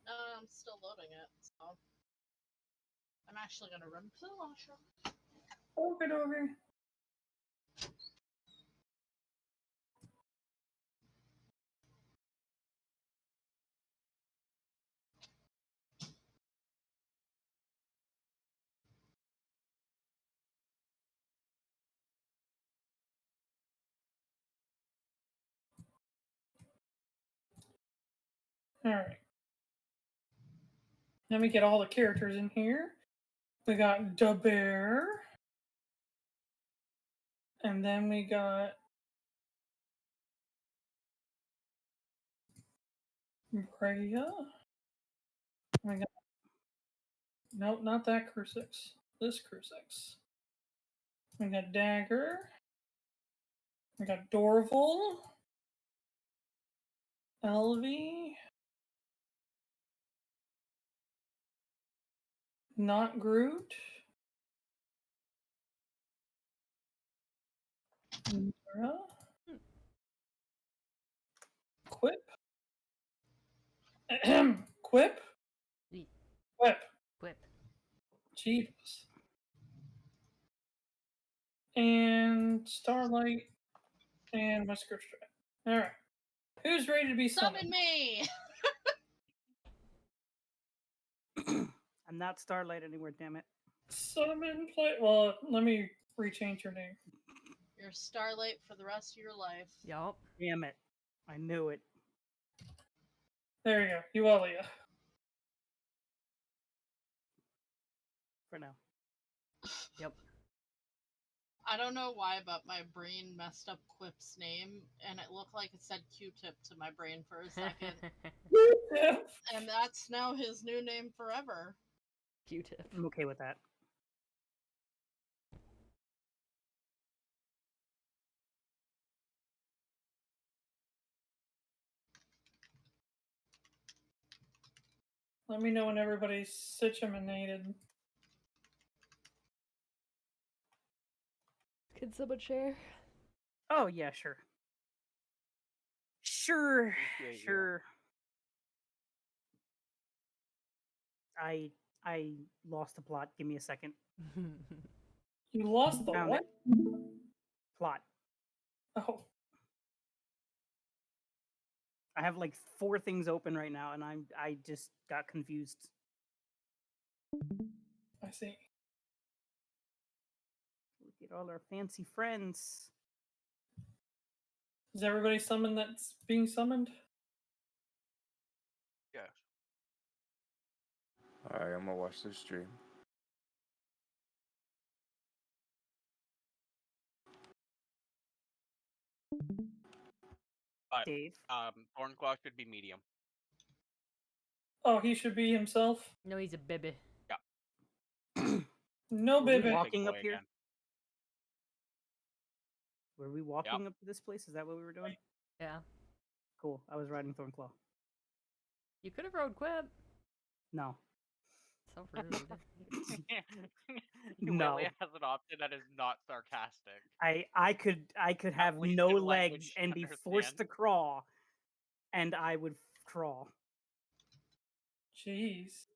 I'm still loading it, so I'm actually gonna run to the washroom. Okay, okay. Alright. Let me get all the characters in here. We got Da Bear. And then we got Brea. We got, nope, not that Crusix. This Crusix. We got Dagger. We got Dorval. Elvie. Not Groot. Mirra. Quip. Quip. Ye- Quip. Quip. Jesus. And Starlight and WhiskerStride. All right. Who's ready to be Summon summoned? me! I'm not Starlight anywhere, damn it. Summon play. Well, let me rechange your name. You're Starlight for the rest of your life. Yup. Damn it. I knew it. There you go. Yuelia. For now. Yep. I don't know why, but my brain messed up Quip's name, and it looked like it said Q-tip to my brain for a second. And that's now his new name forever. Q-tip. I'm okay with that. Let me know when everybody's situated. Can someone share? Oh, yeah, sure. Sure. Appreciate you. Sure. I lost the plot. Give me a second. You lost the Found what? Plot. Oh, I have like 4 things open right now, and I just got confused. I see. Look at all our fancy friends. Is everybody summoned that's being summoned? Yes. Alright, I'm gonna watch this stream. But Dave. Thornclaw should be medium. Oh, he should be himself. No, he's a baby. No Were we baby. walking Big up boy here? again. Were we walking up to this place? Is that what we were doing? Yeah. Cool. I was riding Thornclaw. You could have rode Quip. No. So rude. No. Yuelia has an option that is not sarcastic. I could have least no in language legs you and be forced understand. to crawl, and I would crawl. Jeez.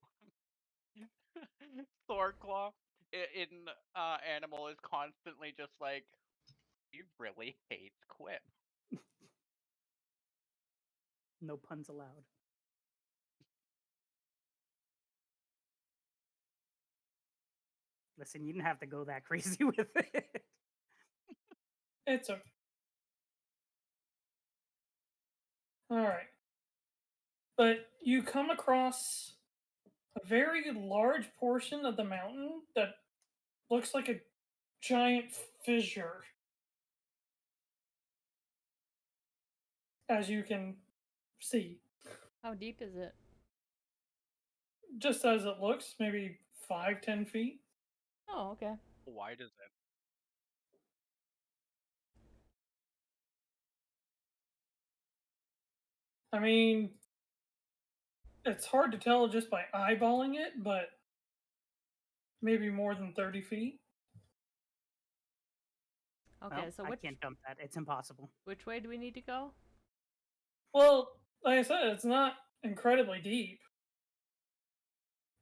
Thornclaw in Animal is constantly just like, he really hates Quip. No puns allowed. Listen, you didn't have to go that crazy with it. It's okay. All right. But you come across a very large portion of the mountain that looks like a giant fissure. As you can see. How deep is it? Just as it looks, maybe 5-10 feet. Oh, okay. How wide is it? I mean, it's hard to tell just by eyeballing it, but maybe more than 30 feet. Okay, Well, so I can't jump that. It's impossible. which way do we need to go? Well, like I said, it's not incredibly deep.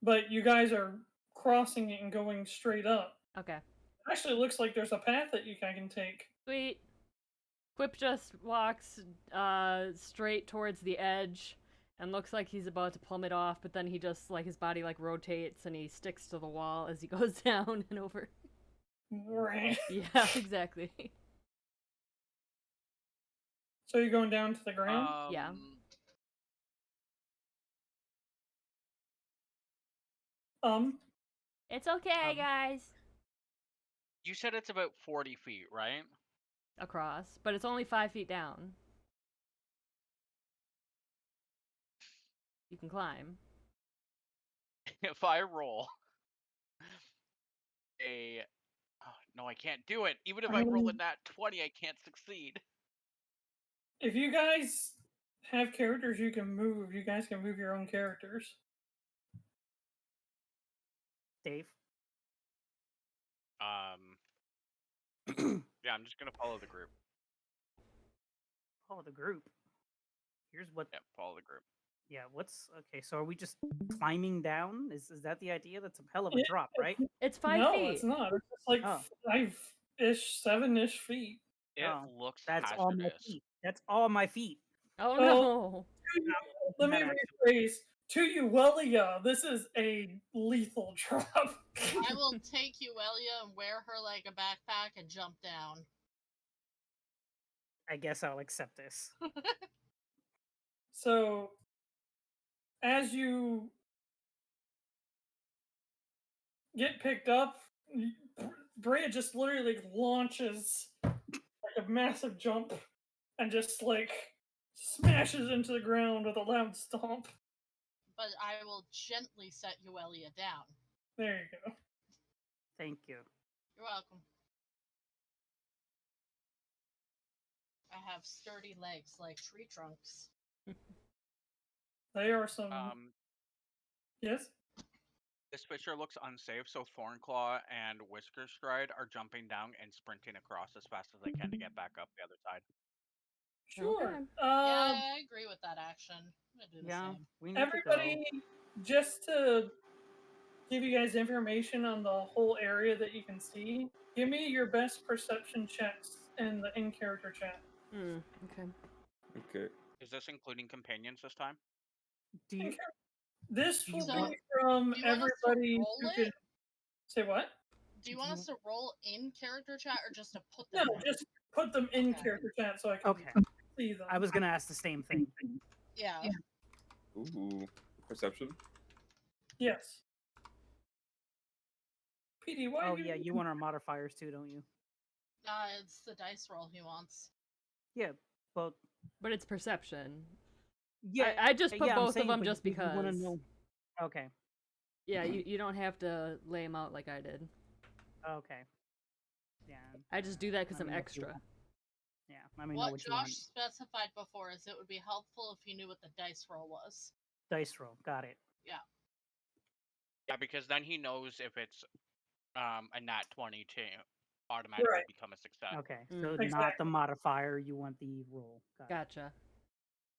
But you guys are crossing it and going straight up. Okay. It actually looks like there's a path that you can take. Sweet. Quip just walks straight towards the edge and looks like he's about to plummet off, but then he just like his body like rotates and he sticks to the wall as he goes down and over. Yeah, exactly. So you're going down to the ground? Yeah. It's okay, guys. You said it's about 40 feet, right? Across, but it's only 5 feet down. You can climb. If I roll a... Oh, no, I can't do it. Even if I roll a nat 20, I can't succeed. If you guys have characters you can move, you guys can move your own characters. Dave. Yeah, I'm just gonna follow the group. Follow the group. Here's what. Yep, follow the group. Yeah. What's okay? So are we just climbing down? Is that the idea? That's a hell of a drop, right? It's 5 No, feet. it's not. It's just like 5-ish, 7-ish feet. It looks That's all my hazardous. feet. That's all my feet. Oh Well, no. Let me rephrase. To Yuelia, this is a lethal drop. I will take Yuelia and wear her like a backpack and jump down. I guess I'll accept this. So, as you get picked up, Brea just literally like launches like a massive jump and just like smashes into the ground with a loud stomp. But I will gently set Yuelia down. There you go. Thank you. You're welcome. I have sturdy legs like tree trunks. They are some. Yes? This picture looks unsafe, so Thornclaw and WhiskerStride are jumping down and sprinting across as fast as they can to get back up the other side. Sure. Okay. Yeah, I agree with that action. I do the same. We need Everybody, to go. just to give you guys information on the whole area that you can see, give me your best perception checks in the in-character chat. Okay. Okay. Is this including companions this time? Do you? This Do will you be want- from do you want us to everybody roll who it? can. Say what? Do you want us to roll in character chat or just to put them No, in? just put them in Okay. character chat so I can Okay. see them. I was gonna ask the same thing. Yeah. Ooh. Perception? Yes. PD, why? Oh yeah, you want our modifiers too, don't you? It's the dice roll he wants. Yeah, but But it's perception. yeah, I just put I'm both of saying, them but just you wanna because. know. Okay. Yeah, you don't have to lay them out like I did. Okay. Yeah. I just do that because Let I'm me know if you extra. want. Yeah, let me know What what you Josh want. specified before is it would be helpful if you knew what the dice roll was. Dice roll. Got it. Yeah. Yeah, because then he knows if it's a nat 20 to automatically Right. become a success. Okay, so Exactly. not the modifier. You want the roll. Got it. Gotcha.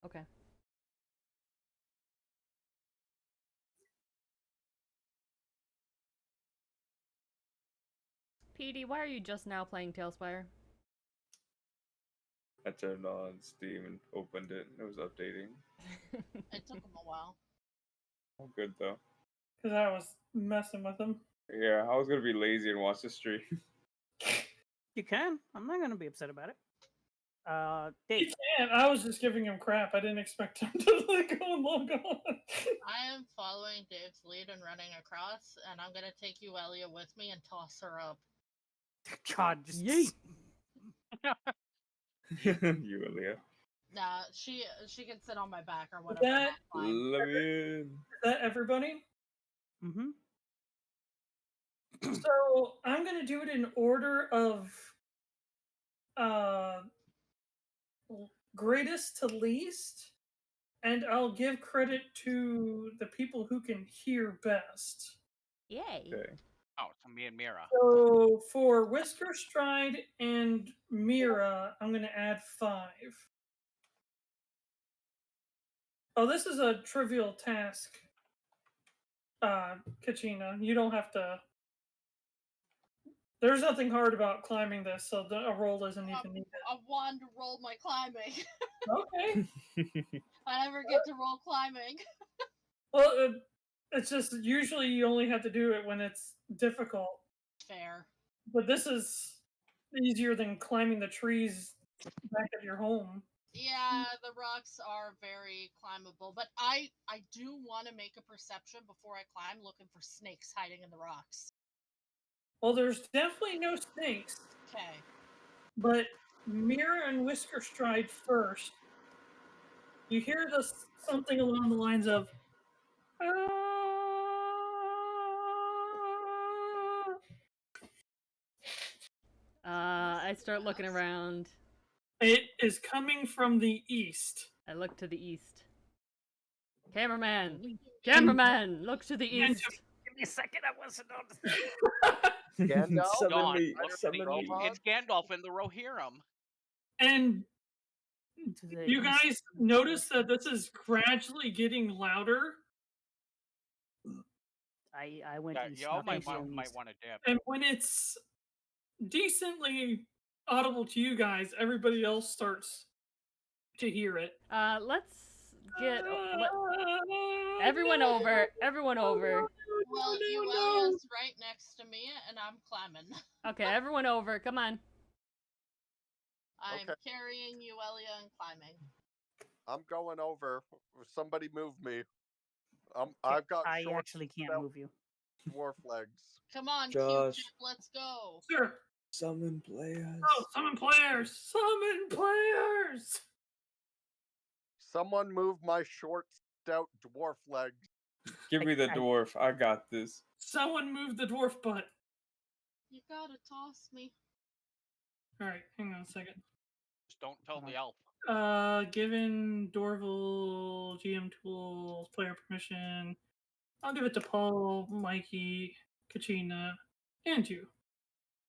Okay. Pedi, why are you just now playing TaleSpire? I turned on Steam and opened it. It was updating. It took him a while. All good though. Because I was messing with them. Yeah, I was gonna be lazy and watch the stream. You can. I'm not gonna be upset about it. You Dave. can't. I was just giving him crap. I didn't expect him to like go and log on. I am following Dave's lead and running across, and I'm gonna take Yuelia with me and toss her up. God, just Yeet. Yuelia. Nah, she can sit on my back or Is whatever. that, That's fine. Let me in. is that everybody? Mm-hmm. So I'm gonna do it in order of greatest to least, and I'll give credit to the people who can hear best. Yay. Okay. Oh, so me and Mirra. So for WhiskerStride and Mirra, I'm gonna add 5. Oh, this is a trivial task, Kachina. You don't have to. There's nothing hard about climbing this, so a roll isn't even needed. I wanted to roll my climbing. Okay. I never get to roll climbing. Well, it's just usually you only have to do it when it's difficult. Fair. But this is easier than climbing the trees back at your home. Yeah, the rocks are very climbable, but I do want to make a perception before I climb, looking for snakes hiding in the rocks. Well, there's definitely no snakes, Okay. but Mirra and WhiskerStride first. You hear something along the lines of, I start looking around. it is coming from the east. I look to the east. Cameraman, look to the east. Give me a second, I wasn't on Gandalf? Dawn, Summon me. look to Summon the me. east. It's Gandalf in the Rohirrim. And to the you east. guys notice that this is gradually getting louder. I went Yeah, east. y'all might nothing's going east. want to dip. And when it's decently audible to you guys, everybody else starts to hear it. Let's get everyone over. Everyone over. Well, Yuelia's right next to me, and I'm climbing. Okay, everyone over. Come on. I'm Okay. carrying Yuelia and climbing. I'm going over. Somebody move me. I've got I short, actually can't stout move you. dwarf legs. Come on, Josh. Q-tip, let's go. Sure. Summon players. Oh, summon players! Summon players! Someone move my short, stout dwarf legs. Give me the dwarf. I got this. Someone move the dwarf butt. You gotta toss me. Alright, hang on a second. Just don't tell the elf. Given Dorval GM tools, player permission, I'll give it to Paul, Mikey, Kachina, and you.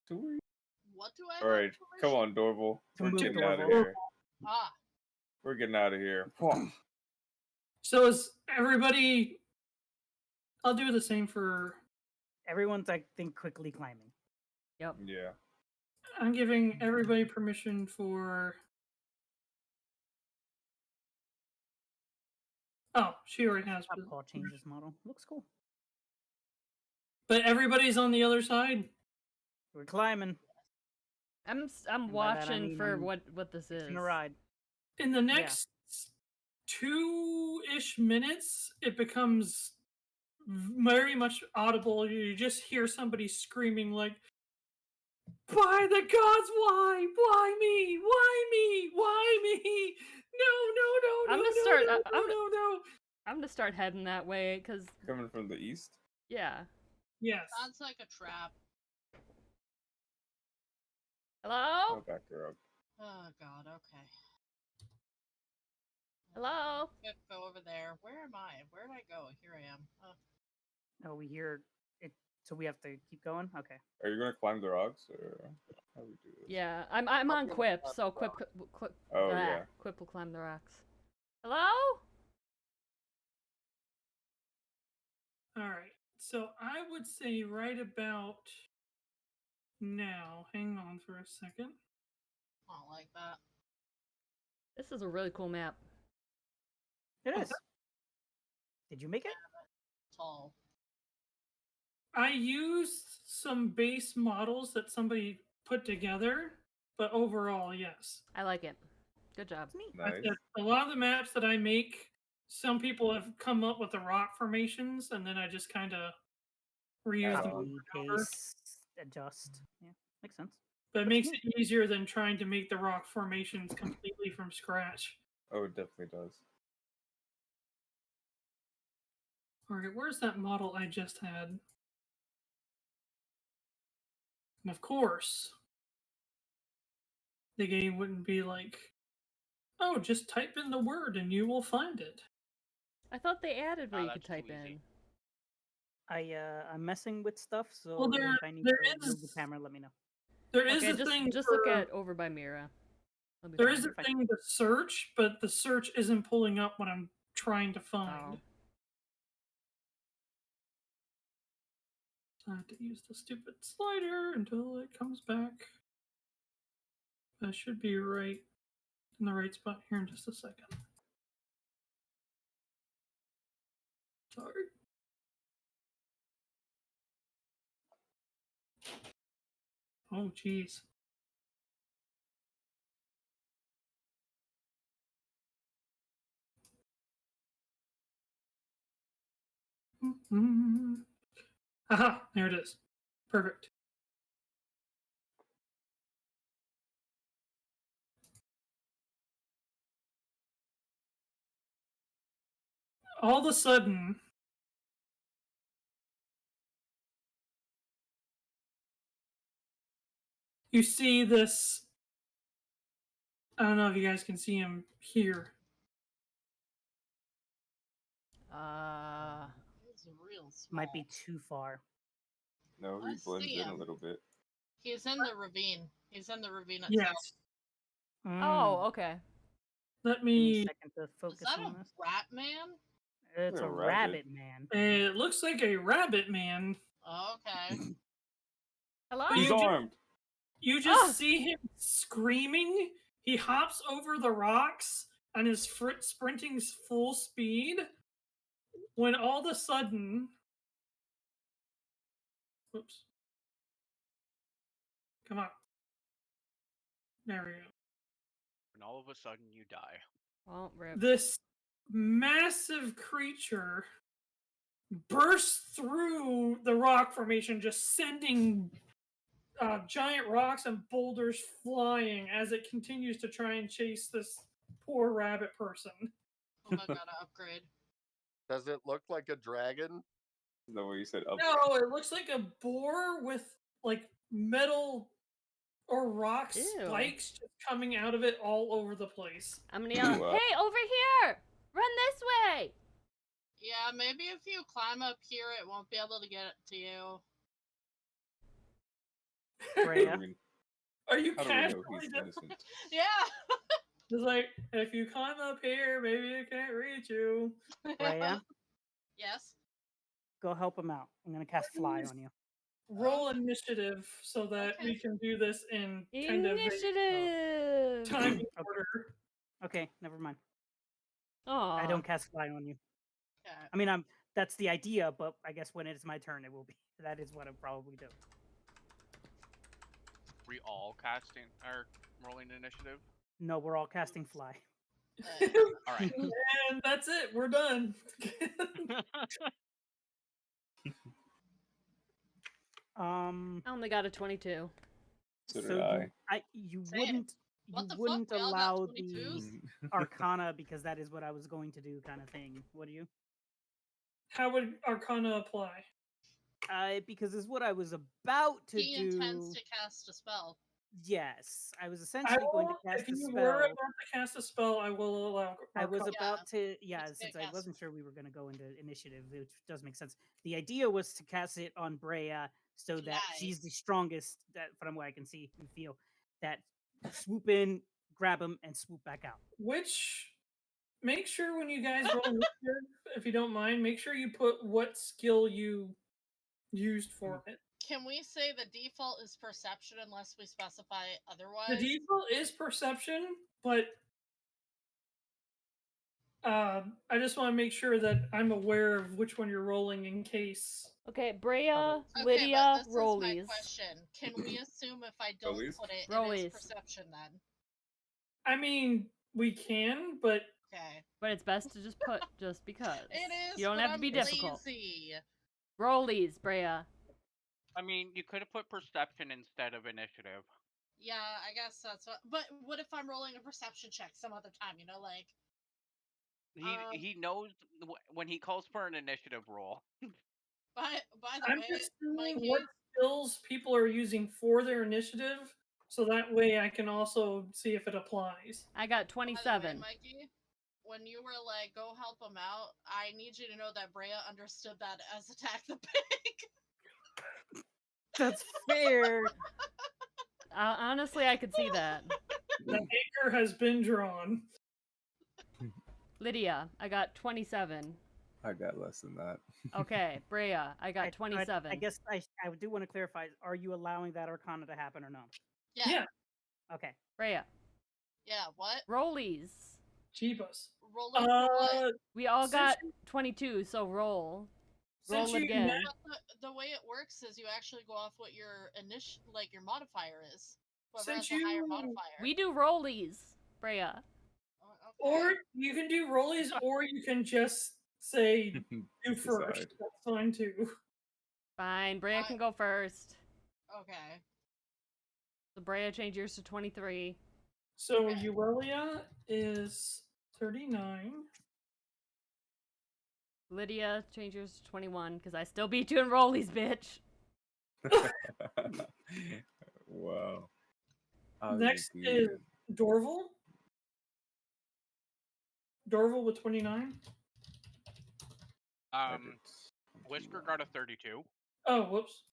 What do I All have right, permission? come on, Dorval. We're Move getting out of Dorval. here. Ah, We're getting out of here. So is everybody... I'll do the same for... Everyone's, I think, quickly climbing. Yep. Yeah. I'm giving everybody permission for... Oh, she already has. Paul changes model. Looks cool. But everybody's on the other side? We're climbing. I'm And by that, I watching mean for I'm what this is. fixing a ride. In the next 2-ish minutes, it becomes very much audible. You just hear somebody screaming like, "By the gods, why? Why me? Why me? Why me? No, I'm no, gonna no, start- no, I'm- no, no." I'm gonna start heading that way because Coming from the east. yeah. Yes. sounds like a trap. Hello? I'll back her up. Oh god, okay. Hello? Go over there. Where am I? Where did I go? Here I am. Oh. Oh, we hear it. So we have to keep going? Okay. Are you gonna climb the rocks or how do we do this? Yeah, I'm I'll on be Quip, on so the Quip Oh yeah. Quip will climb the rocks. Hello? All right. So I would say right about now. Hang on for a second. I don't like that. This is a really cool map. It is. Did you make it? Tall. I used some base models that somebody put together, but overall, yes. I like it. Good job. I Nice. said a lot of the maps that I make, some people have come up with the rock formations, and then I just kind of reuse them. Copy, over and over. paste, adjust. Yeah, makes sense. But it makes it easier than trying to make the rock formations completely from scratch. Oh, it definitely does. All right, where's that model I just had? And of course, the game wouldn't be like, oh, just type in the word and you will find it. I thought they added where Oh, you could that's too type easy. in. I'm messing with stuff, so Well, there- if I need there to move the is- camera, let me know. There is Okay, a thing. just for, look at over by Mirra. It'll be There fine. is a thing to search, but the search isn't pulling up what I'm trying to find. Oh. So I have to use the stupid slider until it comes back. I should be right in the right spot here in just a second. Sorry. Oh, geez. Aha, there it is. Perfect. All of a sudden, you see this. I don't know if you guys can see him here. It's real small. Might be too far. No, I he blends see in a him. little bit. He's in the ravine. He's in the ravine itself. Yes. Oh, okay. Let Give me a me. second to Is focus that on a this. rat man? It's A a rabbit. rabbit man. It looks like a rabbit man. Okay. Hello? But He's you armed. You just Ah! see him screaming. He hops over the rocks and is sprinting full speed. When all of a sudden, whoops, come on, there we go. And all of a sudden, you die. Well, rip. This massive creature bursts through the rock formation, just sending giant rocks and boulders flying as it continues to try and chase this poor rabbit person. Oh my god, upgrade. Does it look like a dragon? Is that what you said? Up. No, it looks like a boar with like metal or rock Ew. spikes just coming out of it all over the place. I'm gonna yell, Wow. hey, over here! Run this way! Yeah, maybe if you climb up here, it won't be able to get to you. Freya. Are you How do we know casually he's just innocent? Yeah! it's like, if you climb up here, maybe it can't reach you. Freya, Yes? go help him out. I'm gonna cast fly on you. Roll initiative so that Okay. we can do this in kind of a Initiative! timing Okay. order. Okay, never mind. Aw. I don't cast fly on you. Okay. I mean, that's the idea, but I guess when it's my turn, it will be. That is what I'll probably do. We all casting or rolling initiative. No, we're all casting fly. All right. And that's it. We're done. Um, I only got a 22. So did so I. you Same. wouldn't What the fuck? wouldn't We all got allow 22s? the Arcana because that is what I was going to do, kind of thing. Would you? How would Arcana apply? Because it's what I was about to He do. intends to cast a spell. Yes, I was essentially going to cast if a you spell. were about to cast a spell, I will allow. I was Arcana. about to, Let's since get I cast. wasn't sure we were going to go into initiative, which does make sense. The idea was to cast it on Brea so that she's the strongest, that from what I can see and feel, that swoop in, grab him, and swoop back out. Which, make sure when you guys roll initiative, if you don't mind, make sure you put what skill you used for it. Can we say the default is perception unless we specify otherwise? The default is perception, but I just want to make sure that I'm aware of which one you're rolling in case. Okay, Brea, Okay, Lydia, but this is my rollies. question. Can we assume if I don't Rollies? put it, it Rollies. is perception then? I mean, we can, but Okay. But it's best to just put just because. It is. You don't but have to I'm be difficult. lazy. Rollies, Brea. I mean, you could have put perception instead of initiative. Yeah, I guess that's what. But what if I'm rolling a perception check some other time? You know, like. He knows when he calls for an initiative roll. By the I'm way, just seeing Mikey, what skills people are using for their initiative, so that way I can also see if it applies. I got by the way, 27. Mikey, when you were like, "Go help him out," I need you to know that Brea understood that as attack the pig. That's fair. Honestly, I could see that. The anchor has been drawn. Lydia, I got 27. I got less than that. Okay, Brea, I got 27. I guess I do want to clarify. Are you allowing that Arcana to happen or no? Yeah. Okay. Brea, Yeah. What? rollies. Jeebus. Rolling for what? We all Since got 22, so roll. Roll Since you again. met- But the way it works is you actually go off what your your modifier is. Whoever Since has a higher you- modifier. We do rollies, Brea. Oh, okay. Or you can do rollies, or you can just say you first. Decide. That's fine too. Fine, Brea can go first. Okay. So Brea, change yours to 23. So Okay. Yuelia is 39. Lydia, change yours to 21, because I still beat you in rollies, bitch. Wow. Next is Dorval. Dorval with 29. Whisker got a 32. Oh, whoops.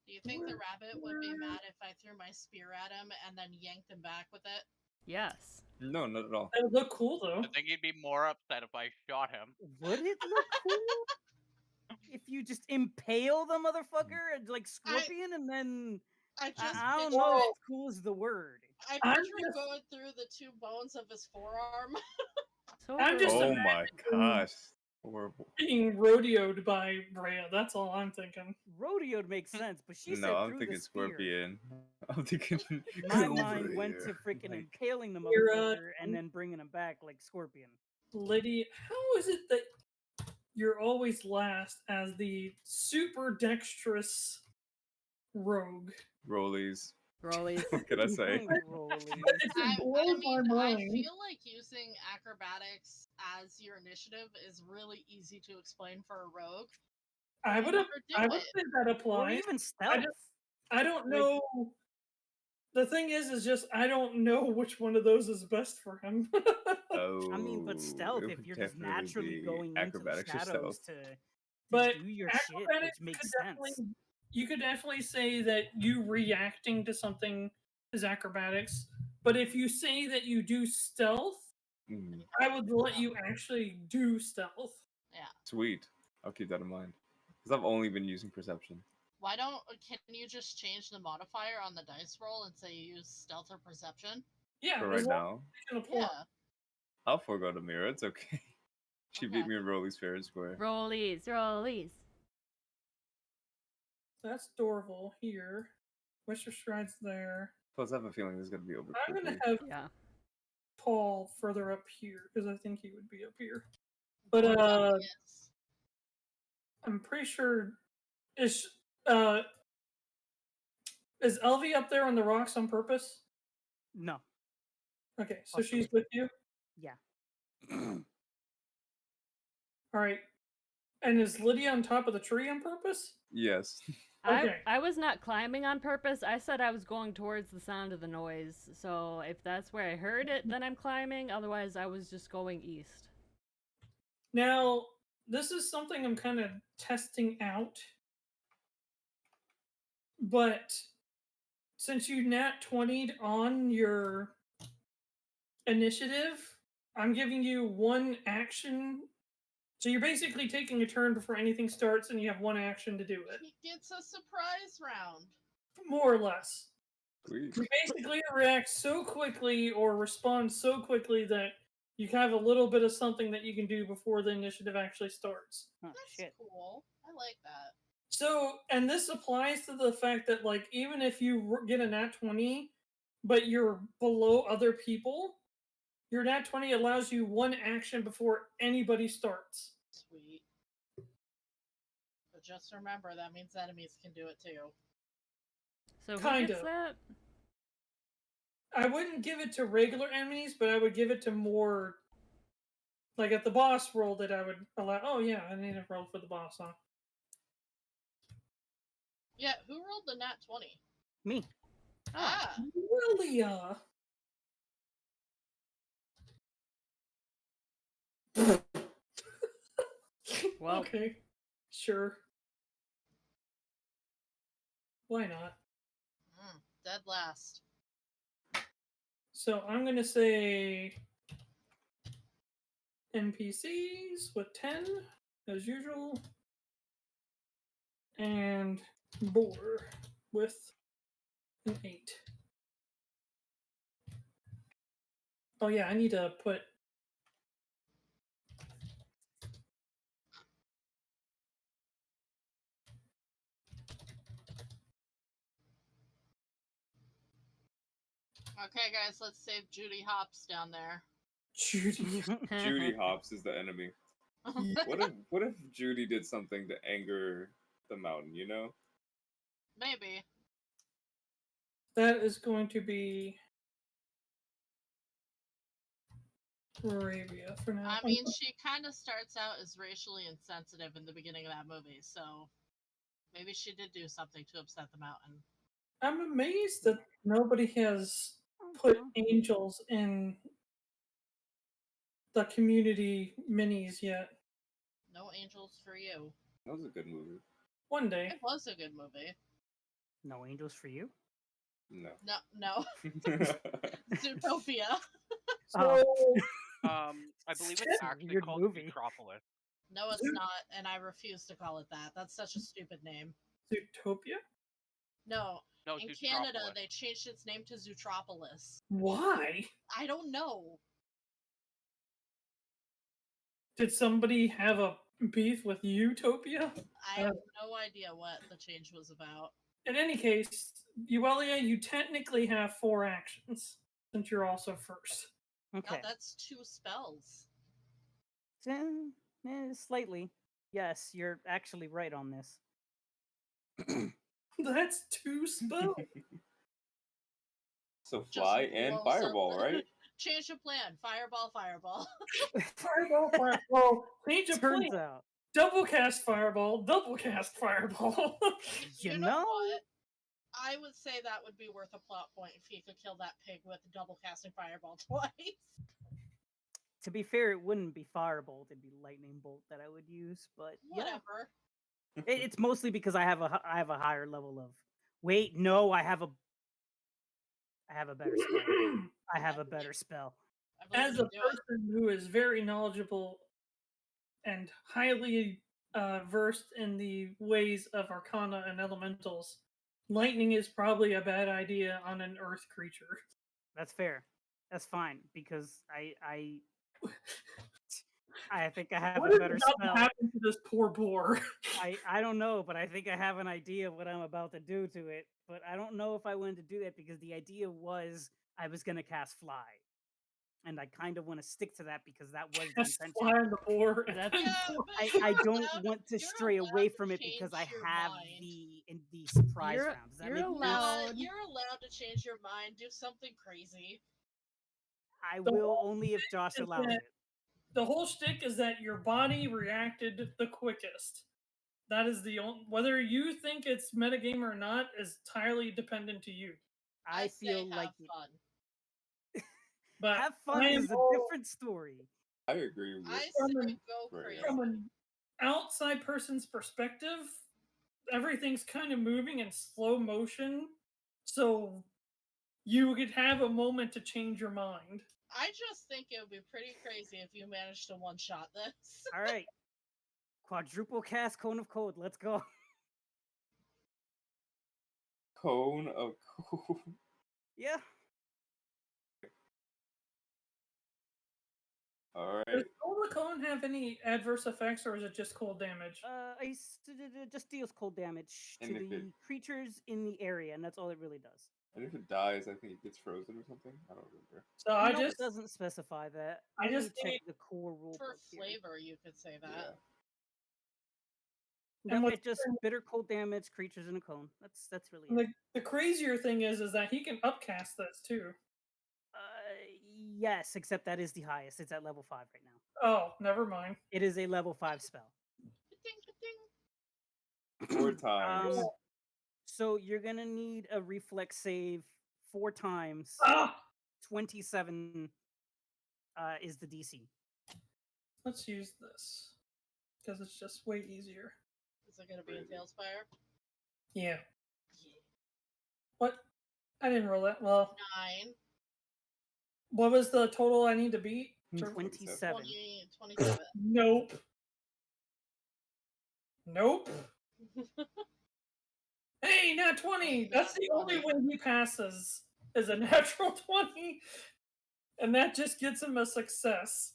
Do you think the rabbit would be mad if I threw my spear at him and then yanked him back with it? Yes. No, not at all. That would look cool though. I think he'd be more upset if I shot him. Would it look cool if you just impale the motherfucker like Scorpion and then I just I don't picture know it. if cool is the word. I I'm picture him just- going through the 2 bones of his forearm. So I'm just Oh my gosh. Horrible. being rodeoed by Brea. That's all I'm thinking. Rodeo makes sense, but she said No, I'm through thinking the spear. Scorpion. I'm thinking. My over mind went here. to freaking Like, impaling the Mirra, motherfucker and then bringing him back like Scorpion. Lydia, how is it that you're always last as the super dexterous rogue? rollies. rollies. What can I say? Rollies. It just blows my I mind. feel like using acrobatics as your initiative is really easy to explain for a rogue. I would never do I would it. think that Or applies. even stealth. I don't Like- know. The thing is just I don't know which one of those is best for him. Oh, I mean, but stealth, it if would you're just definitely naturally be going into the acrobatics or shadows stealth. to But do your shit, which acrobatics makes could sense. definitely- You could definitely say that you reacting to something is acrobatics. But if you say that you do stealth, Mm, I would let you actually do stealth. sweet. I'll keep that in mind. Because I've only been using perception. Why don't can you just change the modifier on the dice roll and say you use stealth or perception? Yeah, For as right long now, as you can apply. Yeah. I'll forego the mirror. It's okay. She beat Okay. me in rollies fair and square. rollies, rollies. That's Dorval here. WhiskerStride's there. Plus, I have a feeling this is going to be over I'm quickly. gonna have Yeah. Paul further up here because I think he would be up here. But Yes. I'm pretty sure is Elvie up there on the rocks on purpose? No. Okay, so Also she's with with you. Yeah. All right. And is Lydia on top of the tree on purpose? Yes. Okay. I was not climbing on purpose. I said I was going towards the sound of the noise. So if that's where I heard it, then I'm climbing. Otherwise, I was just going east. Now, this is something I'm kind of testing out. But since you nat 20'd on your initiative, I'm giving you one action. So you're basically taking a turn before anything starts and you have one action to do it. He gets a surprise round. More or less. Sweet. You basically react so quickly or respond so quickly that you have a little bit of something that you can do before the initiative actually starts. Oh That's shit. cool. I like that. So, and this applies to the fact that, like, even if you get a nat 20, but you're below other people, your nat 20 allows you one action before anybody starts. Sweet. But just remember, that means enemies can do it too. So who Kind gets of. that? I wouldn't give it to regular enemies, but I would give it to more. Like at the boss roll, that I would allow. Oh, yeah, I need to roll for the boss, huh? Yeah, who rolled the nat 20? Me. Ah! Yuelia. Well, Okay, sure. Why not? Dead last. So I'm gonna say NPCs with 10 as usual, and boar with an 8. Oh yeah, I need to put. Okay, guys, let's save Judy Hopps down there. Judy. Judy Hopps is the enemy. What if Judy did something to anger the mountain, you know? Maybe. That is going to be Arabia for now. I mean, she kind of starts out as racially insensitive in the beginning of that movie, so maybe she did do something to upset the mountain. I'm amazed that nobody has put angels in the community minis yet. No angels for you. That was a good movie. One day. It was a good movie. No angels for you? No. No. Zootopia. So, I believe it's actually Weird called movie. Metropolis. No, it's not, and I refuse to call it that. That's such a stupid name. Zootopia? No. No, In Zootropolis. Canada, they changed its name to Zootropolis. Why? I don't know. Did somebody have a beef with Utopia? I have no idea what the change was about. In any case, Yuelia, you technically have 4 actions, since you're also first. Okay. God, that's 2 spells. Slightly. Yes, you're actually right on this. That's 2 spells. So fly Just and blow fireball, something. right? Change of plan. Fireball, fireball. Fireball, fireball. Change of Turns plan. out. Double cast fireball, double cast fireball. You know? What? I would say that would be worth a plot point if he could kill that pig with double casting fireball twice. To be fair, it wouldn't be firebolt; it'd be lightning bolt that I would use. But yeah, Whatever. it's mostly because I have a higher level of. Wait, no, I have a better spell. I have a better spell. I believe As you a do it. person who is very knowledgeable and highly versed in the ways of arcana and elementals, lightning is probably a bad idea on an earth creature. That's fair. That's fine because I think I have What a is better about spell. to happen to this poor boar? I don't know, but I think I have an idea of what I'm about to do to it. But I don't know if I wanted to do that because the idea was I was going to cast fly. And I kind of want to stick to that because that was the Just intention. fly on the boar. That's, Yeah, but I you're don't allowed- want to you're stray allowed away to from it because I change your have mind. the surprise You're- round. Does that you're make allowed- sense? You're allowed to change your mind. Do something crazy. I The will whole only if Josh is allows that- it. The whole shtick is that your body reacted the quickest. That is the only. Whether you think it's metagame or not is entirely dependent to you. I feel say like have fun. But have fun I am is a all- different story. I agree with I From say an- go Right. crazy. From an outside person's perspective, everything's kind of moving in slow motion, so you could have a moment to change your mind. I just think it would be pretty crazy if you managed to one-shot this. All right. Quadruple cast Cone of Cold. Let's go. Cone of Cold. Yeah. All Does right. Cold Cone have any adverse effects, or is it just cold damage? Just deals cold damage And to if the it- creatures in the area, and that's all it really does. And if it dies, I think it gets frozen or something. I don't remember. So I No, just it doesn't specify that. I Let me just check need- the core rule For book here. flavor, you could say that. Yeah. And No, what's it just bitter cold damage creatures in a cone. That's really the, it. the crazier thing is that he can upcast this too. Yes, except that is the highest. It's at level 5 right now. Oh, never mind. It is a level 5 spell. Ding, ding. 4 times. So you're gonna need a reflex save 4 times. Ah! 27 is the DC. Let's use this because it's just way easier. Is it going to be a Crazy. TaleSpire? Yeah. What? I didn't roll that. Well, 9, what was the total I need to beat? 27. 27. Nope. Nope. Hey, nat 20! That's the only way he passes is a natural 20. And that just gets him a success.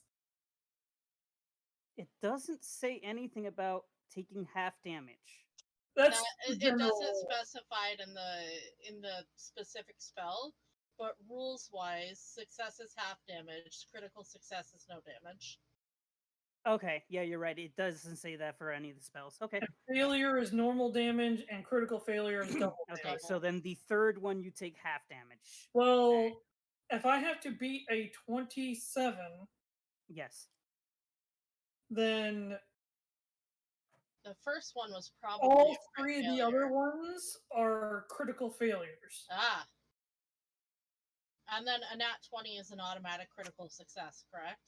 It doesn't say anything about taking half damage. That's It general. doesn't specify it in the specific spell, But rules-wise, success is half damage, critical success is no damage. Okay, yeah, you're right. It doesn't say that for any of the spells. Okay. And failure is normal damage, and critical failure is double Okay, damage. so then the third one you take half damage. Well, if I have to beat a 27, Yes. then The first one was probably all a crit three of the failure. other ones are critical failures. Ah. And then a nat 20 is an automatic critical success, correct?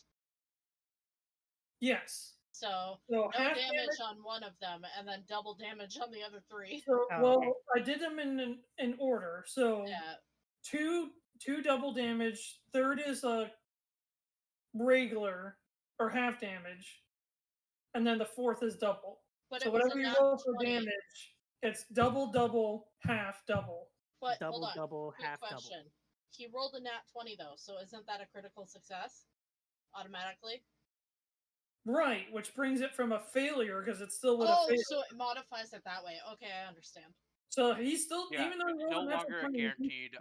Yes. So So no half damage on one of them, and then double damage on the other three. So, Oh, well, okay. I did them in order. So Yeah. two double damage. Third is a regular or half damage, and then the fourth is double. But So it was whatever a you nat roll for 20. damage, it's double, double, half, double. But Double, hold on. double, Quick half double. question. He rolled a nat 20 though, so isn't that a critical success automatically? Right, which brings it from a failure because it's still with a Oh, failure. so it modifies it that way. Okay, I understand. So he's still, Yeah, even though he it's rolled no a natural longer 20, guaranteed.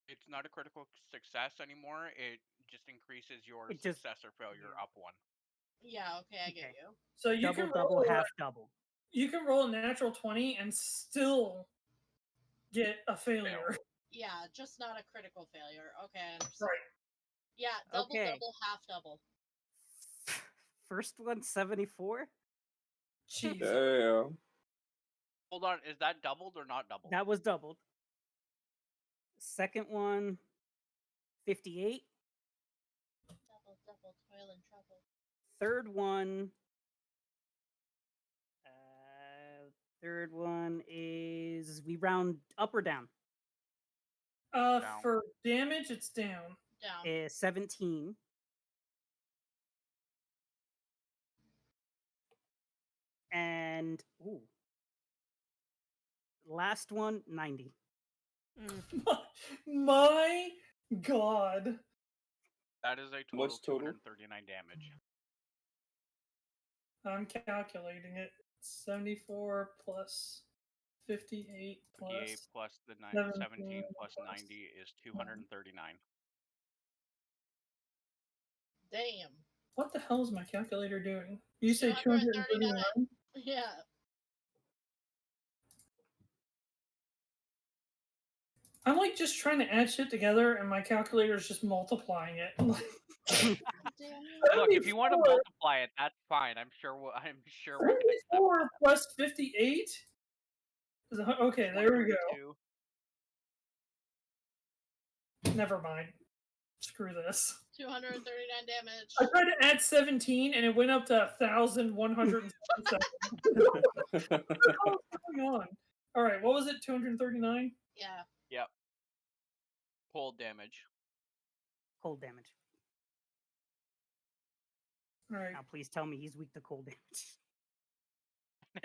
It's not a critical success anymore. It just increases your It just- success or failure yeah. up one. Yeah, okay, I get Okay. you. So you Double, can double, roll half double. you can roll a natural 20 and still get a failure. Yeah, just not a critical failure. Okay, I understand. Right. Yeah, double, Okay. double, half double. First one, 74. Jeez. Damn. Hold on, is that doubled or not doubled? That was doubled. Second one, 58. Double, double, toil and trouble. Third one, is we round up or down? Down. For damage, it's down. Down. Is 17. And last one, 90. My God. That is a total What's total? 239 damage. I'm calculating it. 74 plus 58 plus 58 plus the 17 plus 90 is 239. Damn. What the hell is my calculator doing? You say 239. 239? Yeah. I'm like just trying to add shit together and my calculator is just multiplying it. Damn. Look, if you want to multiply it, that's fine. I'm sure we can accept 74 that. plus 58? Okay, there we go. 132. Never mind. Screw this. 239 damage. I tried to add 17 and it went up to 1,177. What's going on? All right, what was it? 239? Yeah. Yep. Cold damage. Cold damage. All right. Now, please tell me he's weak to cold damage.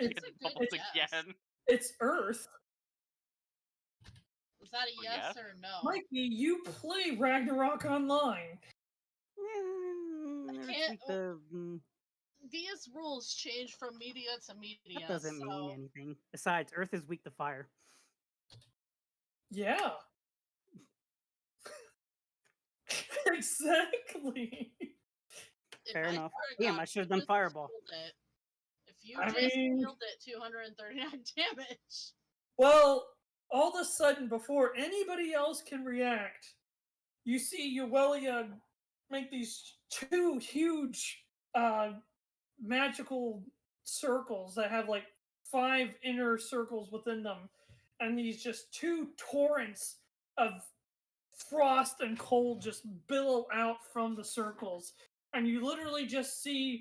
It's a It good doubles guess. again. It's Earth. Was that a yes Yes. or no? Mikey, you play Ragnarok Online. Earth's can't- weak to- These rules change from media to media. that doesn't so mean anything. Besides, Earth is weak to fire. Yeah. Exactly. if Fair I enough. swear to Damn, God, I if should've you done just Fireball. killed it- If you I just mean- killed it, 239 damage. Well, all of a sudden, before anybody else can react, you see Yuelia make these two huge magical circles that have like 5 inner circles within them, and these just two torrents of frost and cold just billow out from the circles, and you literally just see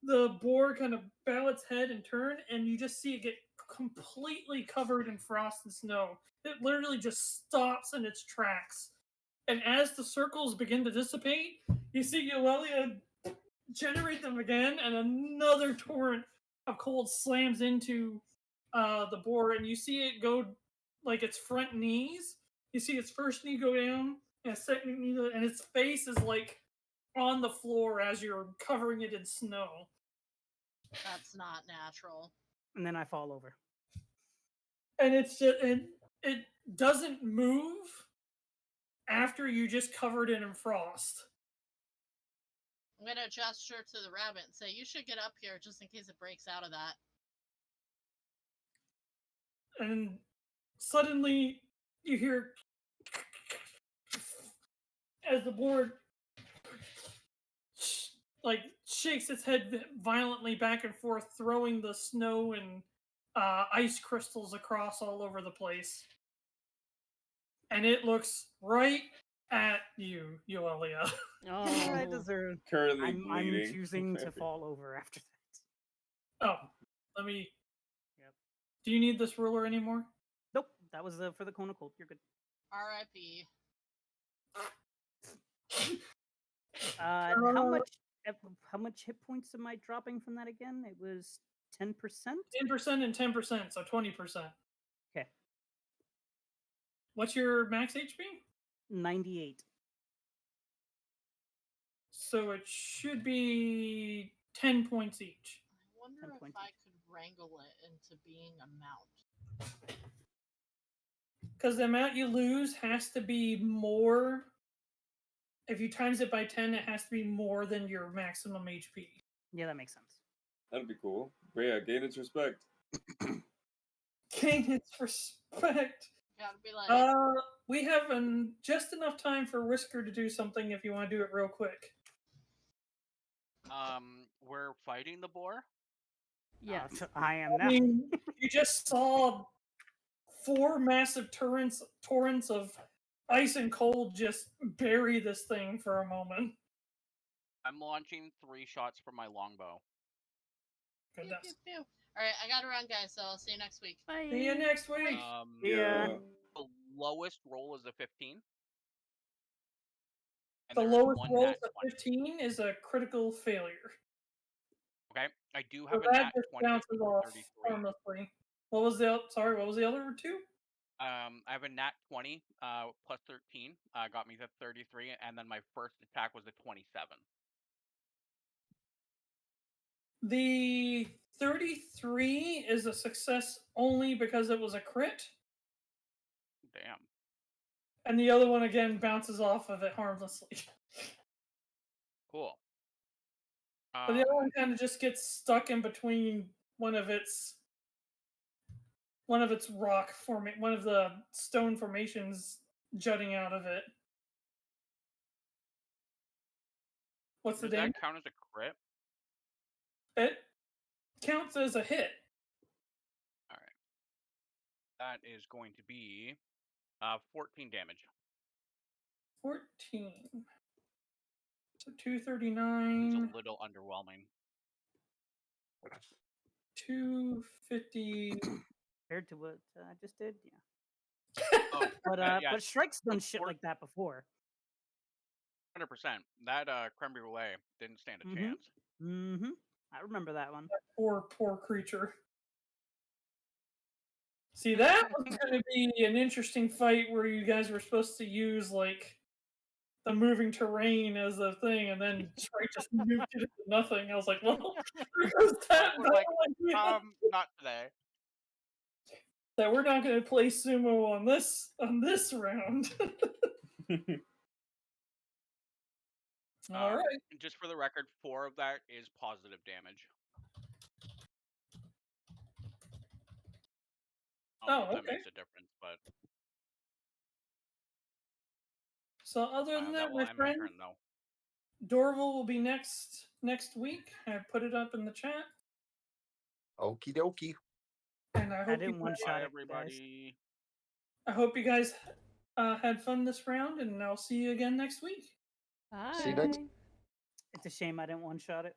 the boar kind of bow its head and turn, and you just see it get completely covered in frost and snow. It literally just stops in its tracks. And as the circles begin to dissipate, you see Yuelia generate them again, and another torrent of cold slams into the boar, and you see it go like its front knees. You see its first knee go down, and its second knee, and its face is like on the floor as you're covering it in snow. That's not natural. And then I fall over. And it's just it doesn't move, after you just covered it in frost. I'm gonna gesture to the rabbit and say, "You should get up here just in case it breaks out of that." And suddenly you hear as the board like shakes its head violently back and forth, throwing the snow and ice crystals across all over the place. And it looks right at you, Yuelia. I Oh, deserve. Currently I'm bleeding. choosing to fall over after that. Oh, let me. Yep. Do you need this ruler anymore? Nope, that was for the Kona Cult. You're good. R.I.P. How much hit points am I dropping from that again? It was 10%. 10% and 10%, so 20%. Okay. What's your max HP? 98. So it should be 10 points each. I wonder 10 if points I each. could wrangle it into being a mount. Because the amount you lose has to be more. If you times it by 10, it has to be more than your maximum HP. Yeah, that makes sense. That'd be cool. But yeah, gain its respect. Gain its respect. Gotta be like, We have just enough time for Whisker to do something if you want to do it real quick. We're fighting the boar. yes. I am I now. mean, you just saw 4 massive torrents of ice and cold just bury this thing for a moment. I'm launching 3 shots from my longbow. pew, Goodness. pew, pew. Alright, I gotta run, guys, so I'll see you next week. Bye. See you next week. Yeah. The lowest roll is a 15. And The there's lowest one roll nat to 20. 15 is a critical failure. Okay, I do So have a that nat just 20 bounces which is off 33. harmlessly. What was the other 2? I have a nat 20 plus 13 got me to 33, and then my first attack was a 27. The 33 is a success only because it was a crit, Damn. and the other one again bounces off of it harmlessly. Cool. But the other one kind of just gets stuck in between one of its one of the stone formations jutting out of it. What's the Does damage? that count as a crit? It counts as a hit. All right. That is going to be 14 damage. 14. So It's 239. a little underwhelming. 250. Compared to what I just did, yeah. Oh, yeah, But Shrike's done but shit four- like that before. 100%. That creme brulee didn't stand a Mhm. chance. Mm-hmm. I remember that one. Poor creature. See, that was going to be an interesting fight where you guys were supposed to use like the moving terrain as a thing, and then Strike just moved it into nothing. I was like, well, there goes that We're like, idea. not today. That we're not going to play sumo on this round. All right. Just for the record, 4 of that is positive damage. I don't know if that okay. makes a difference, but So other than that that, will my end my friend, turn, though. Dorval will be next week. I put it up in the chat, Okie dokie. and I hope didn't one shot Bye, it, guys. everybody. I hope you guys had fun this round, and I'll see you again next week. Bye. See you next- It's a shame I didn't one shot it.